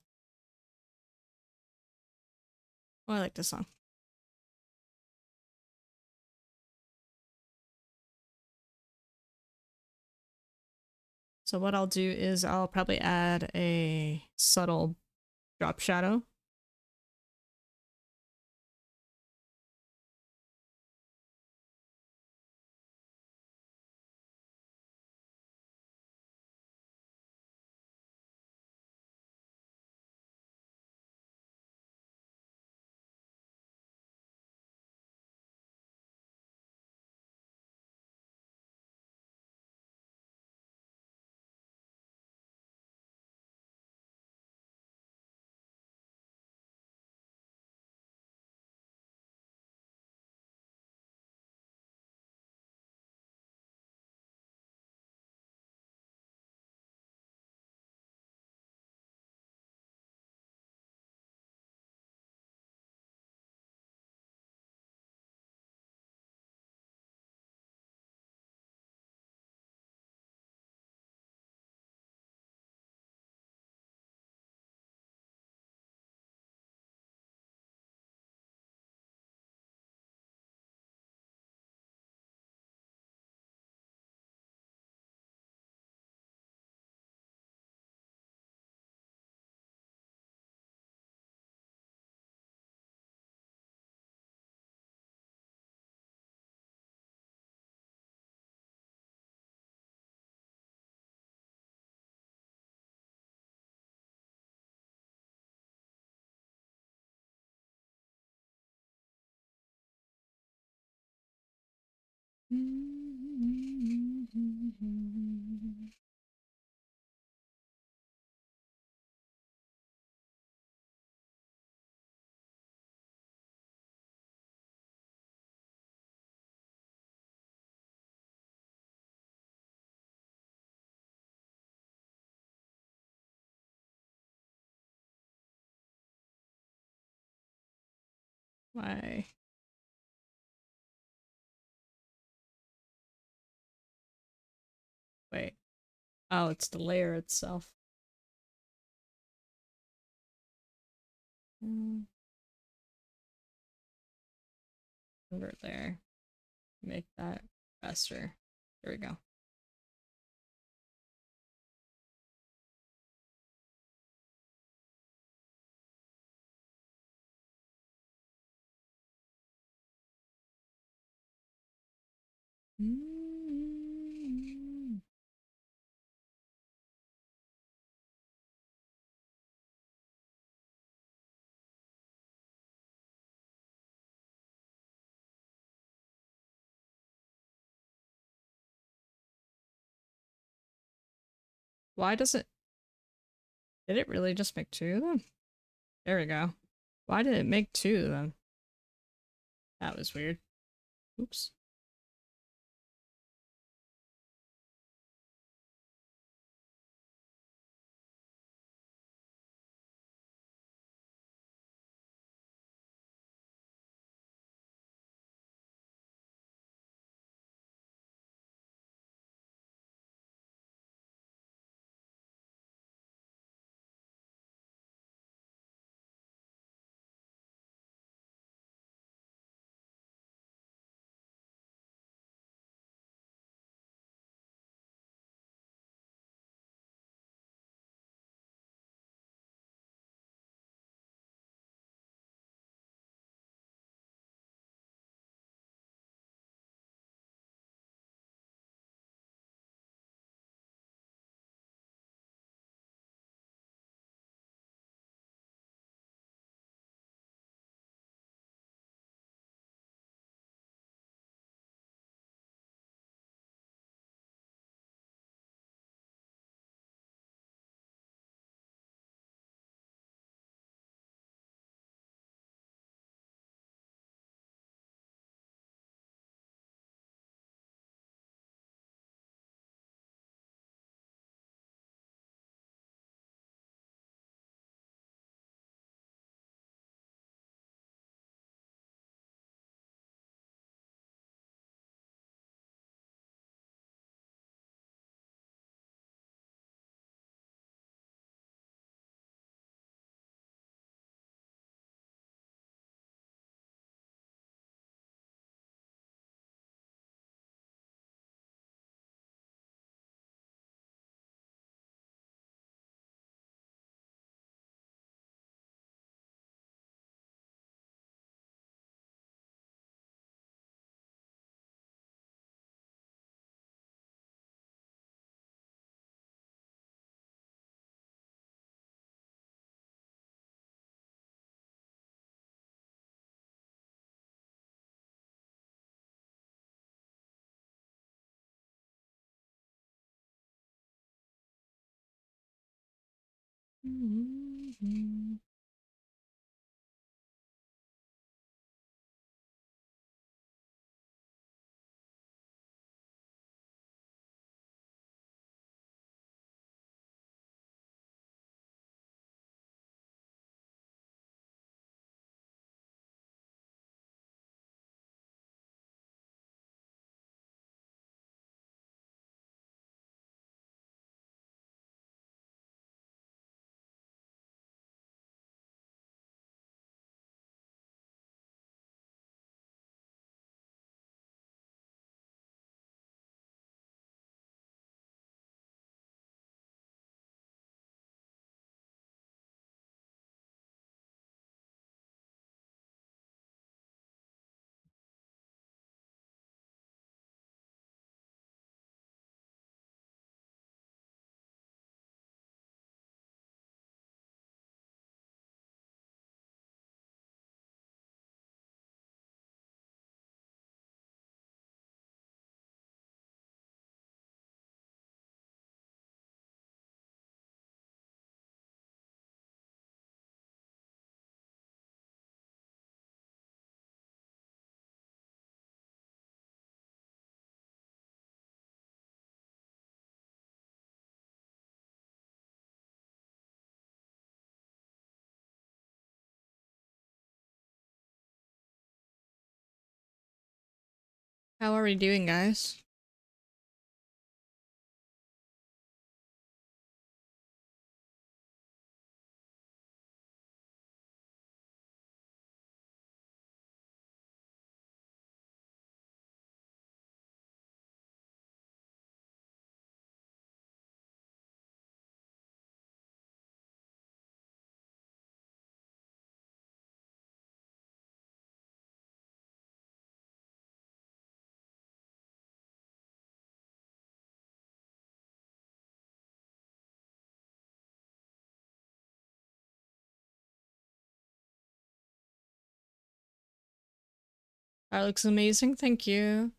Speaker 1: Oh, I like this song. So what I'll do is I'll probably add a subtle drop shadow. Why? Wait. Oh, it's the layer itself. Over there. Make that faster. There we go. Why does it... Did it really just make two of them? There we go. Why did it make two of them? That was weird. Oops. Mhm. How are we doing, guys? That looks amazing, thank you.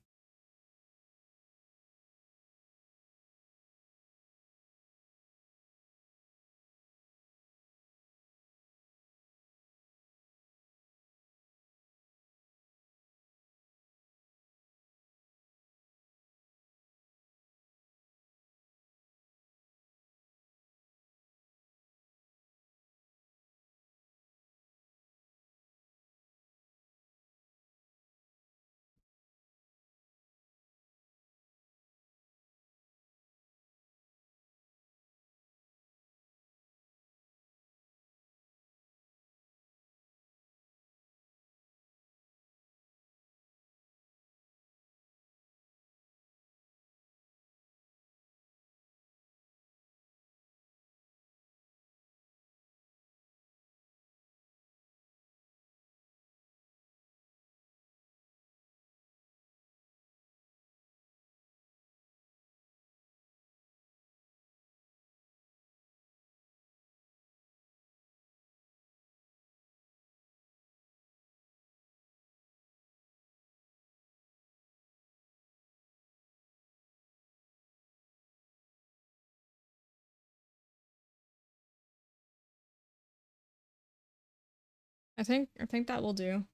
Speaker 1: I think that will do.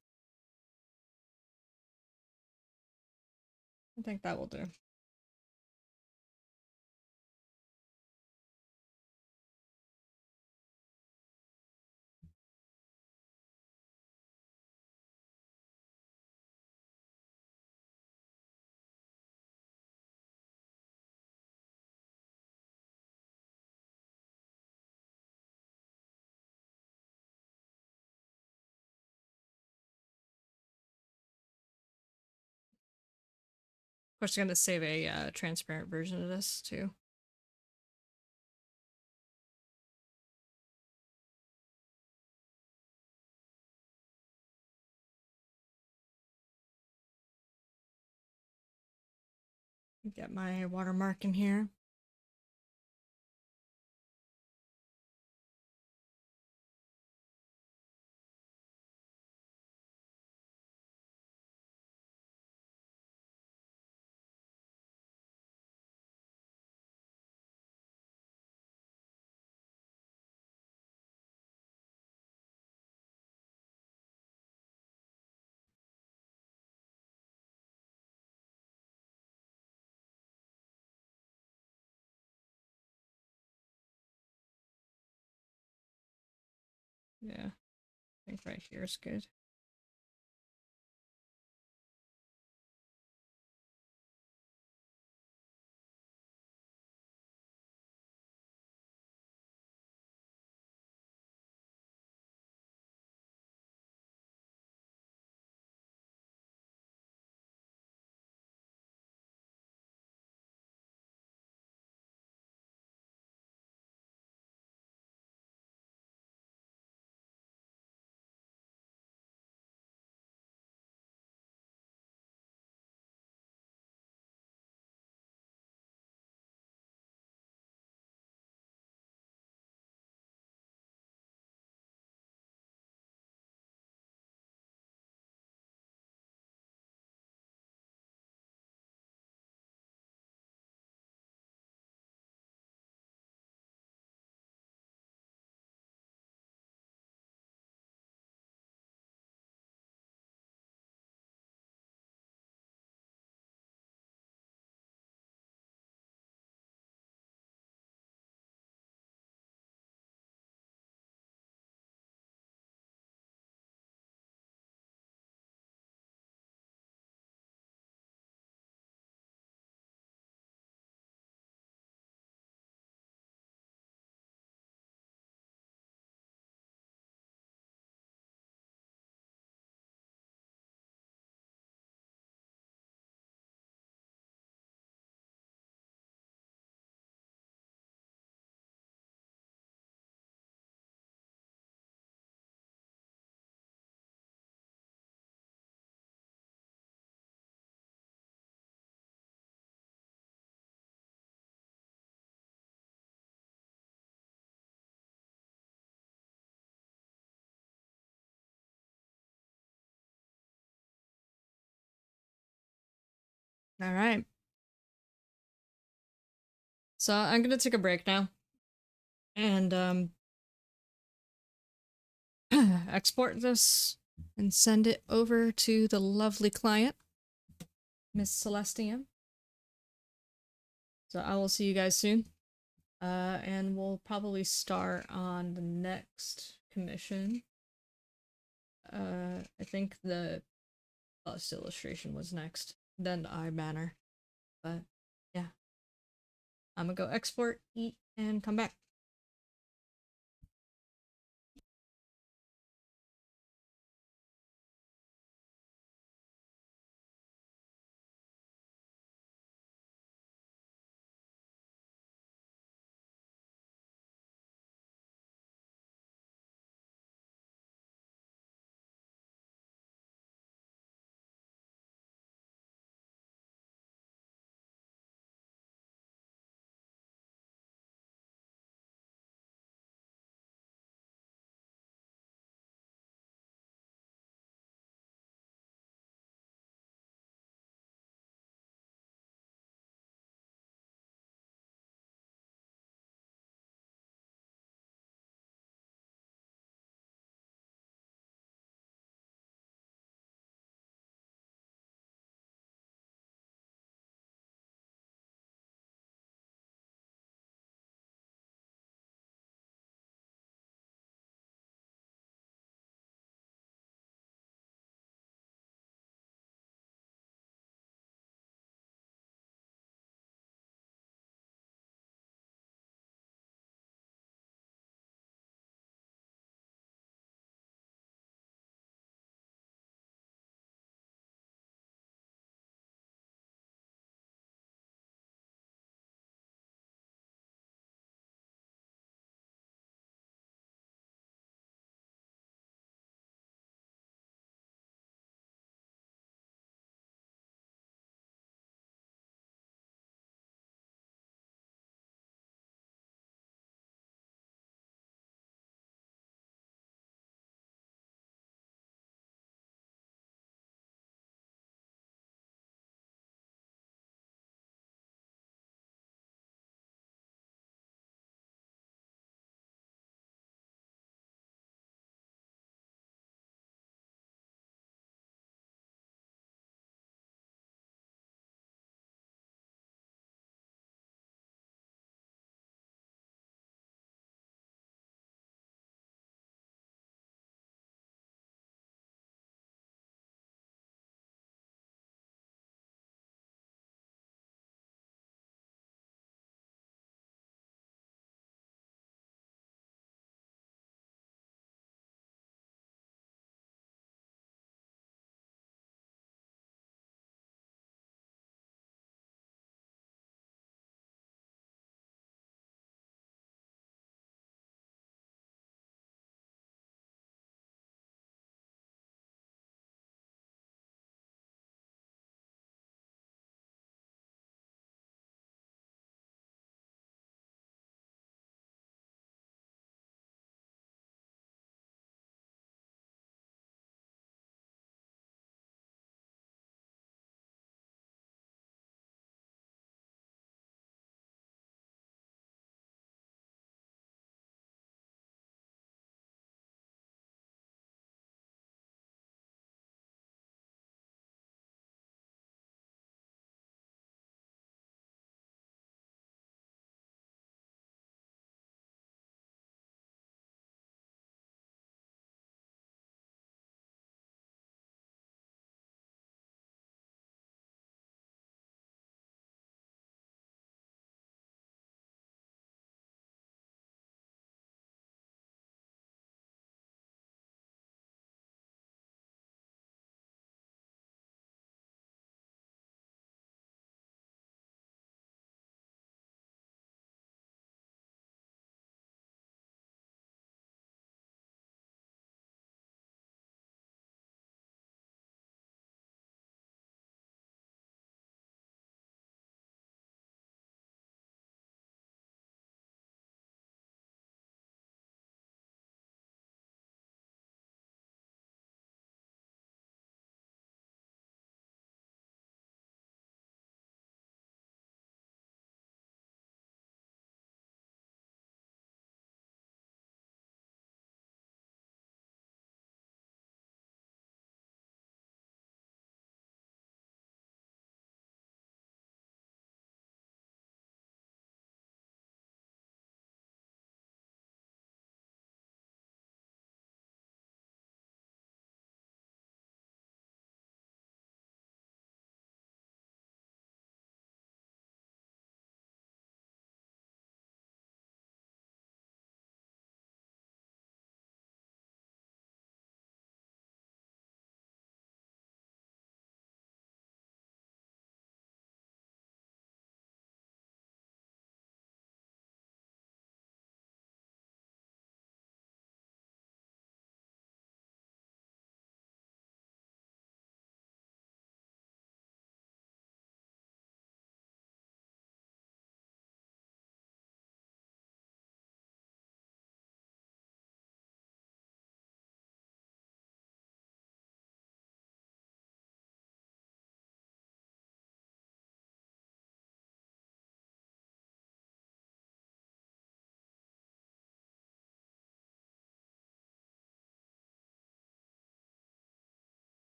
Speaker 1: I think that will do. Of course, I'm gonna save a transparent version of this too. Get my watermark in here. Yeah, I think right here is good. All right. So I'm gonna take a break now and export this and send it over to the lovely client, Miss Celestium. So I will see you guys soon. And we'll probably start on the next commission. I think the bust illustration was next, then the eye banner. But yeah, I'm gonna go export, eat, and come back.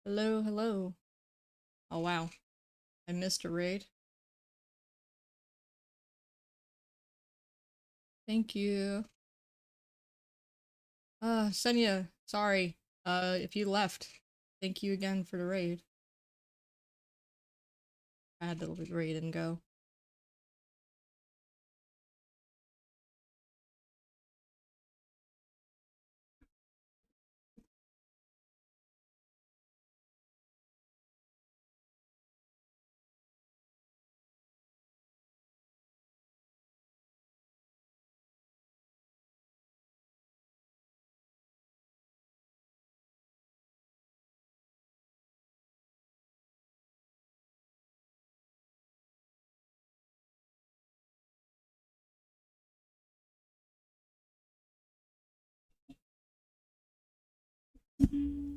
Speaker 1: Hello, hello. Oh wow, I missed a raid. Thank you. Senya, sorry. If you left, thank you again for the raid. I had to raid and go.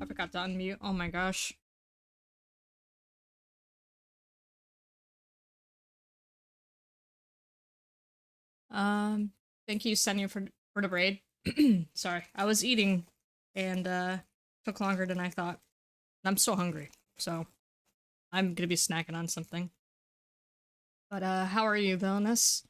Speaker 1: I forgot to unmute. Oh my gosh. Thank you, Senya, for the raid. Sorry, I was eating, and took longer than I thought. I'm still hungry, so I'm gonna be snacking on something. But how are you, Villainous?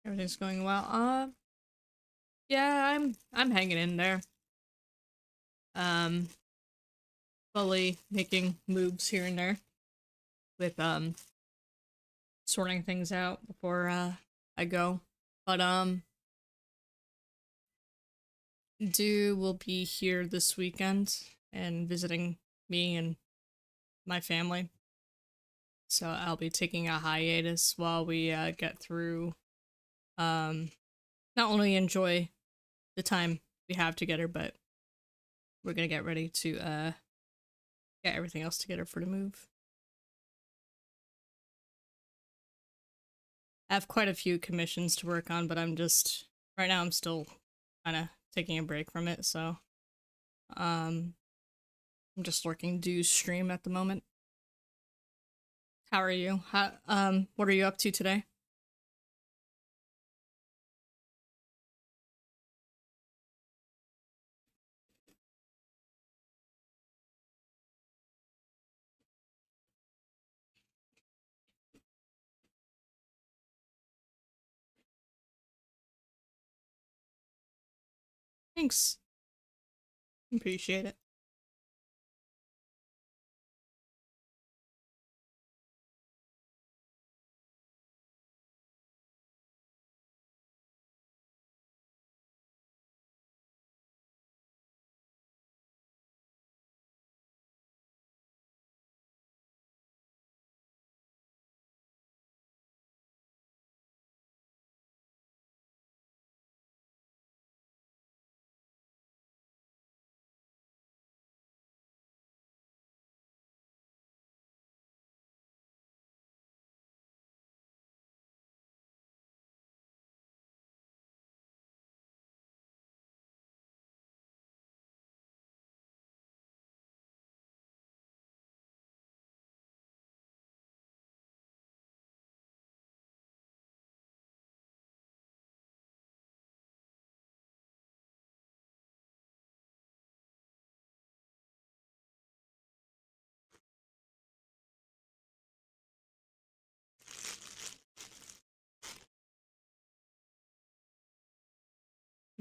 Speaker 1: Everything's going well. Yeah, I'm hanging in there. Um, slowly making moves here and there with sorting things out before I go. But Do will be here this weekend and visiting me and my family. So I'll be taking a hiatus while we get through not only enjoy the time we have together, but we're gonna get ready to get everything else together for the move. I have quite a few commissions to work on, but right now I'm still kind of taking a break from it, so I'm just working due stream at the moment. How are you? What are you up to today? Thanks. Appreciate it.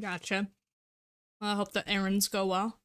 Speaker 1: Gotcha. I hope the errands go well.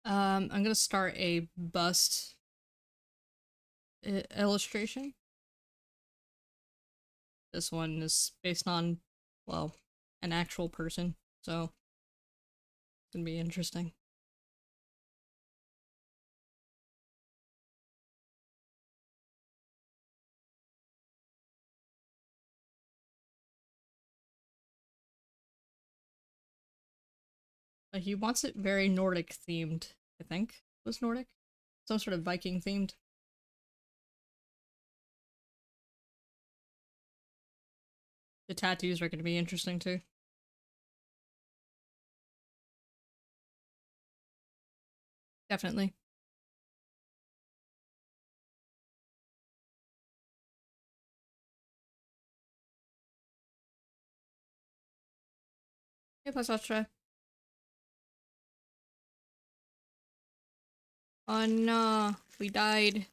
Speaker 1: I'm gonna start a bust illustration. This one is based on, well, an actual person, so it's gonna be interesting. He wants it very Nordic themed, I think. Was Nordic? Some sort of Viking themed. The tattoos are gonna be interesting too. Definitely. Hey, Pasatra. Oh no, we died.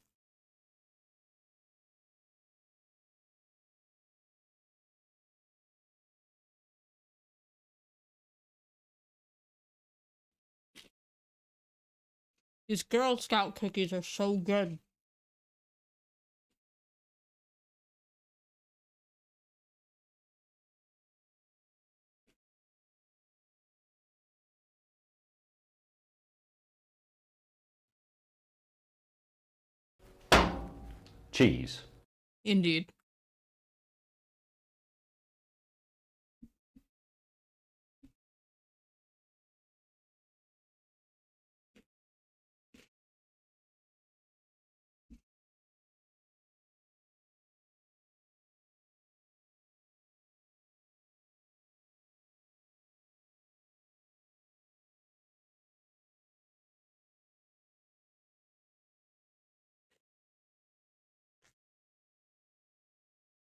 Speaker 1: These Girl Scout cookies are so good.
Speaker 6: Cheese.
Speaker 1: Indeed.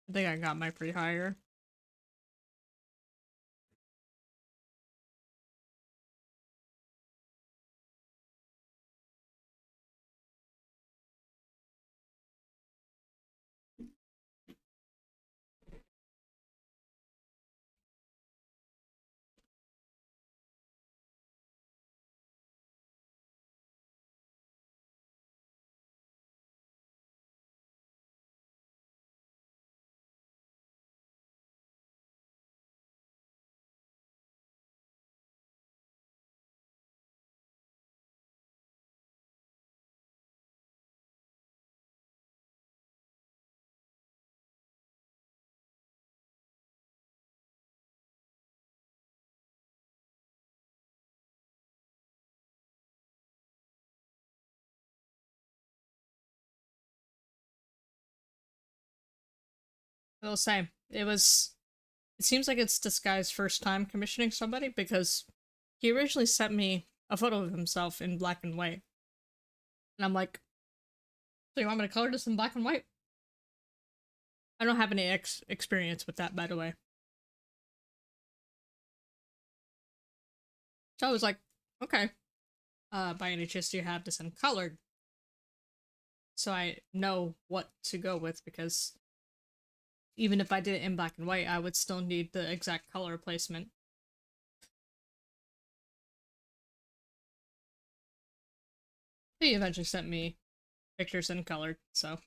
Speaker 1: I think I got my free hire. Well, same. It seems like it's this guy's first time commissioning somebody because he originally sent me a photo of himself in black and white. And I'm like, So you want me to color this in black and white? I don't have any experience with that, by the way. So I was like, okay. By any chance do you have this in colored? So I know what to go with, because even if I did it in black and white, I would still need the exact color placement. He eventually sent me pictures in colored, so.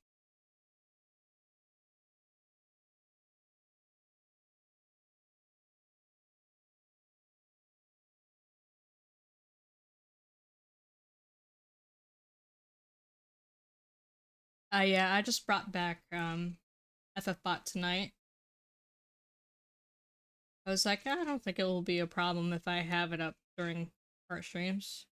Speaker 1: Yeah, I just brought back, FFbot tonight. I was like, I don't think it will be a problem if I have it up during art streams.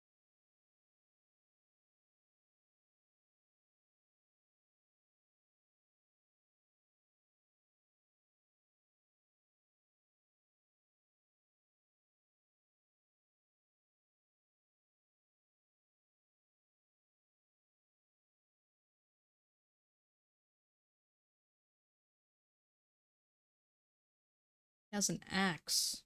Speaker 1: He has an axe.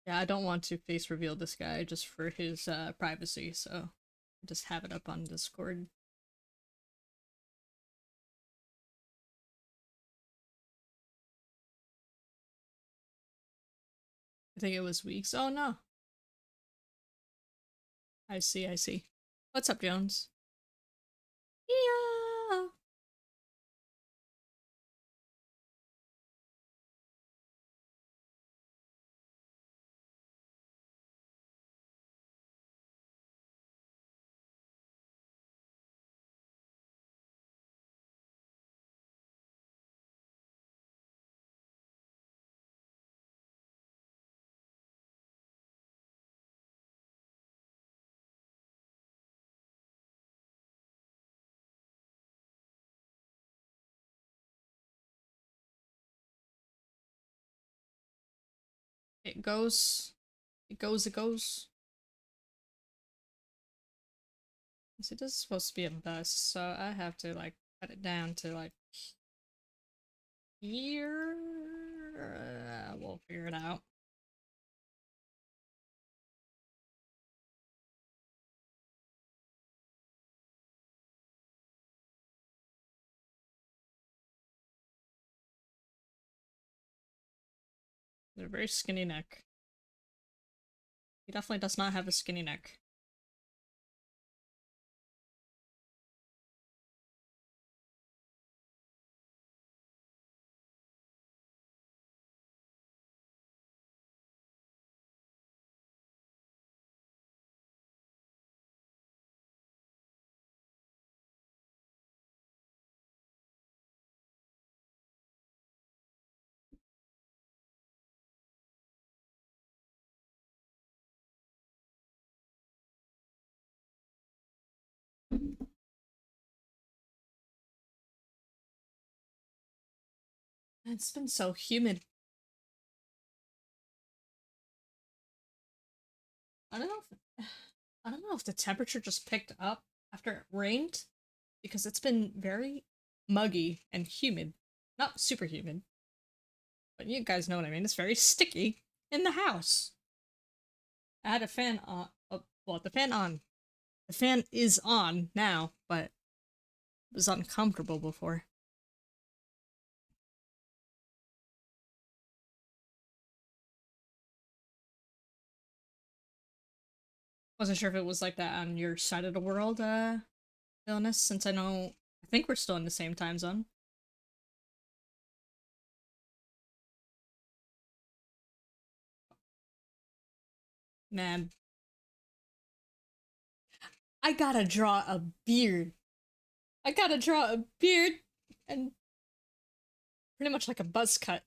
Speaker 1: Yeah, I don't want to face reveal this guy just for his privacy, so just have it up on Discord. I think it was weeks. Oh no. I see, I see. What's up, Jones? Yeah. It goes. It goes, it goes. See, this is supposed to be a bust, so I have to, like, cut it down to, like, here. We'll figure it out. A very skinny neck. He definitely does not have a skinny neck. It's been so humid. I don't know if I don't know if the temperature just picked up after it rained, because it's been very muggy and humid. Not super humid, but you guys know what I mean. It's very sticky in the house. I had a fan on. Oh, well, the fan on. The fan is on now, but it was uncomfortable before. Wasn't sure if it was like that on your side of the world, illness, since I think we're still in the same time zone. Man, I gotta draw a beard. I gotta draw a beard and pretty much like a buzz cut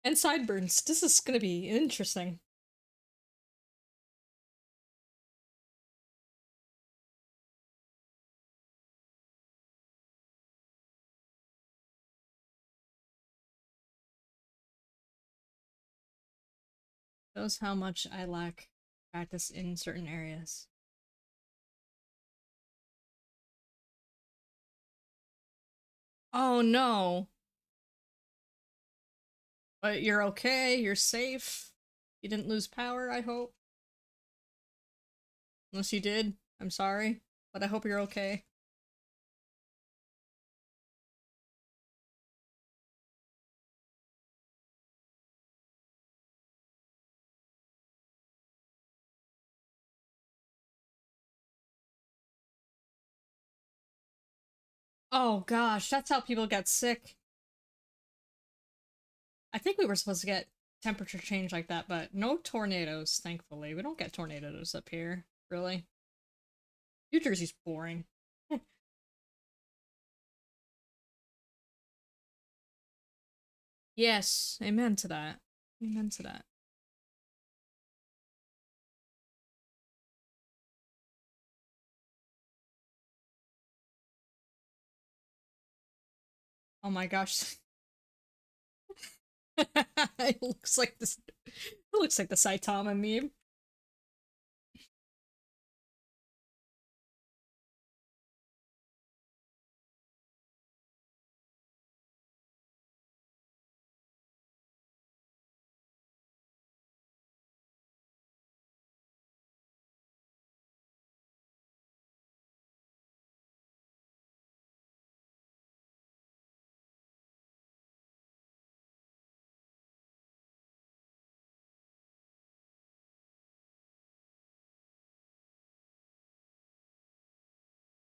Speaker 1: and sideburns. This is gonna be interesting. Shows how much I lack practice in certain areas. Oh no! But you're okay, you're safe. You didn't lose power, I hope. Unless you did, I'm sorry. But I hope you're okay. Oh gosh, that's how people get sick. I think we were supposed to get temperature change like that, but no tornadoes, thankfully. We don't get tornadoes up here, really. New Jersey's boring. Yes, amen to that. Amen to that. Oh my gosh. It looks like this. It looks like the Saitama meme.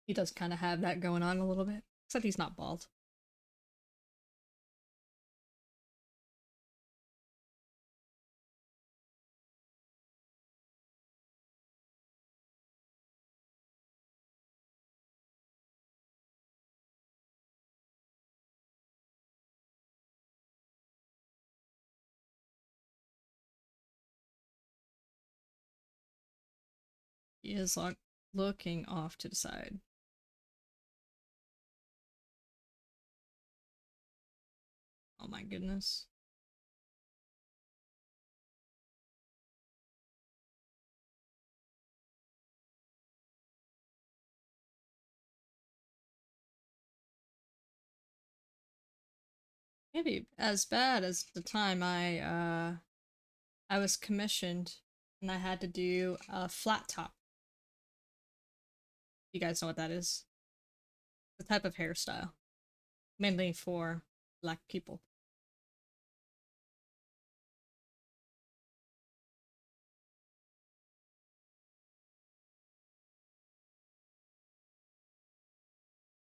Speaker 1: He does kind of have that going on a little bit, except he's not bald. He is like looking off to the side. Oh my goodness. Maybe as bad as the time I was commissioned and I had to do a flat top. You guys know what that is? The type of hairstyle, mainly for black people.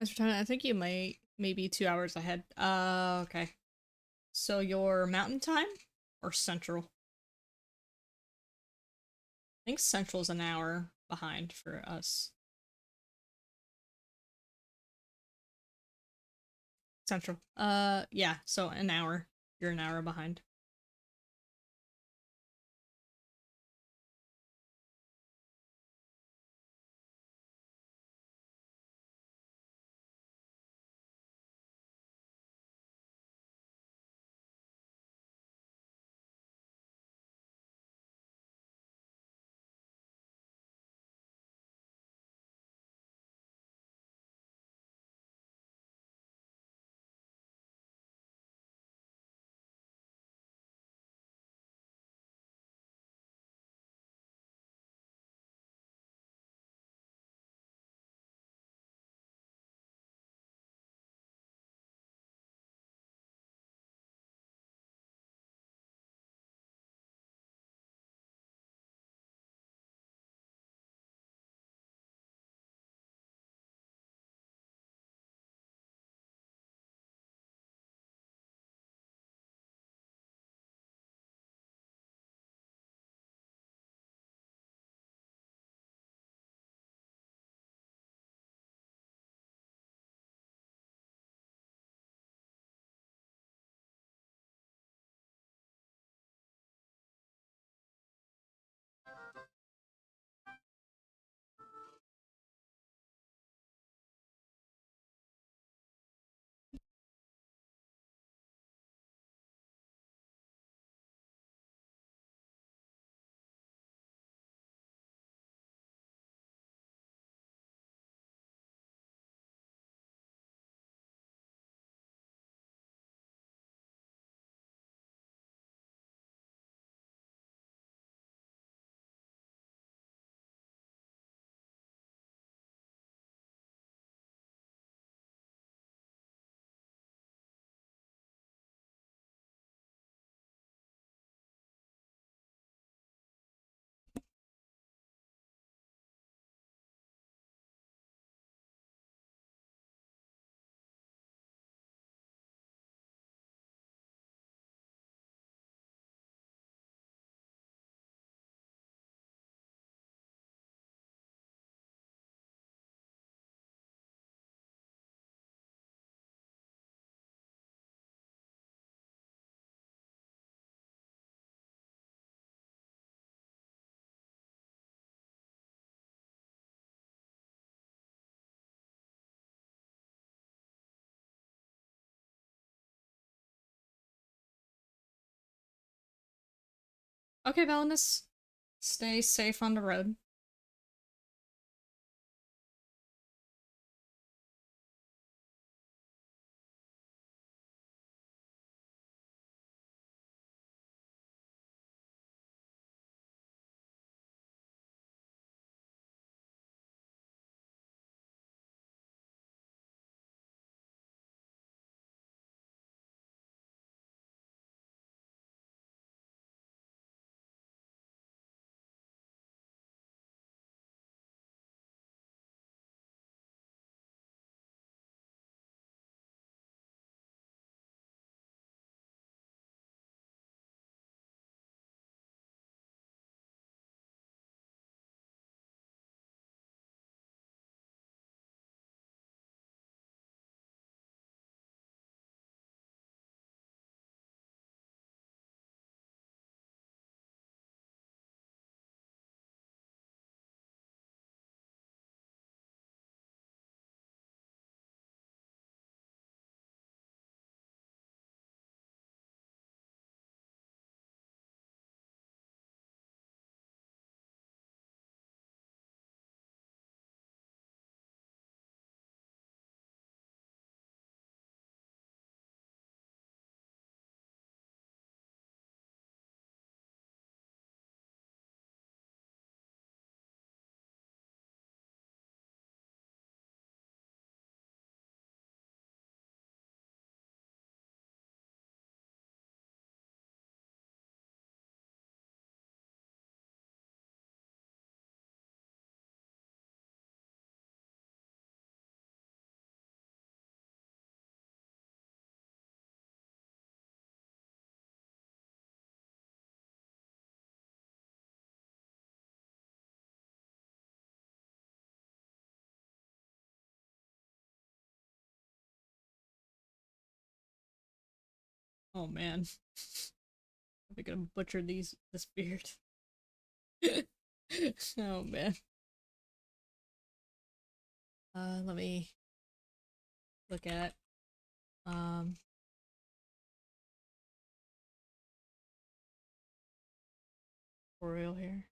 Speaker 1: Mr. Tony, I think you might maybe 2 hours ahead. Okay. So your mountain time or central? I think central's an hour behind for us. Central. Yeah, so an hour. You're an hour behind. Okay, Valenus. Stay safe on the road. Oh man. I'm gonna butcher this beard. Oh man. Let me look at um tutorial here.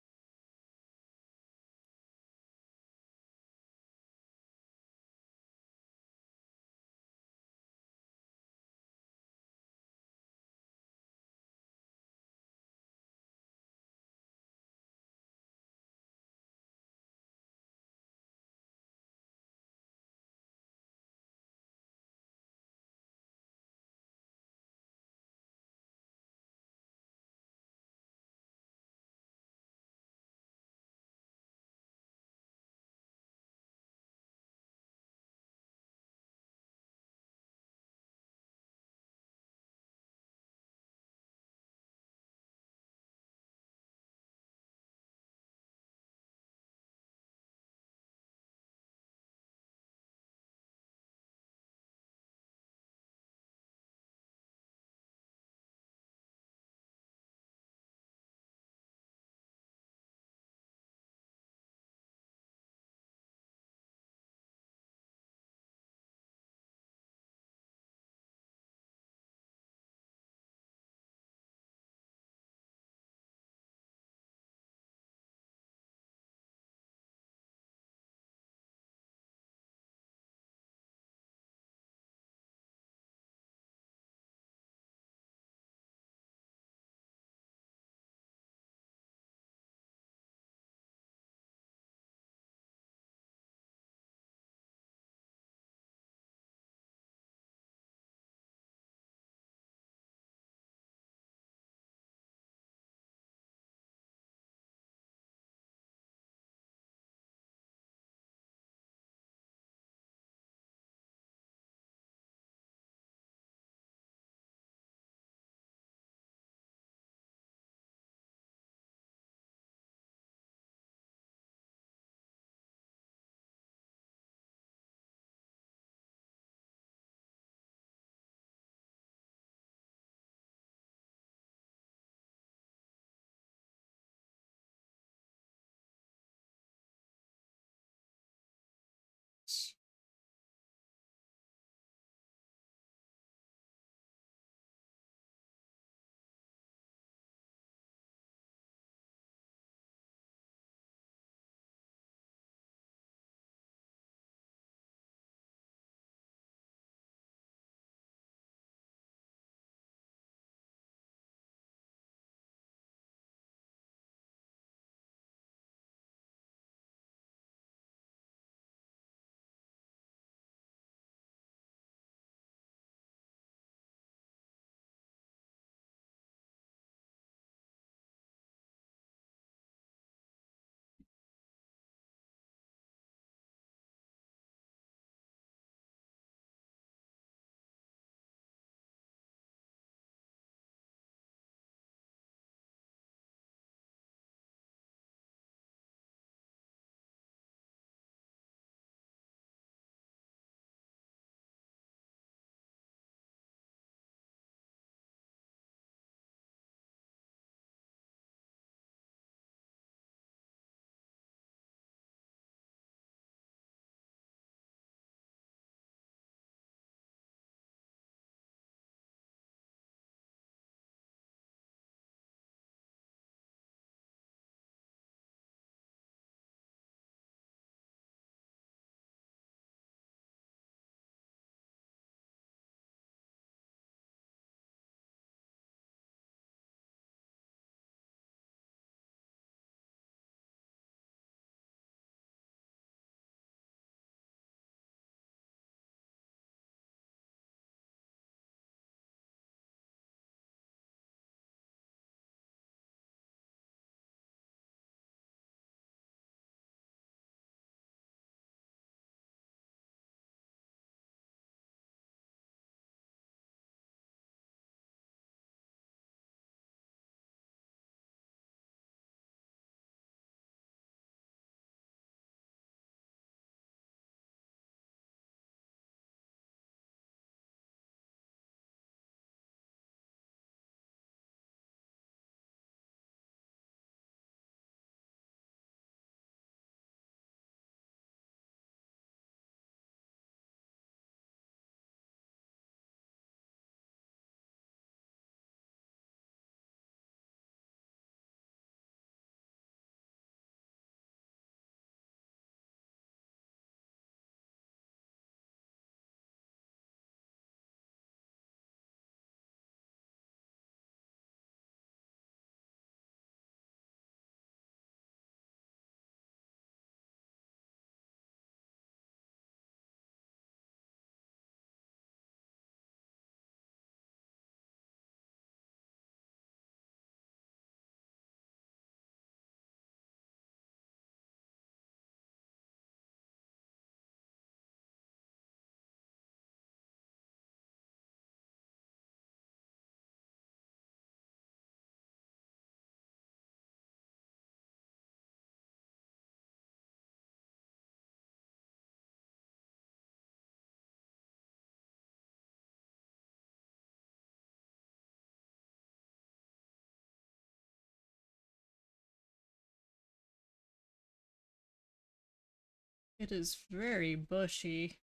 Speaker 1: It is very bushy.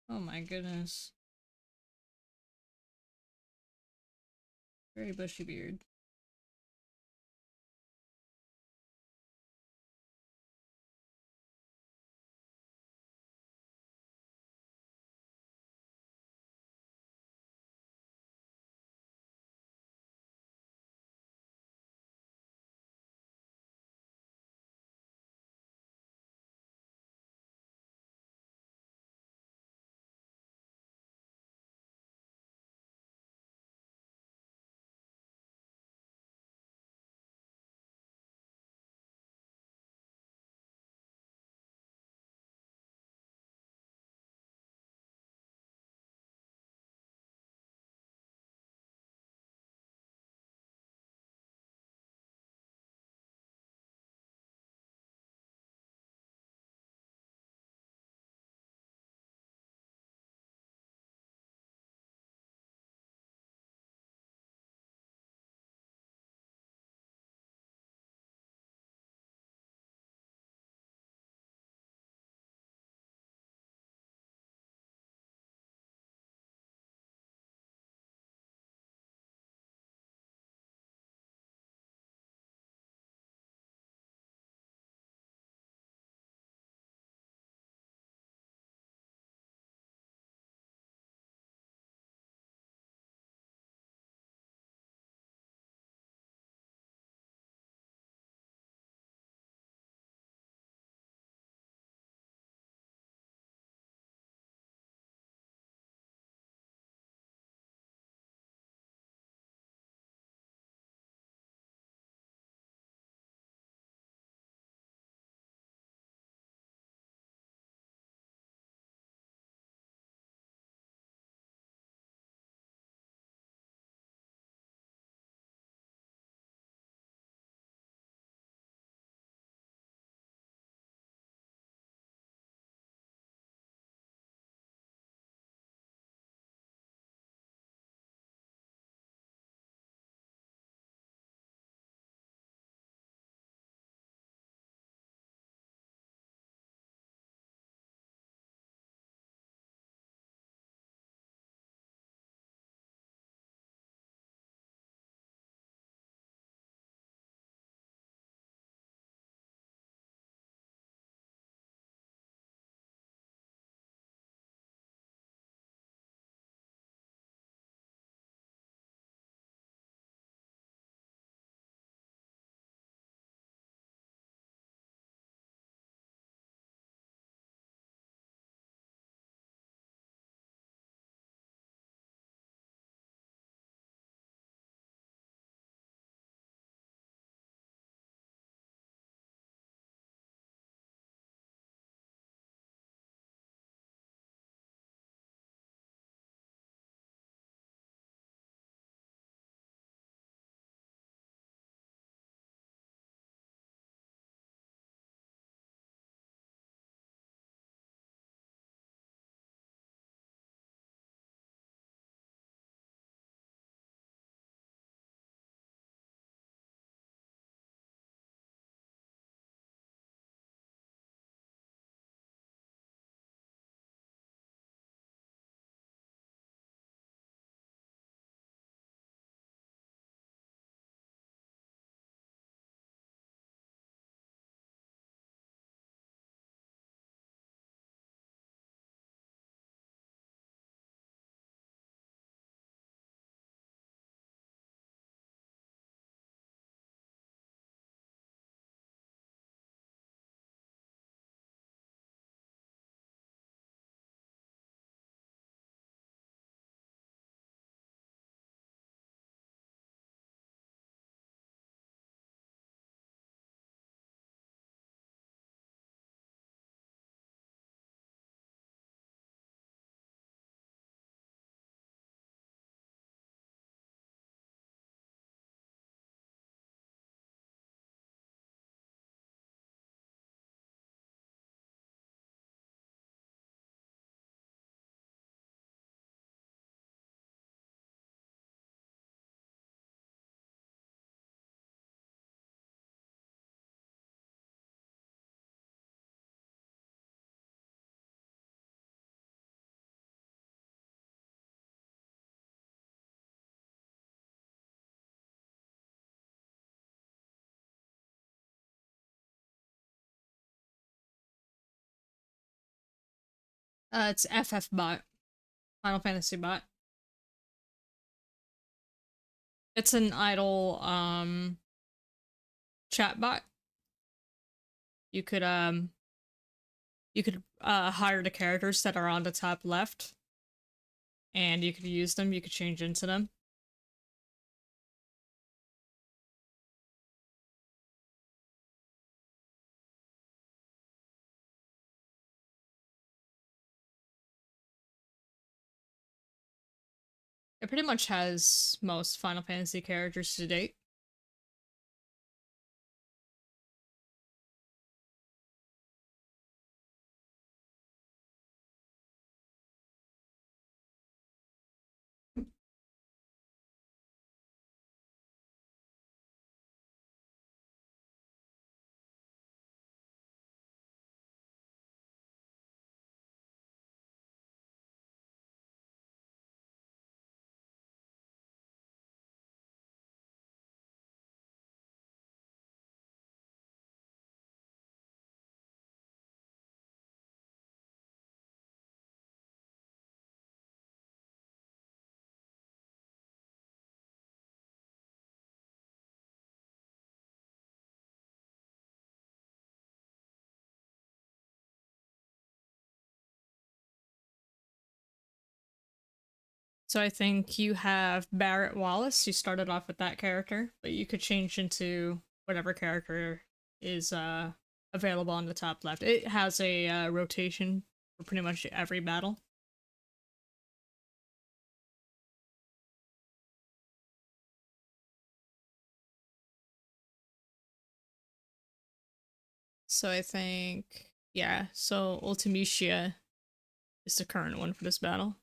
Speaker 1: Oh my goodness. Very bushy beard. It's FF bot, Final Fantasy bot. It's an idle chat bot. You could hire the characters that are on the top left, and you could use them. You could change into them. It pretty much has most Final Fantasy characters to date. So I think you have Barrett Wallace. You started off with that character, but you could change into whatever character is available on the top left. It has a rotation for pretty much every battle. So I think, yeah, so Ultimecia is the current one for this battle.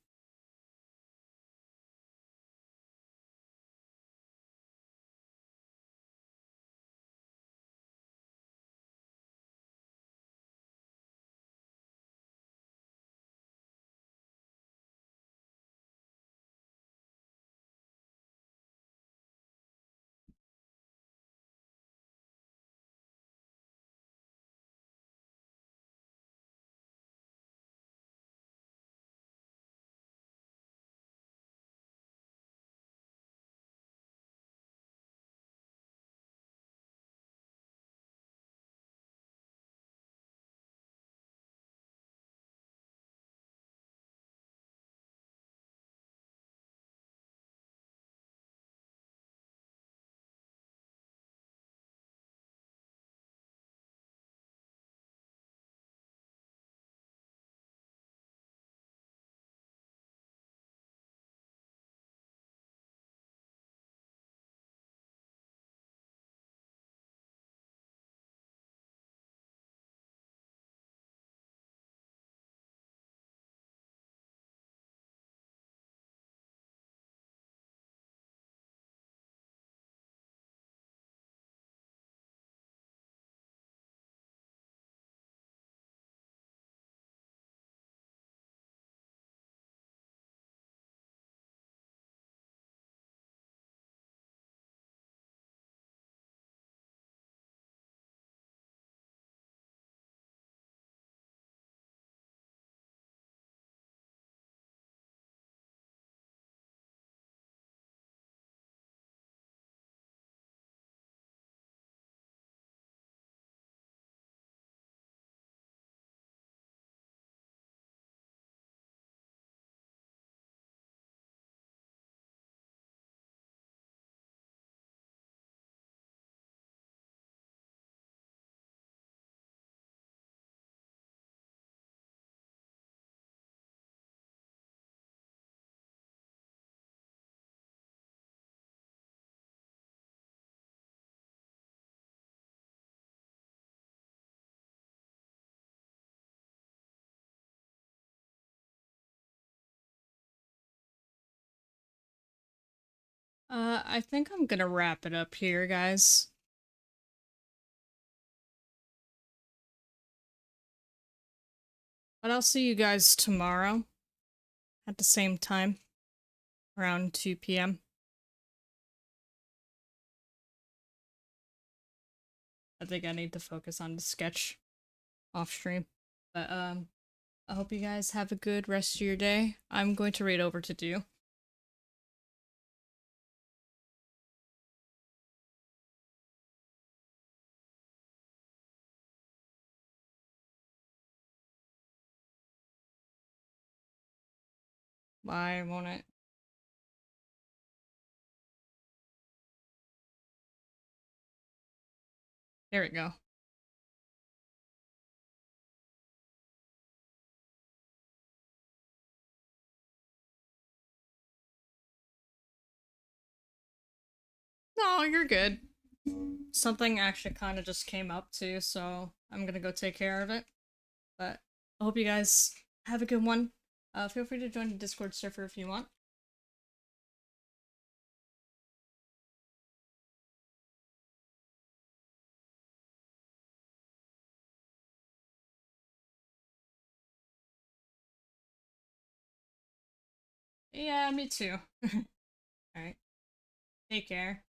Speaker 1: I think I'm gonna wrap it up here, guys. But I'll see you guys tomorrow at the same time, around 2 p.m. I think I need to focus on the sketch off stream. But I hope you guys have a good rest of your day. I'm going to raid over to do. Why won't it? There we go. No, you're good. Something actually kind of just came up too, so I'm gonna go take care of it. But I hope you guys have a good one. Feel free to join the Discord server if you want. Yeah, me too. Alright. Take care.